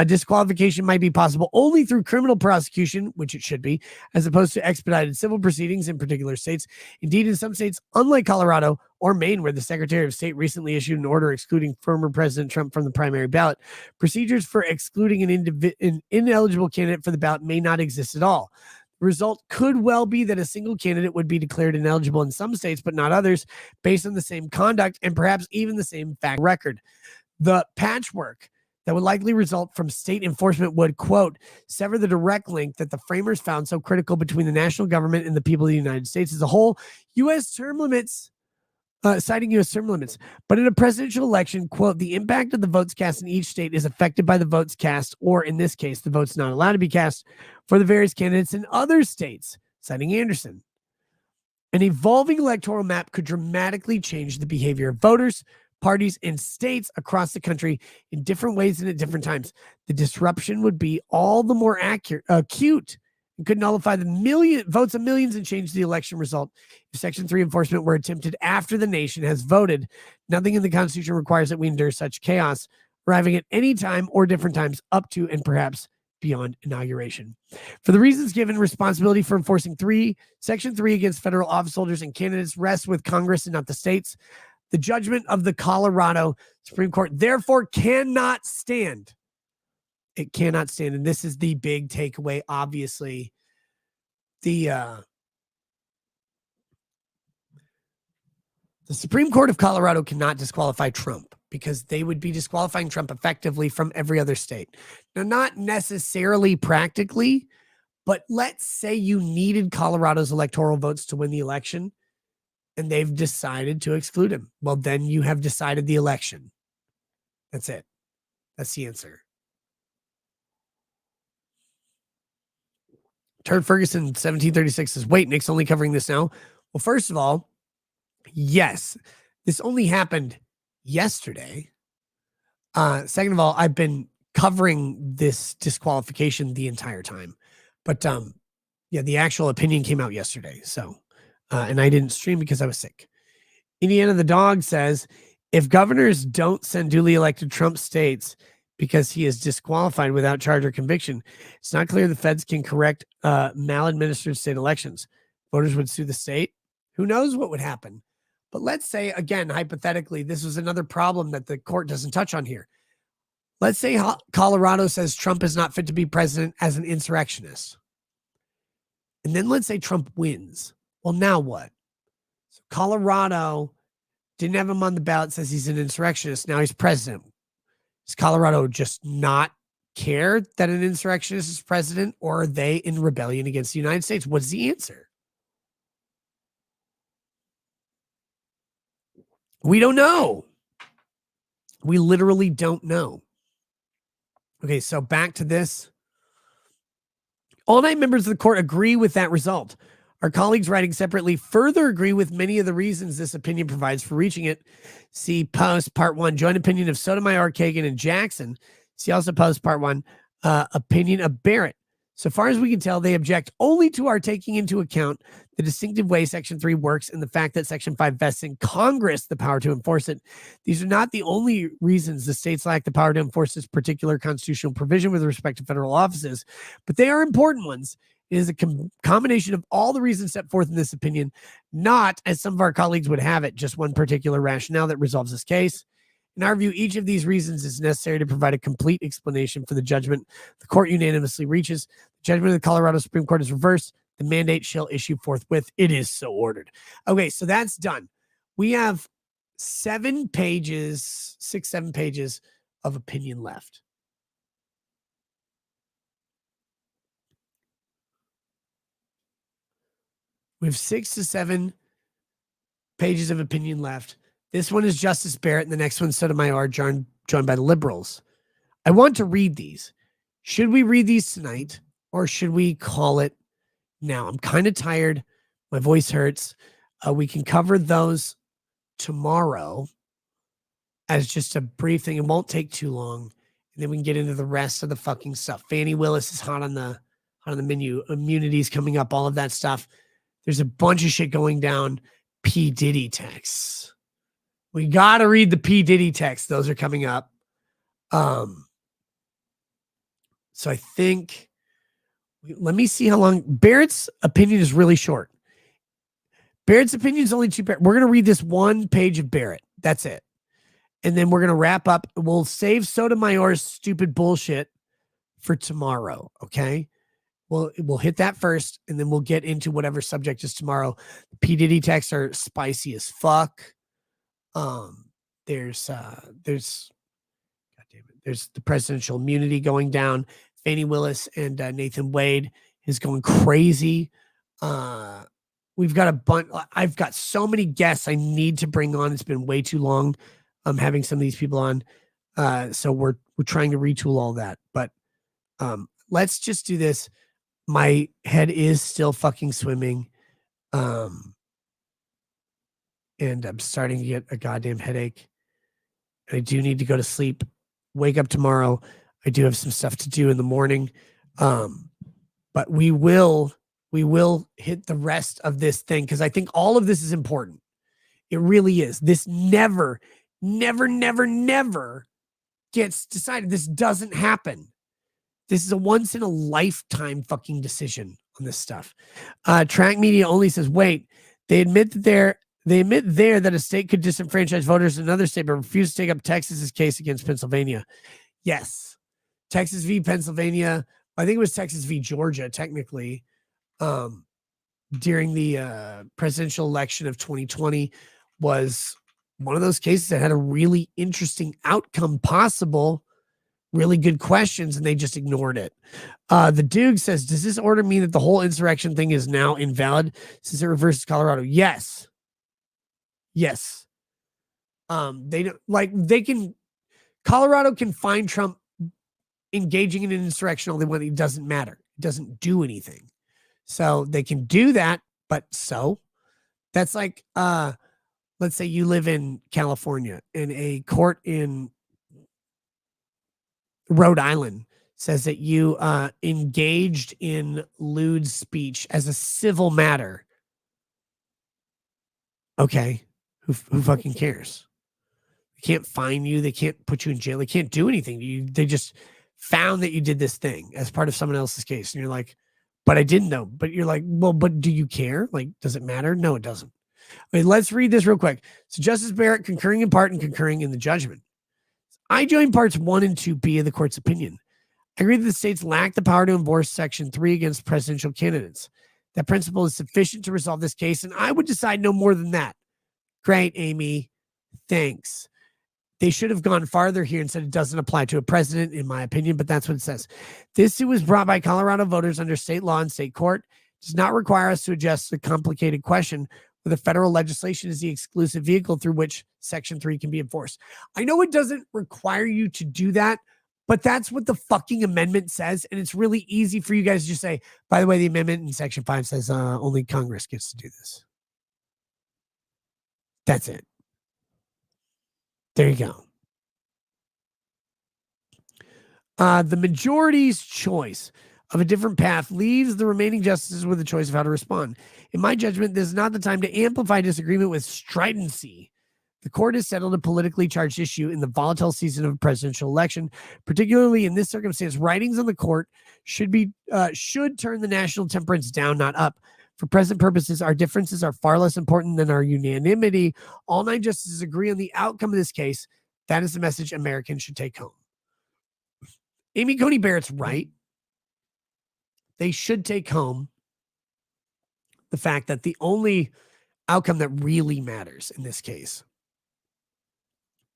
Speaker 2: Disqualification might be possible only through criminal prosecution, which it should be, as opposed to expedited civil proceedings in particular states. Indeed, in some states, unlike Colorado or Maine, where the Secretary of State recently issued an order excluding former President Trump from the primary ballot, procedures for excluding an ineligible candidate for the ballot may not exist at all. The result could well be that a single candidate would be declared ineligible in some states, but not others, based on the same conduct and perhaps even the same fact record. The patchwork that would likely result from state enforcement would, quote, sever the direct link that the framers found so critical between the national government and the people of the United States as a whole. U.S. term limits, citing U.S. term limits. But in a presidential election, quote, the impact of the votes cast in each state is affected by the votes cast, or in this case, the votes not allowed to be cast for the various candidates in other states, citing Anderson. An evolving electoral map could dramatically change the behavior of voters, parties, and states across the country in different ways and at different times. The disruption would be all the more acute and could nullify the votes of millions and change the election result. If Section 3 enforcement were attempted after the nation has voted, nothing in the Constitution requires that we endure such chaos, arriving at any time or different times up to and perhaps beyond inauguration. For the reasons given, responsibility for enforcing Section 3 against federal office holders and candidates rests with Congress and not the states. The judgment of the Colorado Supreme Court therefore cannot stand. It cannot stand. And this is the big takeaway, obviously. The Supreme Court of Colorado cannot disqualify Trump because they would be disqualifying Trump effectively from every other state. Now, not necessarily practically, but let's say you needed Colorado's electoral votes to win the election and they've decided to exclude him. Well, then you have decided the election. That's it. That's the answer. Turd Ferguson, 1736 says, wait, Nick's only covering this now. Well, first of all, yes, this only happened yesterday. Second of all, I've been covering this disqualification the entire time. But yeah, the actual opinion came out yesterday. So, and I didn't stream because I was sick. Indiana the Dog says, if governors don't send duly elected Trump states because he is disqualified without charge or conviction, it's not clear the feds can correct maladministered state elections. Voters would sue the state. Who knows what would happen? But let's say, again, hypothetically, this was another problem that the court doesn't touch on here. Let's say Colorado says Trump is not fit to be president as an insurrectionist. And then let's say Trump wins. Well, now what? So Colorado didn't have him on the ballot, says he's an insurrectionist. Now he's president. Does Colorado just not care that an insurrectionist is president, or are they in rebellion against the United States? What's the answer? We don't know. We literally don't know. Okay, so back to this. All 9 members of the court agree with that result. Our colleagues writing separately further agree with many of the reasons this opinion provides for reaching it. See post part 1, joint opinion of Sotomayor, Kagan, and Jackson. See also post part 1, opinion of Barrett. So far as we can tell, they object only to our taking into account the distinctive way Section 3 works and the fact that Section 5 vests in Congress the power to enforce it. These are not the only reasons the states lack the power to enforce this particular constitutional provision with respect to federal offices, but they are important ones. It is a combination of all the reasons set forth in this opinion, not, as some of our colleagues would have it, just one particular rationale that resolves this case. In our view, each of these reasons is necessary to provide a complete explanation for the judgment the court unanimously reaches. The judgment of the Colorado Supreme Court is reversed. The mandate shall issue forthwith. It is so ordered. Okay, so that's done. We have 7 pages, 6, 7 pages of opinion left. We have 6 to 7 pages of opinion left. This one is Justice Barrett, and the next one's Sotomayor, joined by the liberals. I want to read these. Should we read these tonight, or should we call it now? I'm kind of tired. My voice hurts. We can cover those tomorrow as just a brief thing. It won't take too long, and then we can get into the rest of the fucking stuff. Fannie Willis is hot on the menu. Immunities coming up, all of that stuff. There's a bunch of shit going down. P. Diddy texts. We got to read the P. Diddy texts. Those are coming up. So I think, let me see how long. Barrett's opinion is really short. Barrett's opinion is only 2 pages. We're going to read this 1 page of Barrett. That's it. And then we're going to wrap up. We'll save Sotomayor's stupid bullshit for tomorrow. Okay. We'll hit that first, and then we'll get into whatever subject is tomorrow. The P. Diddy texts are spicy as fuck. There's the presidential immunity going down. Fannie Willis and Nathan Wade is going crazy. We've got a bunch. I've got so many guests I need to bring on. It's been way too long. I'm having some of these people on. So we're trying to retool all that, but let's just do this. My head is still fucking swimming. And I'm starting to get a goddamn headache. I do need to go to sleep, wake up tomorrow. I do have some stuff to do in the morning. But we will hit the rest of this thing, because I think all of this is important. It really is. This never gets decided. This doesn't happen. This is a once in a lifetime fucking decision on this stuff. Track Media Only says, wait, they admit there that a state could disenfranchise voters in another state, but refuse to take up Texas's case against Pennsylvania. Yes. Texas v. Pennsylvania. I think it was Texas v. Georgia, technically, during the presidential election of 2020 was one of those cases that had a really interesting outcome possible, really good questions, and they just ignored it. The Duke says, does this order mean that the whole insurrection thing is now invalid since it reverses Colorado? Yes. Yes. They don't like Colorado can find Trump engaging in an insurrection only when it doesn't matter. It doesn't do anything. So they can do that, but that's like, let's say you live in California and a court in Rhode Island says that you engaged in lewd speech as a civil matter. Okay. Who fucking cares? They can't fine you. They can't put you in jail. They can't do anything to you. They just found that you did this thing as part of someone else's case. And you're like, but I didn't know. But you're like, well, but do you care? Like, does it matter? No, it doesn't. Okay, let's read this real quick. So Justice Barrett concurring in part and concurring in the judgment. I join parts 1 and 2B of the court's opinion. I agree that the states lack the power to enforce Section 3 against presidential candidates. That principle is sufficient to resolve this case, and I would decide no more than that. Great, Amy. Thanks. They should have gone farther here and said it doesn't apply to a president, in my opinion, but that's what it says. This suit was brought by Colorado voters under state law and state court. It does not require us to address the complicated question whether federal legislation is the exclusive vehicle through which Section 3 can be enforced. I know it doesn't require you to do that, but that's what the fucking amendment says, and it's really easy for you guys to just say, by the way, the amendment in Section 5 says only Congress gets to do this. That's it. There you go. The majority's choice of a different path leaves the remaining justices with a choice of how to respond. In my judgment, this is not the time to amplify disagreement with stridency. The court has settled a politically charged issue in the volatile season of a presidential election. Particularly in this circumstance, writings on the court should turn the national temperance down, not up. For present purposes, our differences are far less important than our unanimity. All 9 justices agree on the outcome of this case. That is the message Americans should take home. Amy Coney Barrett's right. They should take home the fact that the only outcome that really matters in this case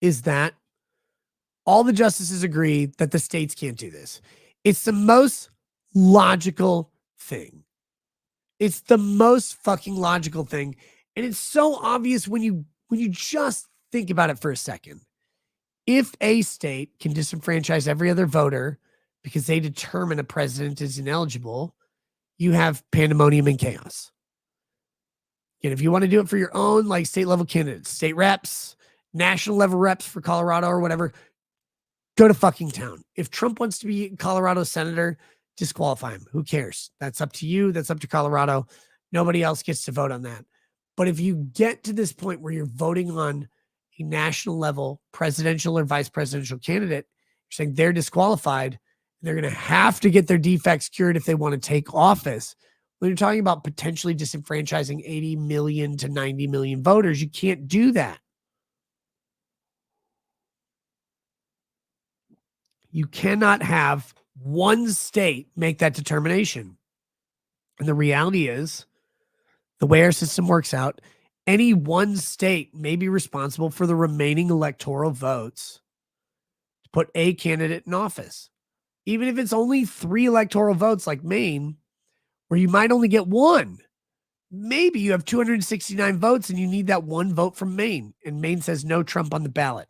Speaker 2: is that all the justices agree that the states can't do this. It's the most logical thing. It's the most fucking logical thing. And it's so obvious when you just think about it for a second. If a state can disenfranchise every other voter because they determine a president is ineligible, you have pandemonium and chaos. And if you want to do it for your own, like state level candidates, state reps, national level reps for Colorado or whatever, go to fucking town. If Trump wants to be Colorado senator, disqualify him. Who cares? That's up to you. That's up to Colorado. Nobody else gets to vote on that. But if you get to this point where you're voting on a national level presidential or vice presidential candidate, you're saying they're disqualified, they're going to have to get their defects cured if they want to take office. When you're talking about potentially disenfranchising 80 million to 90 million voters, you can't do that. You cannot have one state make that determination. And the reality is, the way our system works out, any one state may be responsible for the remaining electoral votes to put a candidate in office. Even if it's only 3 electoral votes like Maine, where you might only get 1. Maybe you have 269 votes and you need that 1 vote from Maine. And Maine says no Trump on the ballot.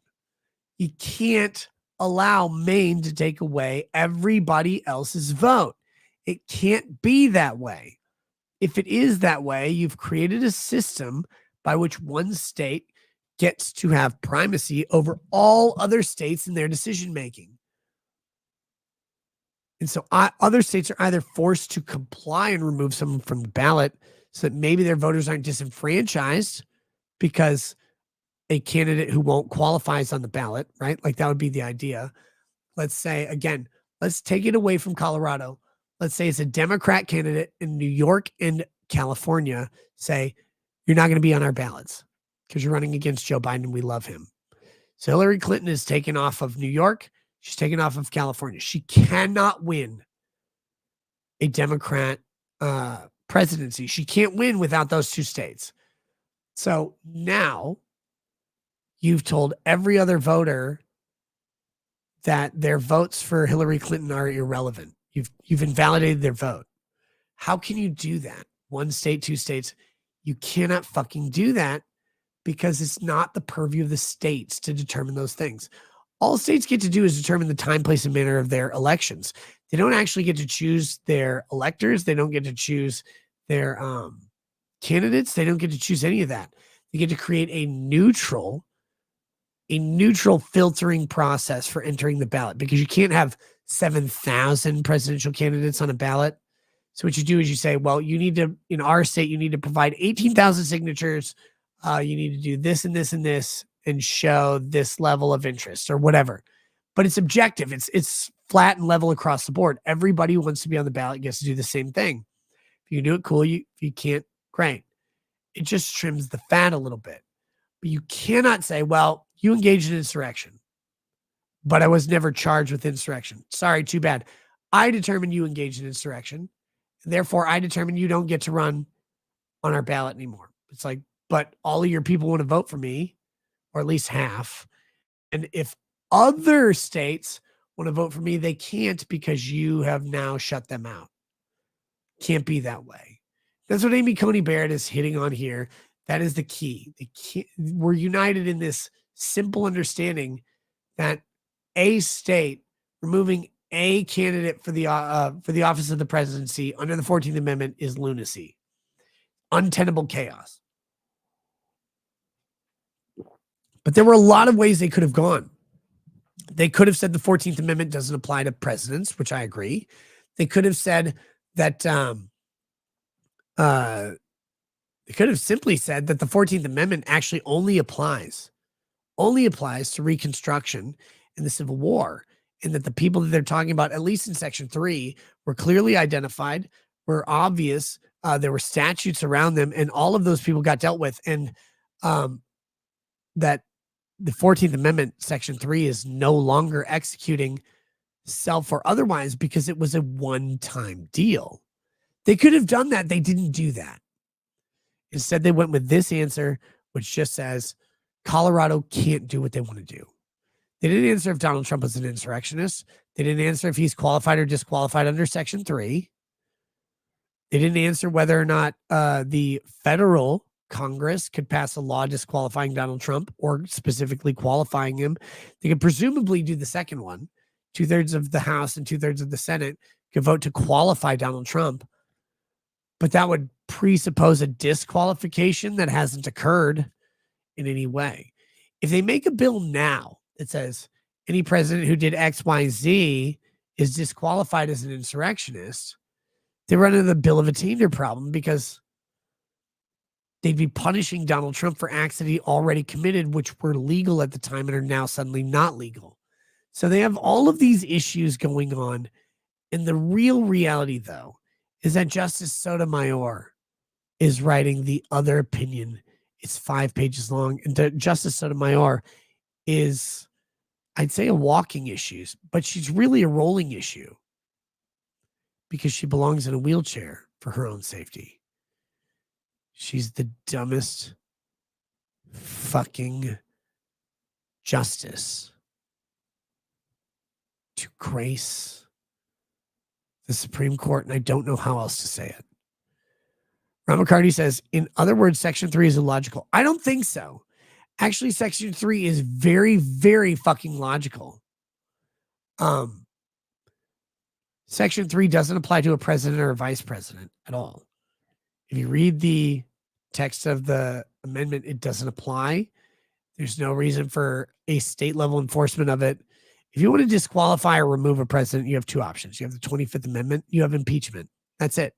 Speaker 2: You can't allow Maine to take away everybody else's vote. It can't be that way. If it is that way, you've created a system by which one state gets to have primacy over all other states in their decision making. And so other states are either forced to comply and remove someone from the ballot so that maybe their voters aren't disenfranchised because a candidate who won't qualify is on the ballot, right? Like that would be the idea. Let's say, again, let's take it away from Colorado. Let's say it's a Democrat candidate in New York and California. Say, you're not going to be on our ballots because you're running against Joe Biden and we love him. So Hillary Clinton is taken off of New York. She's taken off of California. She cannot win a Democrat presidency. She can't win without those two states. So now you've told every other voter that their votes for Hillary Clinton are irrelevant. You've invalidated their vote. How can you do that? One state, two states. You cannot fucking do that because it's not the purview of the states to determine those things. All states get to do is determine the time, place, and manner of their elections. They don't actually get to choose their electors. They don't get to choose their candidates. They don't get to choose any of that. They get to create a neutral filtering process for entering the ballot, because you can't have 7,000 presidential candidates on a ballot. So what you do is you say, well, you need to, in our state, you need to provide 18,000 signatures. You need to do this and this and this and show this level of interest or whatever. But it's objective. It's flat and level across the board. Everybody who wants to be on the ballot gets to do the same thing. If you can do it, cool. If you can't, great. It just trims the fat a little bit. But you cannot say, well, you engaged in insurrection, but I was never charged with insurrection. Sorry, too bad. I determined you engaged in insurrection. Therefore, I determined you don't get to run on our ballot anymore. It's like, but all of your people want to vote for me, or at least half. And if other states want to vote for me, they can't because you have now shut them out. Can't be that way. That's what Amy Coney Barrett is hitting on here. That is the key. We're united in this simple understanding that a state removing a candidate for the office of the presidency under the 14th Amendment is lunacy, untenable chaos. But there were a lot of ways they could have gone. They could have said the 14th Amendment doesn't apply to presidents, which I agree. They could have said that they could have simply said that the 14th Amendment actually only applies to Reconstruction and the Civil War, and that the people that they're talking about, at least in Section 3, were clearly identified, were obvious. There were statutes around them, and all of those people got dealt with, and that the 14th Amendment, Section 3, is no longer executing self or otherwise because it was a one-time deal. They could have done that. They didn't do that. Instead, they went with this answer, which just says Colorado can't do what they want to do. They didn't answer if Donald Trump was an insurrectionist. They didn't answer if he's qualified or disqualified under Section 3. They didn't answer whether or not the federal Congress could pass a law disqualifying Donald Trump or specifically qualifying him. They could presumably do the second one. 2/3 of the House and 2/3 of the Senate could vote to qualify Donald Trump. But that would presuppose a disqualification that hasn't occurred in any way. If they make a bill now that says any president who did X, Y, Z is disqualified as an insurrectionist, they run into the bill of attainder problem, because they'd be punishing Donald Trump for acts that he already committed, which were legal at the time and are now suddenly not legal. So they have all of these issues going on. And the real reality, though, is that Justice Sotomayor is writing the other opinion. It's 5 pages long. And Justice Sotomayor is, I'd say, a walking issue, but she's really a rolling issue because she belongs in a wheelchair for her own safety. She's the dumbest fucking justice to grace the Supreme Court, and I don't know how else to say it. Ron McCarty says, in other words, Section 3 is illogical. I don't think so. Actually, Section 3 is very, very fucking logical. Section 3 doesn't apply to a president or a vice president at all. If you read the text of the amendment, it doesn't apply. There's no reason for a state level enforcement of it. If you want to disqualify or remove a president, you have two options. You have the 25th Amendment, you have impeachment. That's it.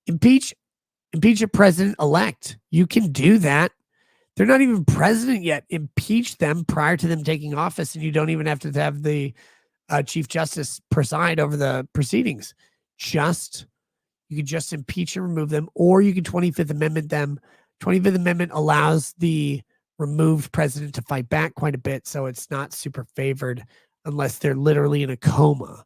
Speaker 2: Impeach a president-elect. You can do that. They're not even president yet. Impeach them prior to them taking office, and you don't even have to have the Chief Justice preside over the proceedings. You could just impeach and remove them, or you can 25th Amendment them. 25th Amendment allows the removed president to fight back quite a bit, so it's not super favored unless they're literally in a coma.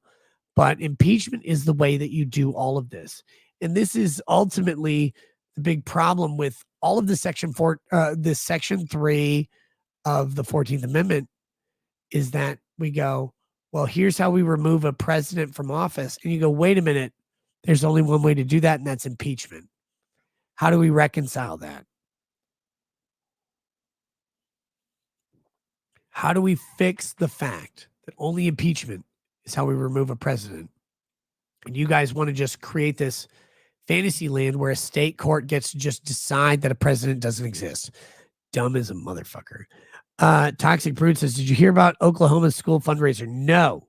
Speaker 2: But impeachment is the way that you do all of this. And this is ultimately the big problem with all of the Section 3 of the 14th Amendment is that we go, well, here's how we remove a president from office. And you go, wait a minute, there's only one way to do that, and that's impeachment. How do we reconcile that? How do we fix the fact that only impeachment is how we remove a president? And you guys want to just create this fantasy land where a state court gets to just decide that a president doesn't exist. Dumb as a motherfucker. Toxic Brood says, did you hear about Oklahoma's school fundraiser? No,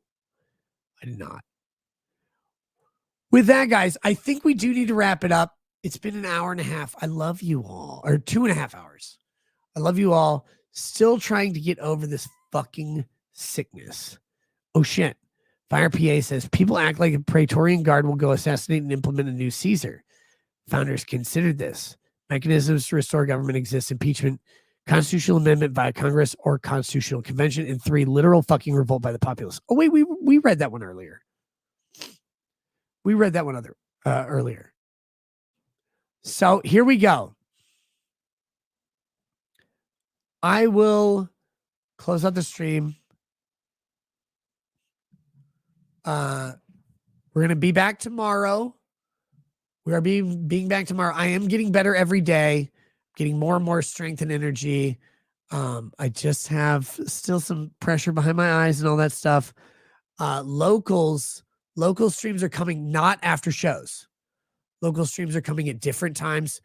Speaker 2: I did not. With that, guys, I think we do need to wrap it up. It's been an hour and a half. I love you all, or 2.5 hours. I love you all. Still trying to get over this fucking sickness. Oh, shit. Fire PA says, people act like a Praetorian Guard will go assassinate and implement a new Caesar. Founders considered this. Mechanisms to restore government exist: impeachment, constitutional amendment via Congress or constitutional convention, and 3, literal fucking revolt by the populace. Oh, wait, we read that one earlier. We read that one earlier. So here we go. I will close out the stream. We're going to be back tomorrow. We are being back tomorrow. I am getting better every day, getting more and more strength and energy. I just have still some pressure behind my eyes and all that stuff. Local streams are coming not after shows. Local streams are coming at different times,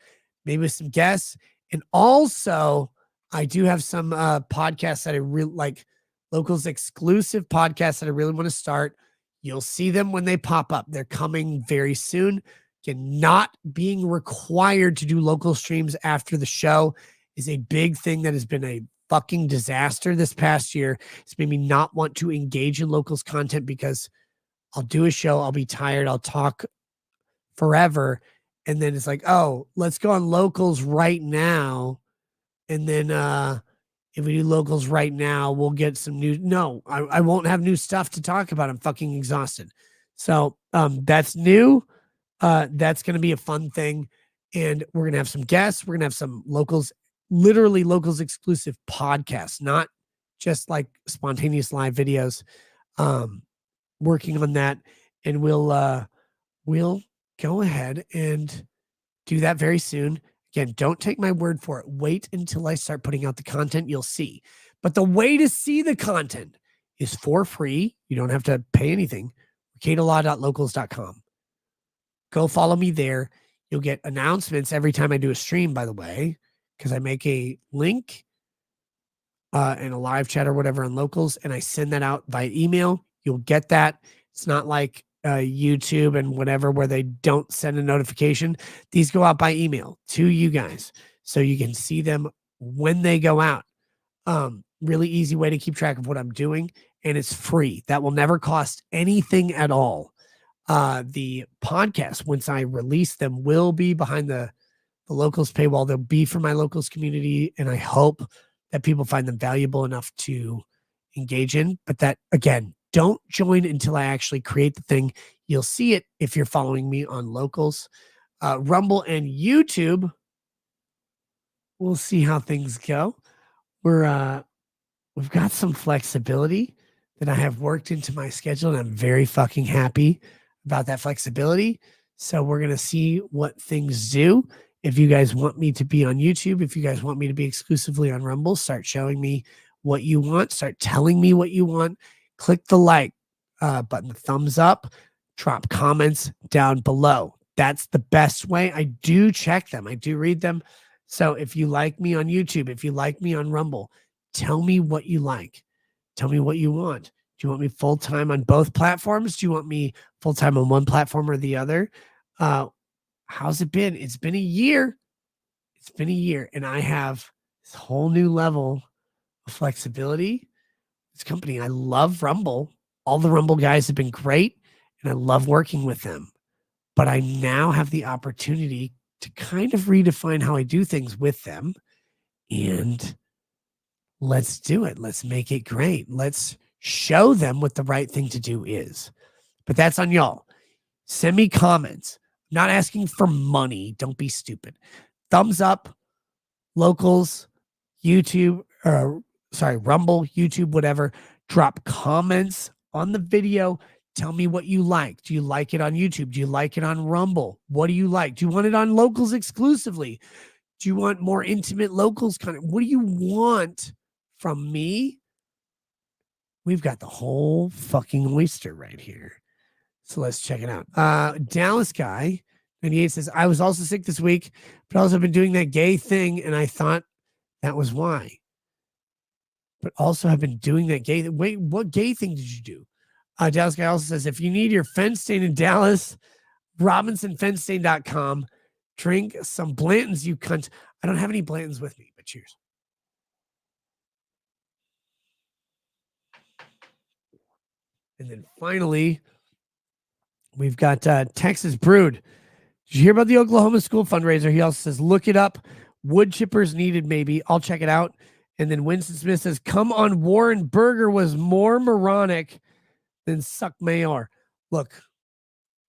Speaker 2: maybe with some guests. And also, I do have some podcasts that I really like, Locals exclusive podcasts that I really want to start. You'll see them when they pop up. They're coming very soon. Again, not being required to do local streams after the show is a big thing that has been a fucking disaster this past year. It's made me not want to engage in locals content because I'll do a show, I'll be tired, I'll talk forever, and then it's like, oh, let's go on locals right now, and then if we do locals right now, we'll get some new. No, I won't have new stuff to talk about. I'm fucking exhausted. So that's new. That's going to be a fun thing, and we're going to have some guests. We're going to have some locals, literally locals exclusive podcasts, not just like spontaneous live videos. Working on that, and we'll go ahead and do that very soon. Again, don't take my word for it. Wait until I start putting out the content. You'll see. But the way to see the content is for free. You don't have to pay anything. mercadolaw.locals.com. Go follow me there. You'll get announcements every time I do a stream, by the way, because I make a link and a live chat or whatever on Locals, and I send that out by email. You'll get that. It's not like YouTube and whatever where they don't send a notification. These go out by email to you guys so you can see them when they go out. Really easy way to keep track of what I'm doing, and it's free. That will never cost anything at all. The podcast, once I release them, will be behind the Locals paywall. They'll be for my Locals community, and I hope that people find them valuable enough to engage in. But that, again, don't join until I actually create the thing. You'll see it if you're following me on Locals. Rumble and YouTube, we'll see how things go. We've got some flexibility that I have worked into my schedule, and I'm very fucking happy about that flexibility. So we're going to see what things do. If you guys want me to be on YouTube, if you guys want me to be exclusively on Rumble, start showing me what you want. Start telling me what you want. Click the like button, the thumbs up, drop comments down below. That's the best way. I do check them. I do read them. So if you like me on YouTube, if you like me on Rumble, tell me what you like. Tell me what you want. Do you want me full-time on both platforms? Do you want me full-time on one platform or the other? How's it been? It's been a year. It's been a year, and I have this whole new level of flexibility. This company, I love Rumble. All the Rumble guys have been great, and I love working with them. But I now have the opportunity to kind of redefine how I do things with them. And let's do it. Let's make it great. Let's show them what the right thing to do is. But that's on y'all. Send me comments. I'm not asking for money. Don't be stupid. Thumbs up, locals, YouTube, Rumble, YouTube, whatever. Drop comments on the video. Tell me what you like. Do you like it on YouTube? Do you like it on Rumble? What do you like? Do you want it on locals exclusively? Do you want more intimate locals content? What do you want from me? We've got the whole fucking oyster right here. So let's check it out. Dallas guy 98 says, I was also sick this week, but also been doing that gay thing, and I thought that was why. But also have been doing that gay. Wait, what gay thing did you do? Dallas guy also says, if you need your fence stain in Dallas, RobinsonFenceStain.com. Drink some Blantons, you cunt. I don't have any Blantons with me, but cheers. And then finally, we've got Texas Brood. Did you hear about the Oklahoma school fundraiser? He also says, look it up. Wood chippers needed, maybe. I'll check it out. And then Winston Smith says, come on, Warren Burger was more moronic than Suck Mayor. Look,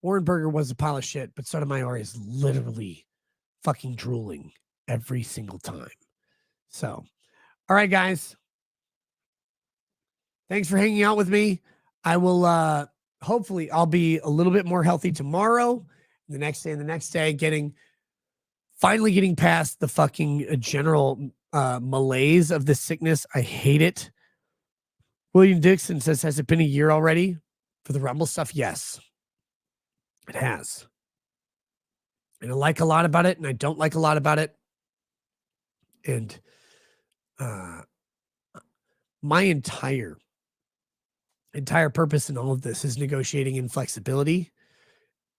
Speaker 2: Warren Burger was a pile of shit, but Sotomayor is literally fucking drooling every single time. So, all right, guys. Thanks for hanging out with me. I will, hopefully, I'll be a little bit more healthy tomorrow, the next day, and the next day, finally getting past the fucking general malaise of this sickness. I hate it. William Dixon says, has it been a year already for the Rumble stuff? Yes, it has. And I like a lot about it, and I don't like a lot about it. And my entire purpose in all of this is negotiating in flexibility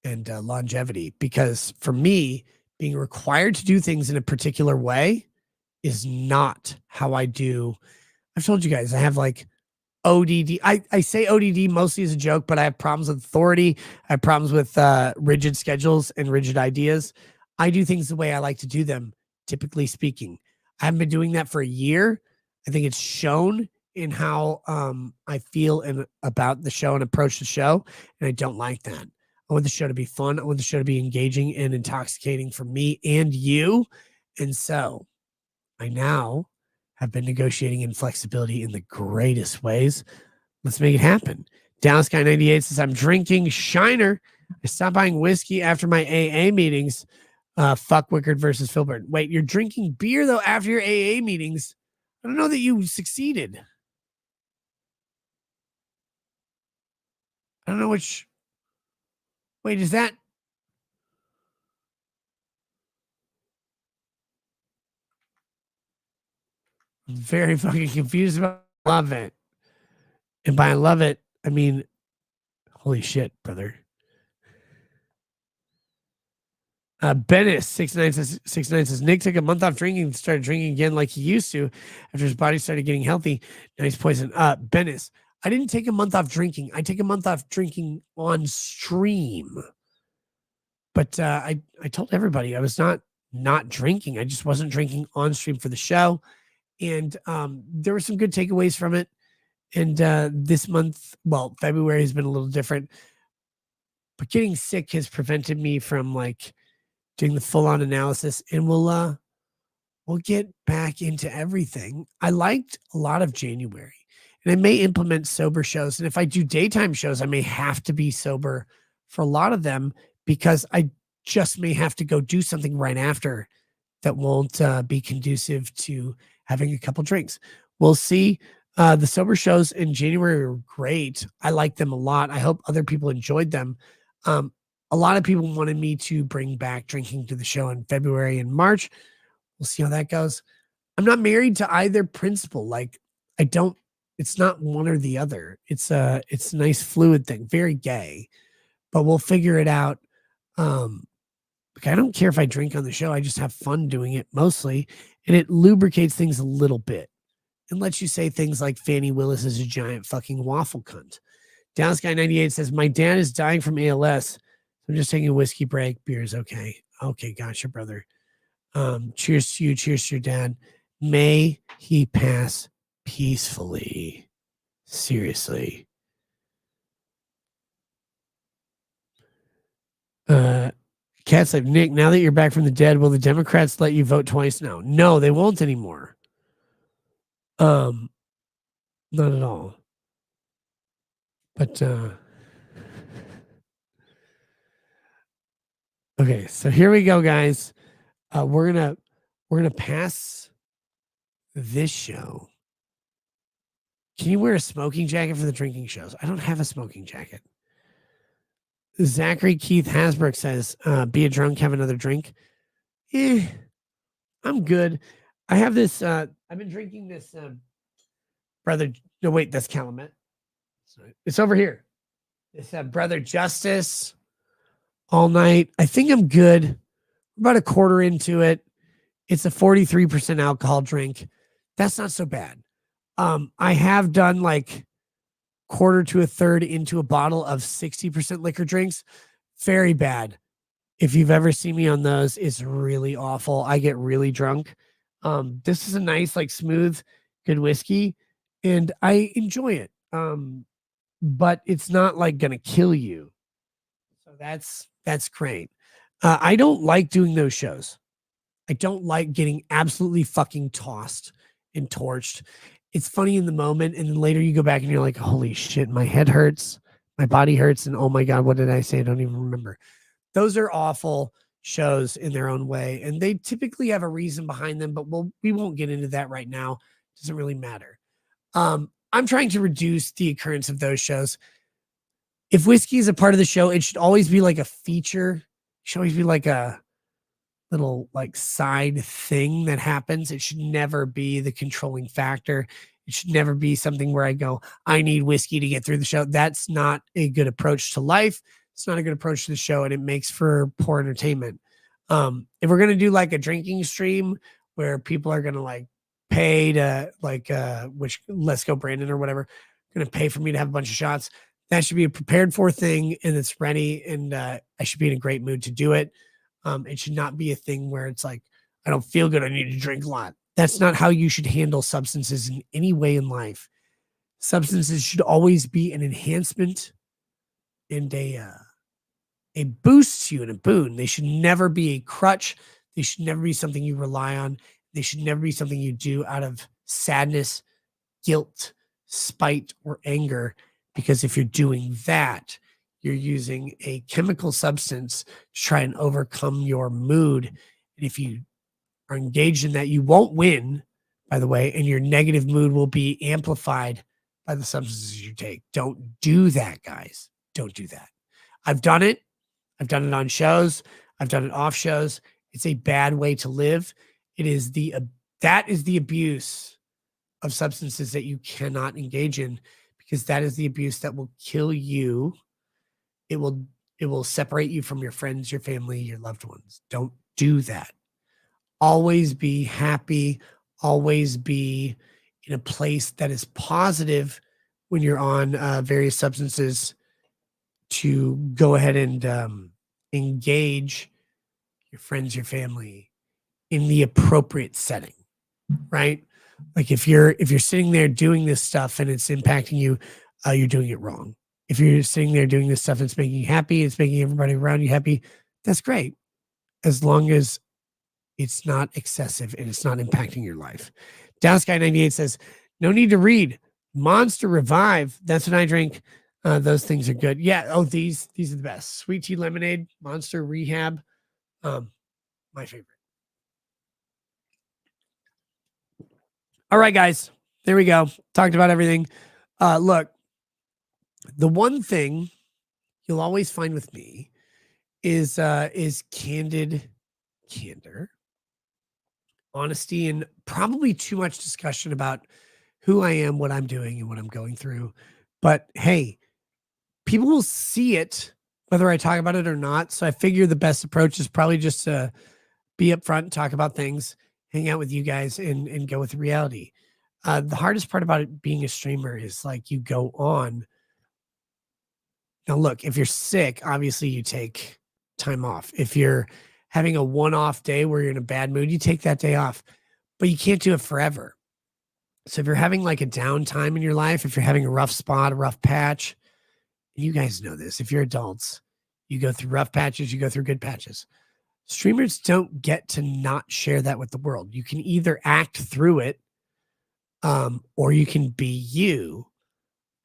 Speaker 2: and longevity. Because for me, being required to do things in a particular way is not how I do. I've told you guys, I have like ODD. I say ODD mostly as a joke, but I have problems with authority. I have problems with rigid schedules and rigid ideas. I do things the way I like to do them, typically speaking. I haven't been doing that for a year. I think it's shown in how I feel about the show and approach the show, and I don't like that. I want the show to be fun. I want the show to be engaging and intoxicating for me and you. And so I now have been negotiating in flexibility in the greatest ways. Let's make it happen. Dallas Guy 98 says, I'm drinking Shiner. I stopped buying whiskey after my AA meetings. Fuck Wickard versus Filbert. Wait, you're drinking beer, though, after your AA meetings? I don't know that you succeeded. I don't know which. Wait, is that? I'm very fucking confused about love it. And by I love it, I mean, holy shit, brother. Bennis 69 says Nick took a month off drinking and started drinking again like he used to after his body started getting healthy. Now he's poisoned. Bennis, I didn't take a month off drinking. I take a month off drinking on stream. But I told everybody I was not drinking. I just wasn't drinking on stream for the show. And there were some good takeaways from it. And this month, well, February has been a little different. But getting sick has prevented me from like doing the full-on analysis. And we'll get back into everything. I liked a lot of January. And I may implement sober shows. And if I do daytime shows, I may have to be sober for a lot of them, because I just may have to go do something right after that won't be conducive to having a couple drinks. We'll see. The sober shows in January were great. I liked them a lot. I hope other people enjoyed them. A lot of people wanted me to bring back drinking to the show in February and March. We'll see how that goes. I'm not married to either principle. Like, it's not one or the other. It's a nice fluid thing, very gay, but we'll figure it out. I don't care if I drink on the show. I just have fun doing it mostly. And it lubricates things a little bit and lets you say things like Fannie Willis is a giant fucking waffle cunt. Dallas Guy 98 says, my dad is dying from ALS. So I'm just taking a whiskey break. Beer is okay. Okay, gotcha, brother. Cheers to you. Cheers to your dad. May he pass peacefully. Seriously. Cat's like, Nick, now that you're back from the dead, will the Democrats let you vote twice now? No, they won't anymore. Not at all. But okay, so here we go, guys. We're gonna pass this show. Can you wear a smoking jacket for the drinking shows? I don't have a smoking jacket. Zachary Keith Hasbrook says, be a drunk, have another drink. I'm good. I have this, I've been drinking this, Brother, no, wait, that's Calumet. Sorry. It's over here. It's Brother Justice all night. I think I'm good. About a quarter into it. It's a 43% alcohol drink. That's not so bad. I have done like quarter to a third into a bottle of 60% liquor drinks. Very bad. If you've ever seen me on those, it's really awful. I get really drunk. This is a nice, like smooth, good whiskey, and I enjoy it. But it's not like gonna kill you. So that's great. I don't like doing those shows. I don't like getting absolutely fucking tossed and torched. It's funny in the moment, and then later you go back and you're like, holy shit, my head hurts, my body hurts, and oh my God, what did I say? I don't even remember. Those are awful shows in their own way, and they typically have a reason behind them, but we won't get into that right now. It doesn't really matter. I'm trying to reduce the occurrence of those shows. If whiskey is a part of the show, it should always be like a feature. It should always be like a little like side thing that happens. It should never be the controlling factor. It should never be something where I go, I need whiskey to get through the show. That's not a good approach to life. It's not a good approach to the show, and it makes for poor entertainment. If we're gonna do like a drinking stream where people are gonna like pay to like which Let's Go Brandon or whatever, gonna pay for me to have a bunch of shots, that should be a prepared for thing and it's ready, and I should be in a great mood to do it. It should not be a thing where it's like, I don't feel good, I need to drink a lot. That's not how you should handle substances in any way in life. Substances should always be an enhancement and a boost to you and a boon. They should never be a crutch. They should never be something you rely on. They should never be something you do out of sadness, guilt, spite, or anger. Because if you're doing that, you're using a chemical substance to try and overcome your mood. And if you are engaged in that, you won't win, by the way, and your negative mood will be amplified by the substances you take. Don't do that, guys. Don't do that. I've done it. I've done it on shows. I've done it off shows. It's a bad way to live. That is the abuse of substances that you cannot engage in, because that is the abuse that will kill you. It will separate you from your friends, your family, your loved ones. Don't do that. Always be happy. Always be in a place that is positive when you're on various substances, to go ahead and engage your friends, your family in the appropriate setting, right? Like if you're sitting there doing this stuff and it's impacting you, you're doing it wrong. If you're sitting there doing this stuff and it's making you happy, it's making everybody around you happy, that's great. As long as it's not excessive and it's not impacting your life. Dallas Guy 98 says, no need to read. Monster Revive. That's what I drink. Those things are good. Yeah. Oh, these are the best. Sweet tea lemonade, Monster Rehab. My favorite. All right, guys. There we go. Talked about everything. Look, the one thing you'll always find with me is candor, honesty, and probably too much discussion about who I am, what I'm doing, and what I'm going through. But hey, people will see it whether I talk about it or not. So I figure the best approach is probably just to be upfront, talk about things, hang out with you guys, and go with reality. The hardest part about it being a streamer is like you go on Now, look, if you're sick, obviously you take time off. If you're having a one-off day where you're in a bad mood, you take that day off, but you can't do it forever. So if you're having like a downtime in your life, if you're having a rough spot, a rough patch, and you guys know this, if you're adults, you go through rough patches, you go through good patches. Streamers don't get to not share that with the world. You can either act through it, or you can be you.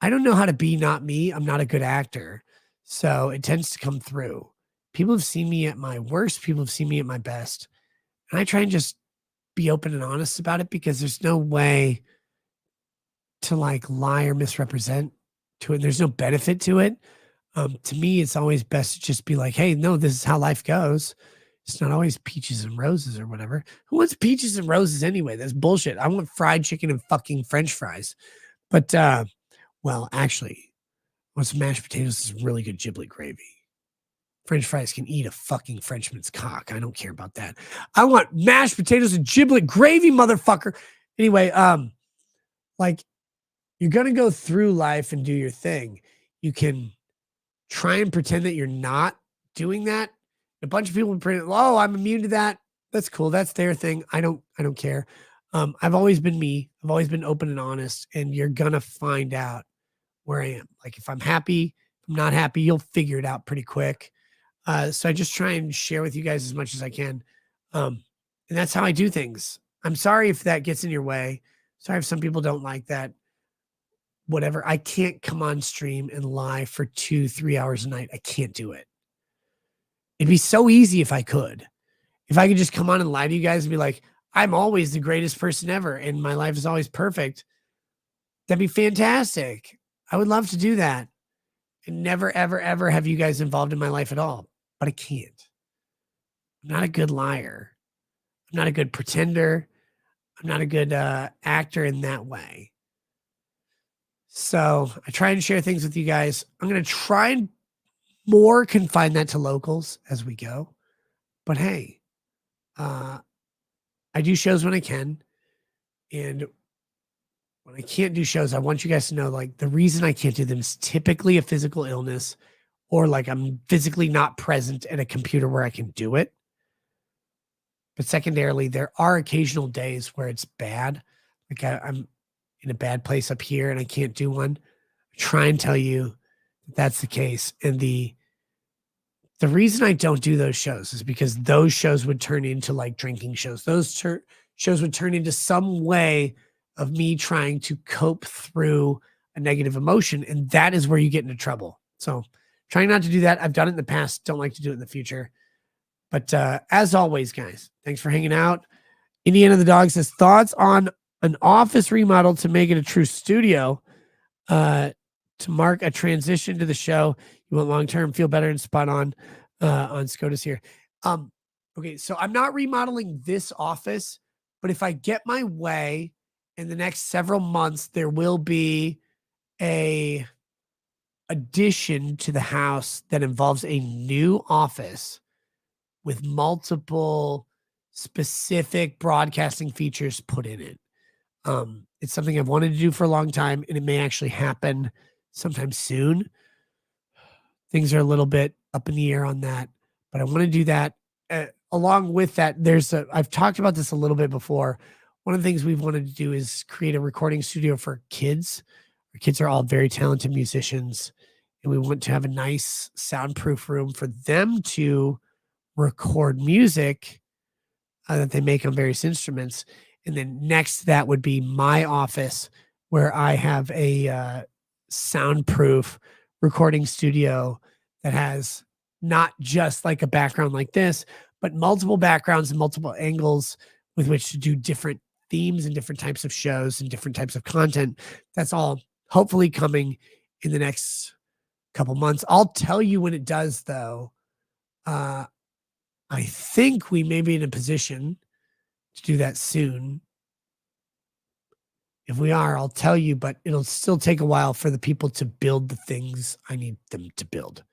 Speaker 2: I don't know how to be not me. I'm not a good actor. So it tends to come through. People have seen me at my worst. People have seen me at my best. And I try and just be open and honest about it because there's no way to like lie or misrepresent to it. There's no benefit to it. To me, it's always best to just be like, hey, no, this is how life goes. It's not always peaches and roses or whatever. Who wants peaches and roses anyway? That's bullshit. I want fried chicken and fucking French fries. But well, actually, I want some mashed potatoes and some really good giblet gravy. French fries can eat a fucking Frenchman's cock. I don't care about that. I want mashed potatoes and giblet gravy, motherfucker. Anyway, like you're gonna go through life and do your thing. You can try and pretend that you're not doing that. A bunch of people pretend, oh, I'm immune to that. That's cool. That's their thing. I don't care. I've always been me. I've always been open and honest, and you're gonna find out where I am. Like if I'm happy, if I'm not happy, you'll figure it out pretty quick. So I just try and share with you guys as much as I can. And that's how I do things. I'm sorry if that gets in your way. Sorry if some people don't like that. Whatever. I can't come on stream and lie for 2-3 hours a night. I can't do it. It'd be so easy if I could. If I could just come on and lie to you guys and be like, I'm always the greatest person ever and my life is always perfect. That'd be fantastic. I would love to do that and never, ever, ever have you guys involved in my life at all. But I can't. I'm not a good liar. I'm not a good pretender. I'm not a good actor in that way. So I try and share things with you guys. I'm going to try and more confine that to locals as we go. But hey, I do shows when I can. And when I can't do shows, I want you guys to know, like, the reason I can't do them is typically a physical illness or like I'm physically not present at a computer where I can do it. But secondarily, there are occasional days where it's bad. Like I'm in a bad place up here and I can't do one. I try and tell you that that's the case. And the reason I don't do those shows is because those shows would turn into like drinking shows. Those shows would turn into some way of me trying to cope through a negative emotion. And that is where you get into trouble. So trying not to do that. I've done it in the past. Don't like to do it in the future. But as always, guys, thanks for hanging out. Indiana the Dog says, thoughts on an office remodel to make it a true studio to mark a transition to the show. You want long-term, feel better, and spot on SCOTUS here. Okay, so I'm not remodeling this office, but if I get my way in the next several months, there will be a addition to the house that involves a new office with multiple specific broadcasting features put in it. It's something I've wanted to do for a long time, and it may actually happen sometime soon. Things are a little bit up in the air on that, but I want to do that. Along with that, I've talked about this a little bit before. One of the things we've wanted to do is create a recording studio for kids. Our kids are all very talented musicians, and we want to have a nice soundproof room for them to record music that they make on various instruments. And then next to that would be my office where I have a soundproof recording studio that has not just like a background like this, but multiple backgrounds and multiple angles with which to do different themes and different types of shows and different types of content. That's all hopefully coming in the next couple months. I'll tell you when it does, though. I think we may be in a position to do that soon. If we are, I'll tell you, but it'll still take a while for the people to build the things I need them to build.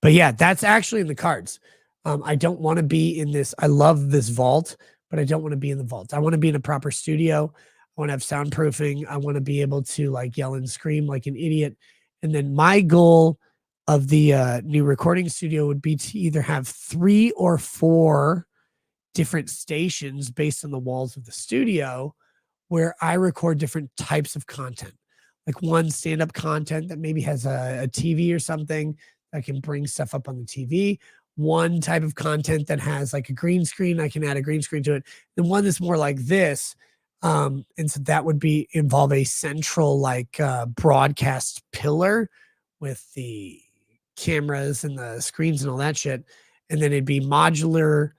Speaker 2: But yeah, that's actually in the cards. I don't want to be in this. I love this vault, but I don't want to be in the vault. I want to be in a proper studio. I want to have soundproofing. I want to be able to like yell and scream like an idiot. And then my goal of the new recording studio would be to either have 3 or 4 different stations based on the walls of the studio where I record different types of content. Like one stand-up content that maybe has a TV or something that can bring stuff up on the TV. One type of content that has like a green screen, I can add a green screen to it. And one that's more like this. And so that would involve a central like broadcast pillar with the cameras and the screens and all that shit. And then it'd be modular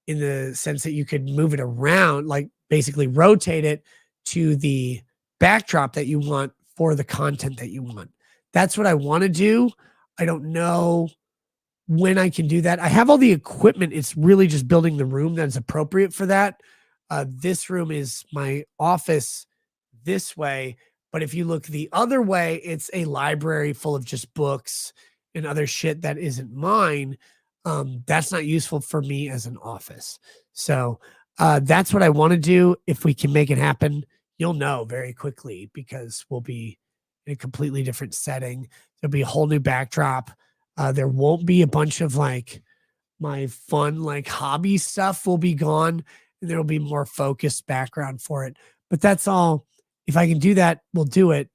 Speaker 2: in the sense that you could move it around, like basically rotate it to the backdrop that you want for the content that you want. That's what I want to do. I don't know when I can do that. I have all the equipment. It's really just building the room that's appropriate for that. This room is my office this way, but if you look the other way, it's a library full of just books and other shit that isn't mine. That's not useful for me as an office. So that's what I want to do. If we can make it happen, you'll know very quickly because we'll be in a completely different setting. There'll be a whole new backdrop. There won't be a bunch of like my fun, like hobby stuff will be gone, and there'll be more focused background for it. But that's all. If I can do that, we'll do it.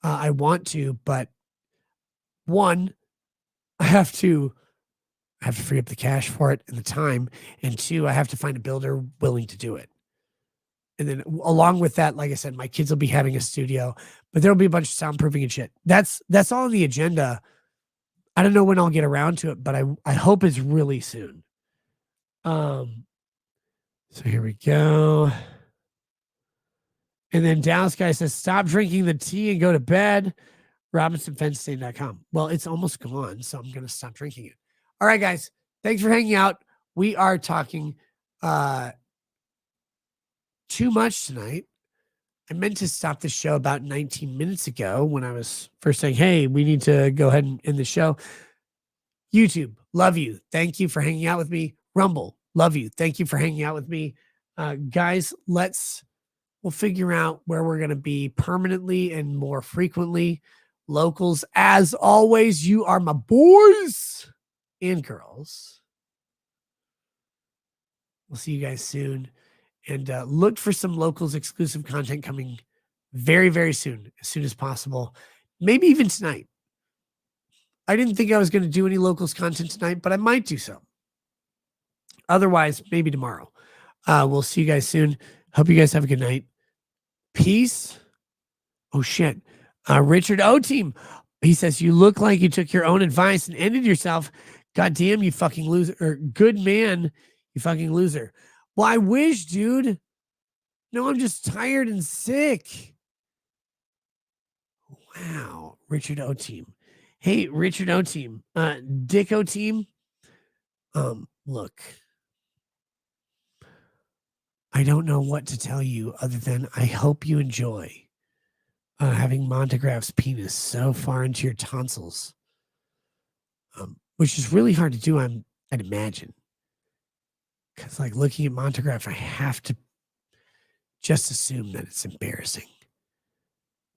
Speaker 2: I want to, but one, I have to free up the cash for it and the time. And 2, I have to find a builder willing to do it. And then along with that, like I said, my kids will be having a studio, but there'll be a bunch of soundproofing and shit. That's all on the agenda. I don't know when I'll get around to it, but I hope it's really soon. So here we go. And then Dallas guy says, stop drinking the tea and go to bed. RobinsonFenceStain.com. Well, it's almost gone, so I'm going to stop drinking it. All right, guys. Thanks for hanging out. We are talking too much tonight. I meant to stop the show about 19 minutes ago when I was first saying, hey, we need to go ahead and end the show. YouTube, love you. Thank you for hanging out with me. Rumble, love you. Thank you for hanging out with me. Guys, we'll figure out where we're going to be permanently and more frequently. Locals, as always, you are my boys and girls. We'll see you guys soon. And look for some locals exclusive content coming very, very soon, as soon as possible. Maybe even tonight. I didn't think I was going to do any locals content tonight, but I might do so. Otherwise, maybe tomorrow. We'll see you guys soon. Hope you guys have a good night. Peace. Oh, shit. Richard O Team. He says, you look like you took your own advice and ended yourself. God damn, you fucking loser. Or good man, you fucking loser. Well, I wish, dude. No, I'm just tired and sick. Wow. Richard O Team. Hey, Richard O Team. Dick O Team. Look. I don't know what to tell you other than I hope you enjoy having Montegraph's penis so far into your tonsils. Which is really hard to do, I'd imagine. Because like looking at Montegraph, I have to just assume that it's embarrassing.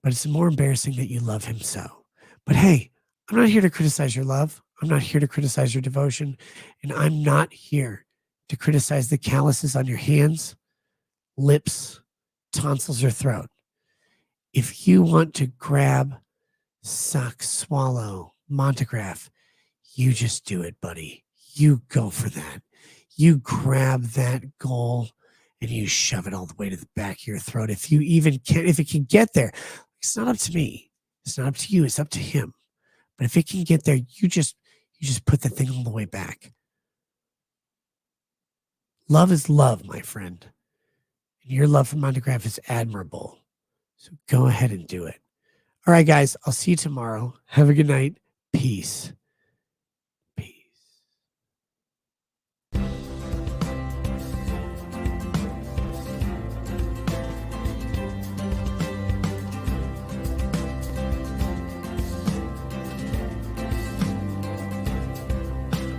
Speaker 2: But it's more embarrassing that you love him so. But hey, I'm not here to criticize your love. I'm not here to criticize your devotion. And I'm not here to criticize the calluses on your hands, lips, tonsils, or throat. If you want to grab, suck, swallow, Montegraph, you just do it, buddy. You go for that. You grab that goal and you shove it all the way to the back of your throat. If you even can, if it can get there, it's not up to me. It's not up to you. It's up to him. But if it can get there, you just put the thing all the way back. Love is love, my friend. And your love for Montegraph is admirable. So go ahead and do it. All right, guys. I'll see you tomorrow. Have a good night. Peace.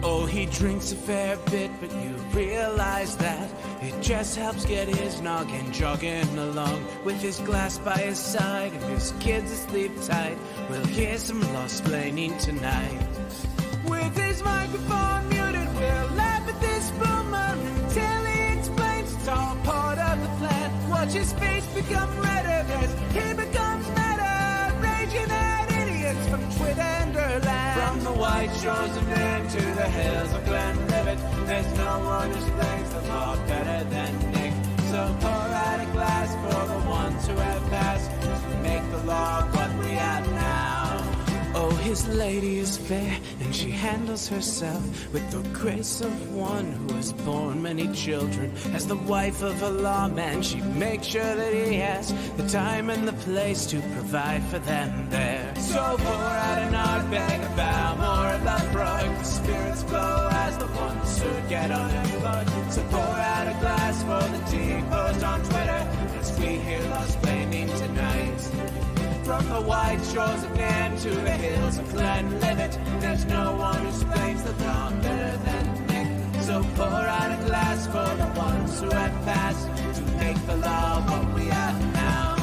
Speaker 1: Oh, he drinks a fair bit, but you realize that it just helps get his noggin jogging along. With his glass by his side and his kids asleep tight, we'll hear some lost-plaining tonight. With his microphone muted, we'll laugh at this boomer until he explains it's all part of the plan. Watch his face become redder as he becomes meta, raging at idiots from Twitterland. From the white shores of Maine to the hills of Glenlivet, there's no one who explains the law better than Nick. So pour out a glass for the ones who have passed to make the law what we have now. Oh, his lady is fair, and she handles herself with the grace of one who has borne many children. As the wife of a lawman, she makes sure that he has the time and the place to provide for them there. So pour out an ardbeg, a bow, more of that brogue. The spirits flow as the ones who get unemployed. So pour out a glass for the tea post on Twitter as we hear lost-plaining tonight. From the white shores of Nairn to the hills of Glenlivet, there's no one who explains the law better than Nick. So pour out a glass for the ones who have passed to make the law what we have now.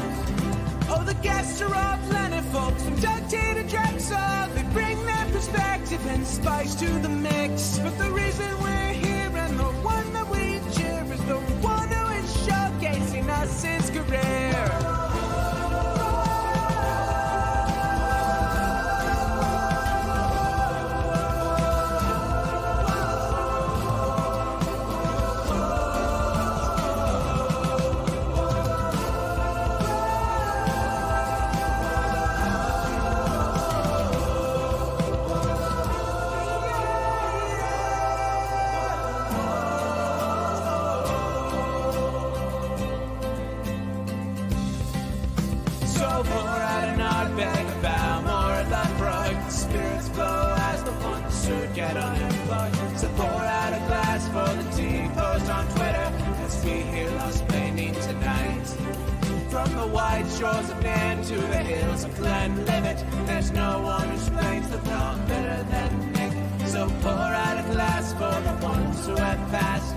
Speaker 1: Oh, the guests are all plentiful, from Doug T to Drexel. They bring their perspective and spice to the mix. But the reason we're here and the one that we cheer is the one who is showcasing us his career. Get unemployed. So pour out a glass for the tea post on Twitter as we hear lost-plaining tonight. From the white shores of Nairn to the hills of Glenlivet, there's no one who explains the law better than Nick. So pour out a glass for the ones who have passed